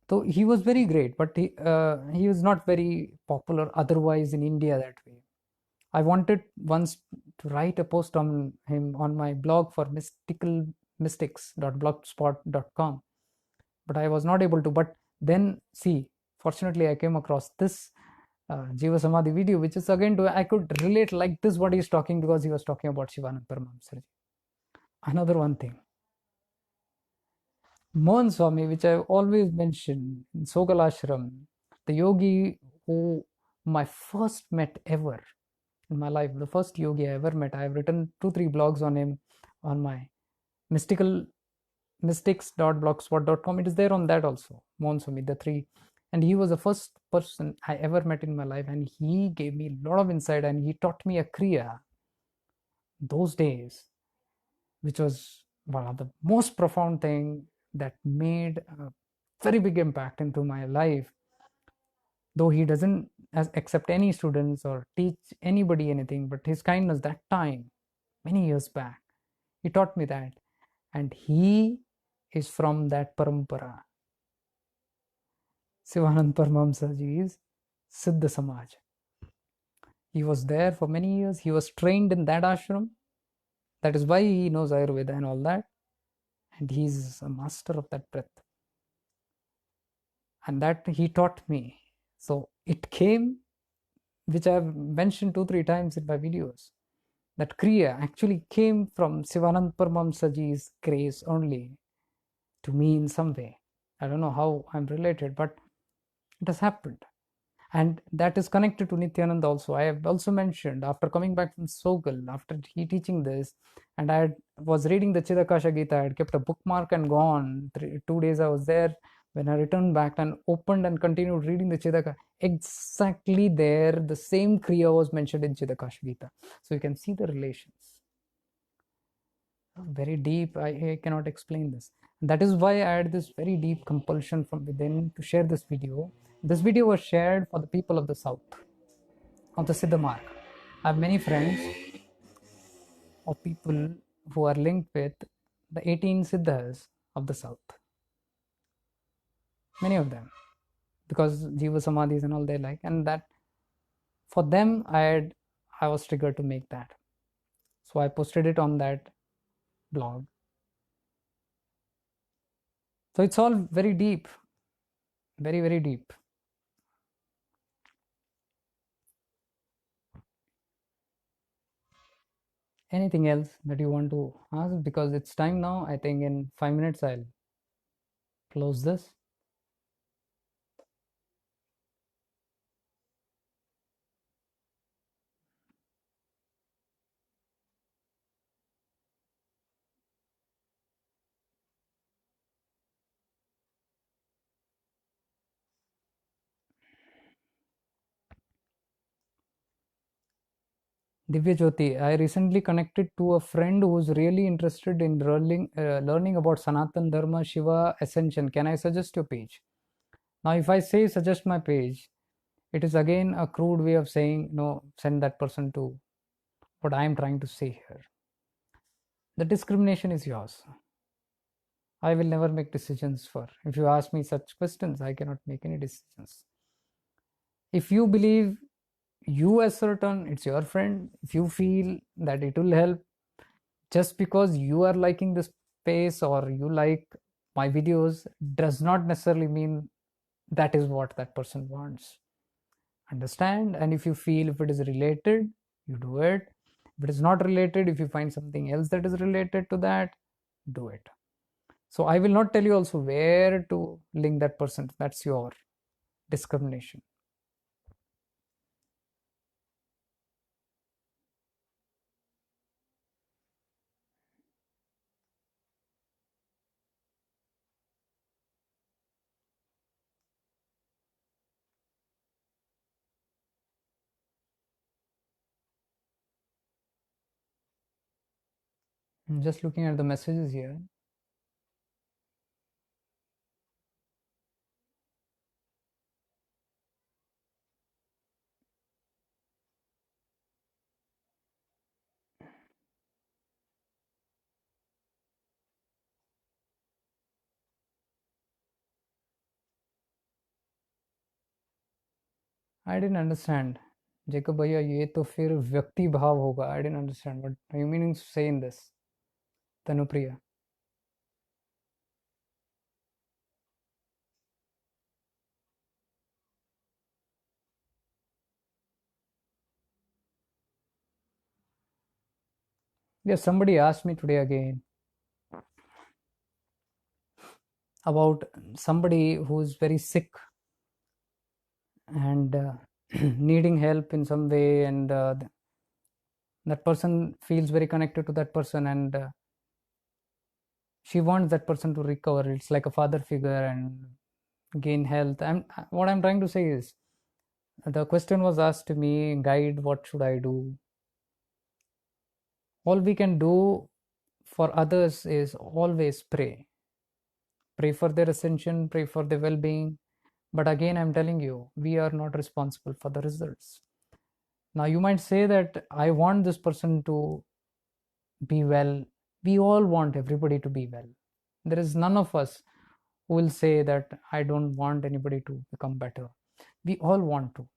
So he was very great, but he was not very popular otherwise in India that way. I wanted once to write a post on him on my blog for mysticalmystics.blogspot.com, but I was not able to. But then, see, fortunately, I came across this Jiva Samadhi video, which is again, I could relate like this what he's talking, because he was talking about Shivanand Paramahamsarji. Another one thing, Mohan Swami, which I always mention in Sogal Ashram, the yogi who my first met ever in my life, the first yogi I ever met. I have written 2-3 blogs on him on my mystics.blogspot.com. It is there on that also, Mohan Swami, the three. And he was the first person I ever met in my life, and he gave me a lot of insight, and he taught me a kriya those days, which was one of the most profound thing that made a very big impact into my life. Though he doesn't accept any students or teach anybody anything, but his kindness that time, many years back, he taught me that. And he is from that parampara. Sivanand Paramahamsaji is Siddha Samaj. He was there for many years. He was trained in that ashram. That is why he knows Ayurveda and all that. And he's a master of that breath. And that he taught me. So it came, which I have mentioned 2-3 times in my videos, that Kriya actually came from Sivanand Paramahamsaji's grace only to me in some way. I don't know how I'm related, but it has happened. And that is connected to Nityananda also. I have also mentioned, after coming back from Sogal, after he teaching this, and was reading the Chidakasha Gita, I had kept a bookmark and gone. 2 days I was there. When I returned back and opened and continued reading the Chidakasha, exactly there, the same Kriya was mentioned in Chidakasha Gita. So you can see the relations. Very deep, I cannot explain this. That is why I had this very deep compulsion from within to share this video. This video was shared for the people of the south, of the Siddha mark. I have many friends of people who are linked with the 18 Siddhas of the south. Many of them, because Jiva Samadhis and all they like, and that for them I was triggered to make that. So I posted it on that blog. So it's all very deep, very, very deep. Anything else that you want to ask? Because it's time now. I think in 5 minutes I'll close this. Divya Jyoti, I recently connected to a friend who's really interested in learning about Sanatan Dharma Shiva Ascension. Can I suggest your page? Now, if I say suggest my page, it is again a crude way of saying no, send that person to what I am trying to say here. The discrimination is yours. I will never make decisions for. If you ask me such questions, I cannot make any decisions. If you believe you as certain, it's your friend. If you feel that it will help, just because you are liking this space or you like my videos, does not necessarily mean that is what that person wants. Understand? And if you feel if it is related, you do it. If it is not related, if you find something else that is related to that, do it. So I will not tell you also where to link that person. That's your discrimination. I'm just looking at the messages here. I didn't understand. Jacob भैया ये तो फिर व्यक्ति भाव होगा. I didn't understand what are you meaning to say in this. Tanupriya. Yes, somebody asked me today again about somebody who's very sick and needing help in some way, and that person feels very connected to that person, and she wants that person to recover. It's like a father figure and gain health. What I'm trying to say is the question was asked to me, guide, what should I do? All we can do for others is always pray for their ascension, pray for their well-being. But again, I'm telling you, we are not responsible for the results. Now you might say that I want this person to be well. We all want everybody to be well. There is none of us who will say that I don't want anybody to become better. We all want to.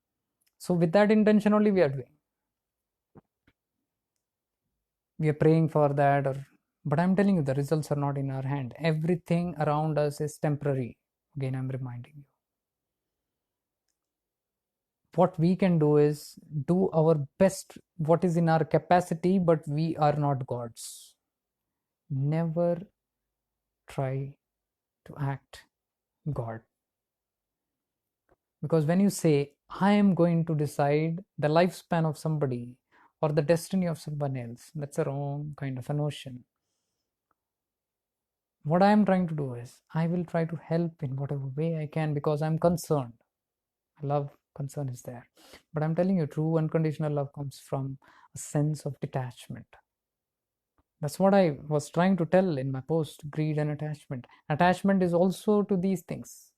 So with that intention only we are doing. We are praying for that, or but I'm telling you the results are not in our hand. Everything around us is temporary. Again, I'm reminding you. What we can do is do our best, what is in our capacity, but we are not gods. Never try to act God. Because when you say, I am going to decide the lifespan of somebody or the destiny of someone else, that's a wrong kind of a notion. What I am trying to do is, I will try to help in whatever way I can because I'm concerned. Love, concern is there. But I'm telling you, true unconditional love comes from a sense of detachment. That's what I was trying to tell in my post, greed and attachment. Attachment is also to these things.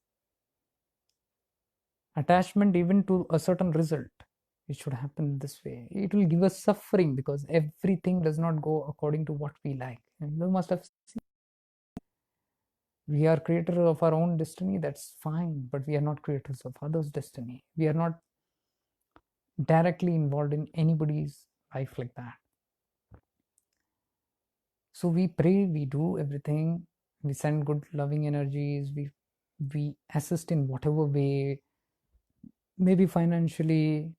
Attachment even to a certain result. It should happen this way. It will give us suffering because everything does not go according to what we like. And you must have seen. We are creators of our own destiny, that's fine, but we are not creators of others' destiny. We are not directly involved in anybody's life like that. So we pray, we do everything, we send good loving energies, we assist in whatever way, maybe financially,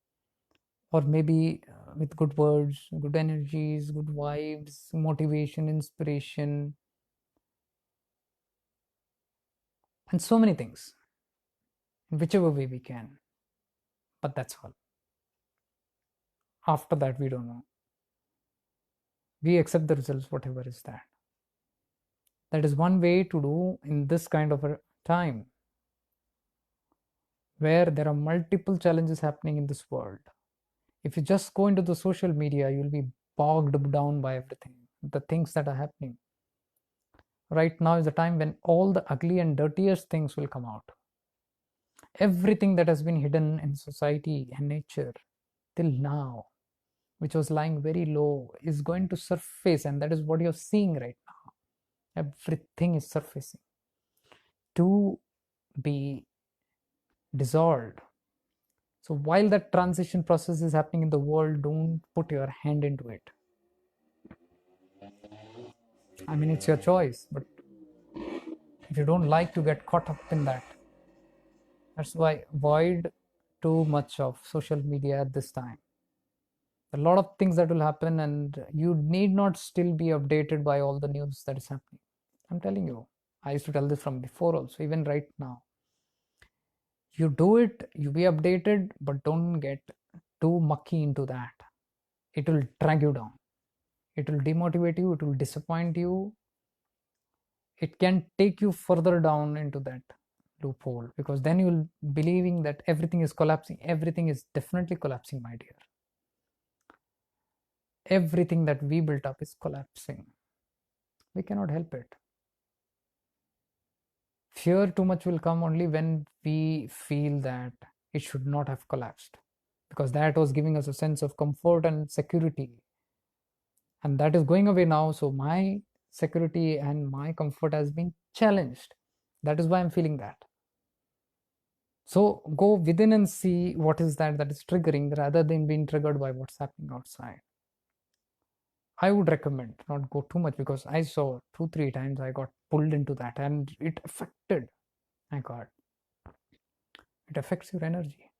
or maybe with good words, good energies, good vibes, motivation, inspiration, and so many things, in whichever way we can. But that's all. After that, we don't know. We accept the results, whatever is that. That is one way to do in this kind of a time where there are multiple challenges happening in this world. If you just go into the social media, you'll be bogged down by everything, the things that are happening. Right now is the time when all the ugly and dirtiest things will come out. Everything that has been hidden in society and nature till now, which was lying very low, is going to surface, and that is what you're seeing right now. Everything is surfacing to be dissolved. So while that transition process is happening in the world, don't put your hand into it. I mean, it's your choice, but if you don't like to get caught up in that, that's why avoid too much of social media at this time. A lot of things that will happen, and you need not still be updated by all the news that is happening. I'm telling you, I used to tell this from before also, even right now. You do it, you be updated, but don't get too mucky into that. It will drag you down, it will demotivate you, it will disappoint you, it can take you further down into that loophole, because then you'll believing that everything is collapsing. Everything is definitely collapsing, my dear. Everything that we built up is collapsing. We cannot help it. Fear too much will come only when we feel that it should not have collapsed, because that was giving us a sense of comfort and security, and that is going away now. So my security and my comfort has been challenged. That is why I'm feeling that. So go within and see what is that is triggering, rather than being triggered by what's happening outside. I would recommend not go too much, because I saw 2 3 times I got pulled into that, and it affected my god, it affects your energy.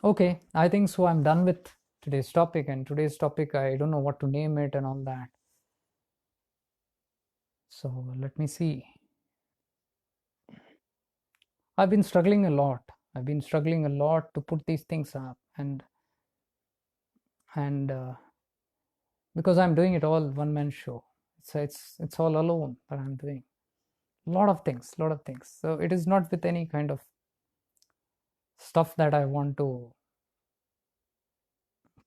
Okay, I think so. I'm done with today's topic, and today's topic, I don't know what to name it and all that. So let me see. I've been struggling a lot. I've been struggling a lot to put these things up, and because I'm doing it all one man show. It's all alone that I'm doing. Lot of things. So it is not with any kind of stuff that I want to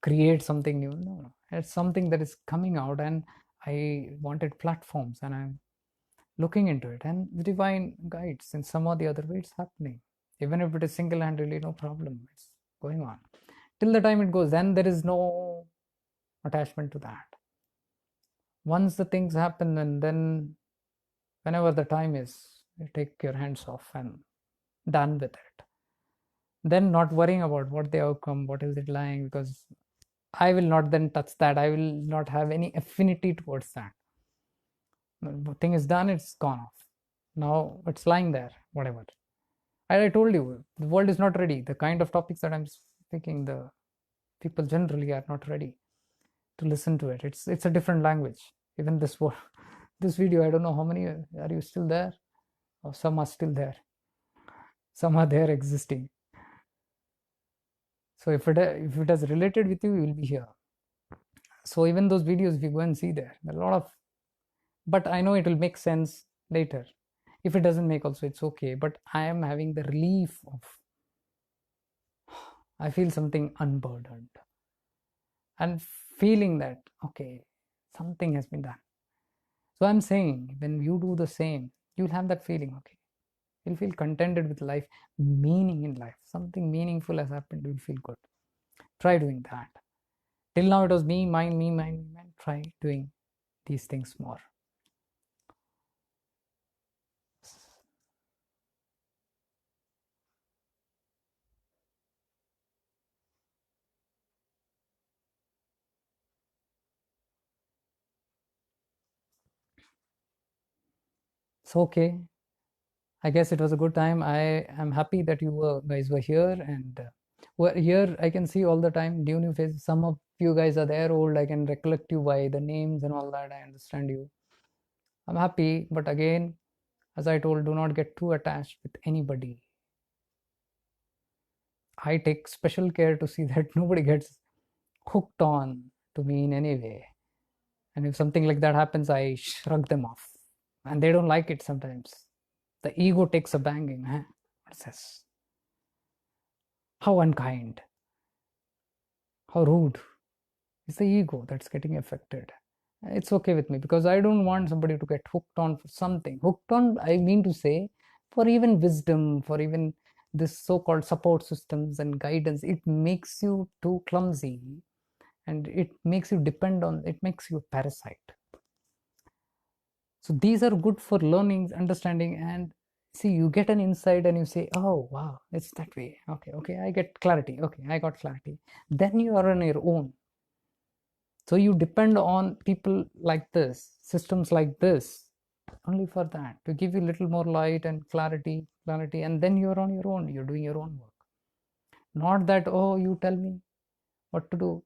create something new. No, it's something that is coming out, and I wanted platforms, and I'm looking into it, and the divine guides in some or the other way it's happening. Even if it is single-handedly, no problem, it's going on till the time it goes. Then there is no attachment to that. Once the things happen, and then whenever the time is, you take your hands off and done with it. Then not worrying about what the outcome, what is it lying, because I will not then touch that. I will not have any affinity towards that. The thing is done, it's gone off. Now it's lying there, whatever. I told you, the world is not ready. The kind of topics that I'm speaking, the people generally are not ready to listen to it. It's a different language. Even this word, this video, I don't know how many are you still there, or some are still there. Some are there existing. So if it has related with you, you will be here. So even those videos, if you go and see there are a lot of, but I know it will make sense later. If it doesn't make also, it's okay. But I am having the relief of, I feel something unburdened, and feeling that okay, something has been done. So I'm saying, when you do the same, you'll have that feeling. Okay, you'll feel contented with life, meaning in life, something meaningful has happened, you'll feel good. Try doing that. Till now it was me, mine, me, mine, me, mine. Try doing these things more. So okay, I guess it was a good time. I am happy that guys were here, and were here. I can see all the time new faces. Some of you guys are there old. I can recollect you by the names and all that. I understand you. I'm happy, but again, as I told, do not get too attached with anybody. I take special care to see that nobody gets hooked on to me in any way. And if something like that happens, I shrug them off, and they don't like it sometimes. The ego takes a banging. Huh? What's this? How unkind, how rude. It's the ego that's getting affected. It's okay with me because I don't want somebody to get hooked on for something. Hooked on, I mean to say, for even wisdom, for even this so-called support systems and guidance, it makes you too clumsy, and it makes you depend on, it makes you a parasite. So these are good for learning, understanding, and see, you get an insight and you say, oh wow, it's that way. Okay, okay, I get clarity. Okay, I got clarity. Then you are on your own. So you depend on people like this, systems like this, only for that, to give you a little more light and clarity, and then you're on your own, you're doing your own work. Not that, oh, you tell me what to do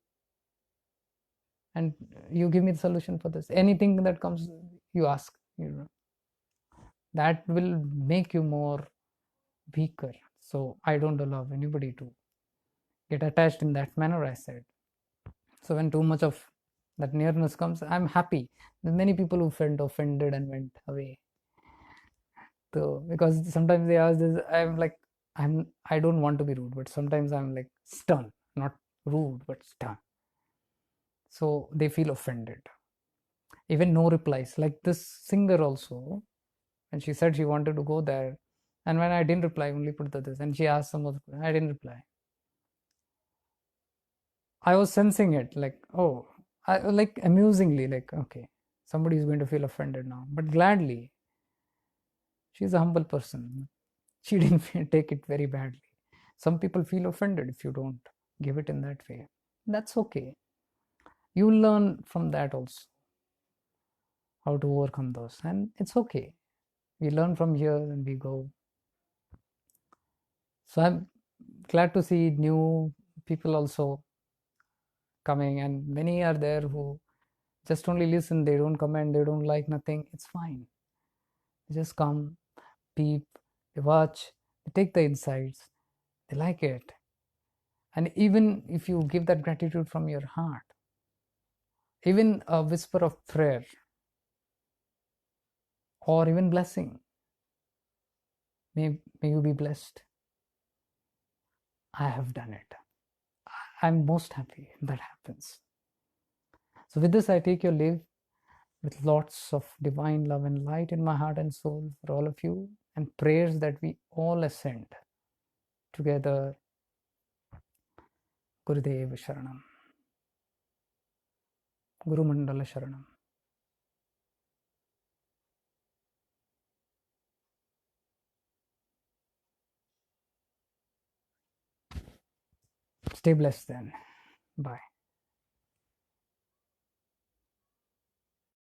and you give me the solution for this. Anything that comes, you ask, you know, that will make you more weaker. So I don't allow anybody to get attached in that manner, I said. So when too much of that nearness comes, I'm happy. There's many people who felt offended and went away. So because sometimes they ask this, I'm like, I don't want to be rude, but sometimes I'm like stunned, not rude, but stunned. So they feel offended. Even no replies. Like this singer also, and she said she wanted to go there, and when I didn't reply, only put the this, and she asked some other, I didn't reply. I was sensing it, like, oh, I like amusingly, like, okay, somebody is going to feel offended now, but gladly. She's a humble person. She didn't take it very badly. Some people feel offended if you don't give it in that way. That's okay. You learn from that also how to overcome those, and it's okay. We learn from here and we go. So I'm glad to see new people also coming, and many are there who just only listen, they don't comment, they don't like nothing. It's fine. They just come, peep, they watch, they take the insights, they like it. And even if you give that gratitude from your heart, even a whisper of prayer or even blessing, may you be blessed. I have done it. I'm most happy that happens. So with this, I take your leave with lots of divine love and light in my heart and soul for all of you, and prayers that we all ascend together. Gurudev Sharanam. Guru Mandala Sharanam. Stay blessed then. Bye.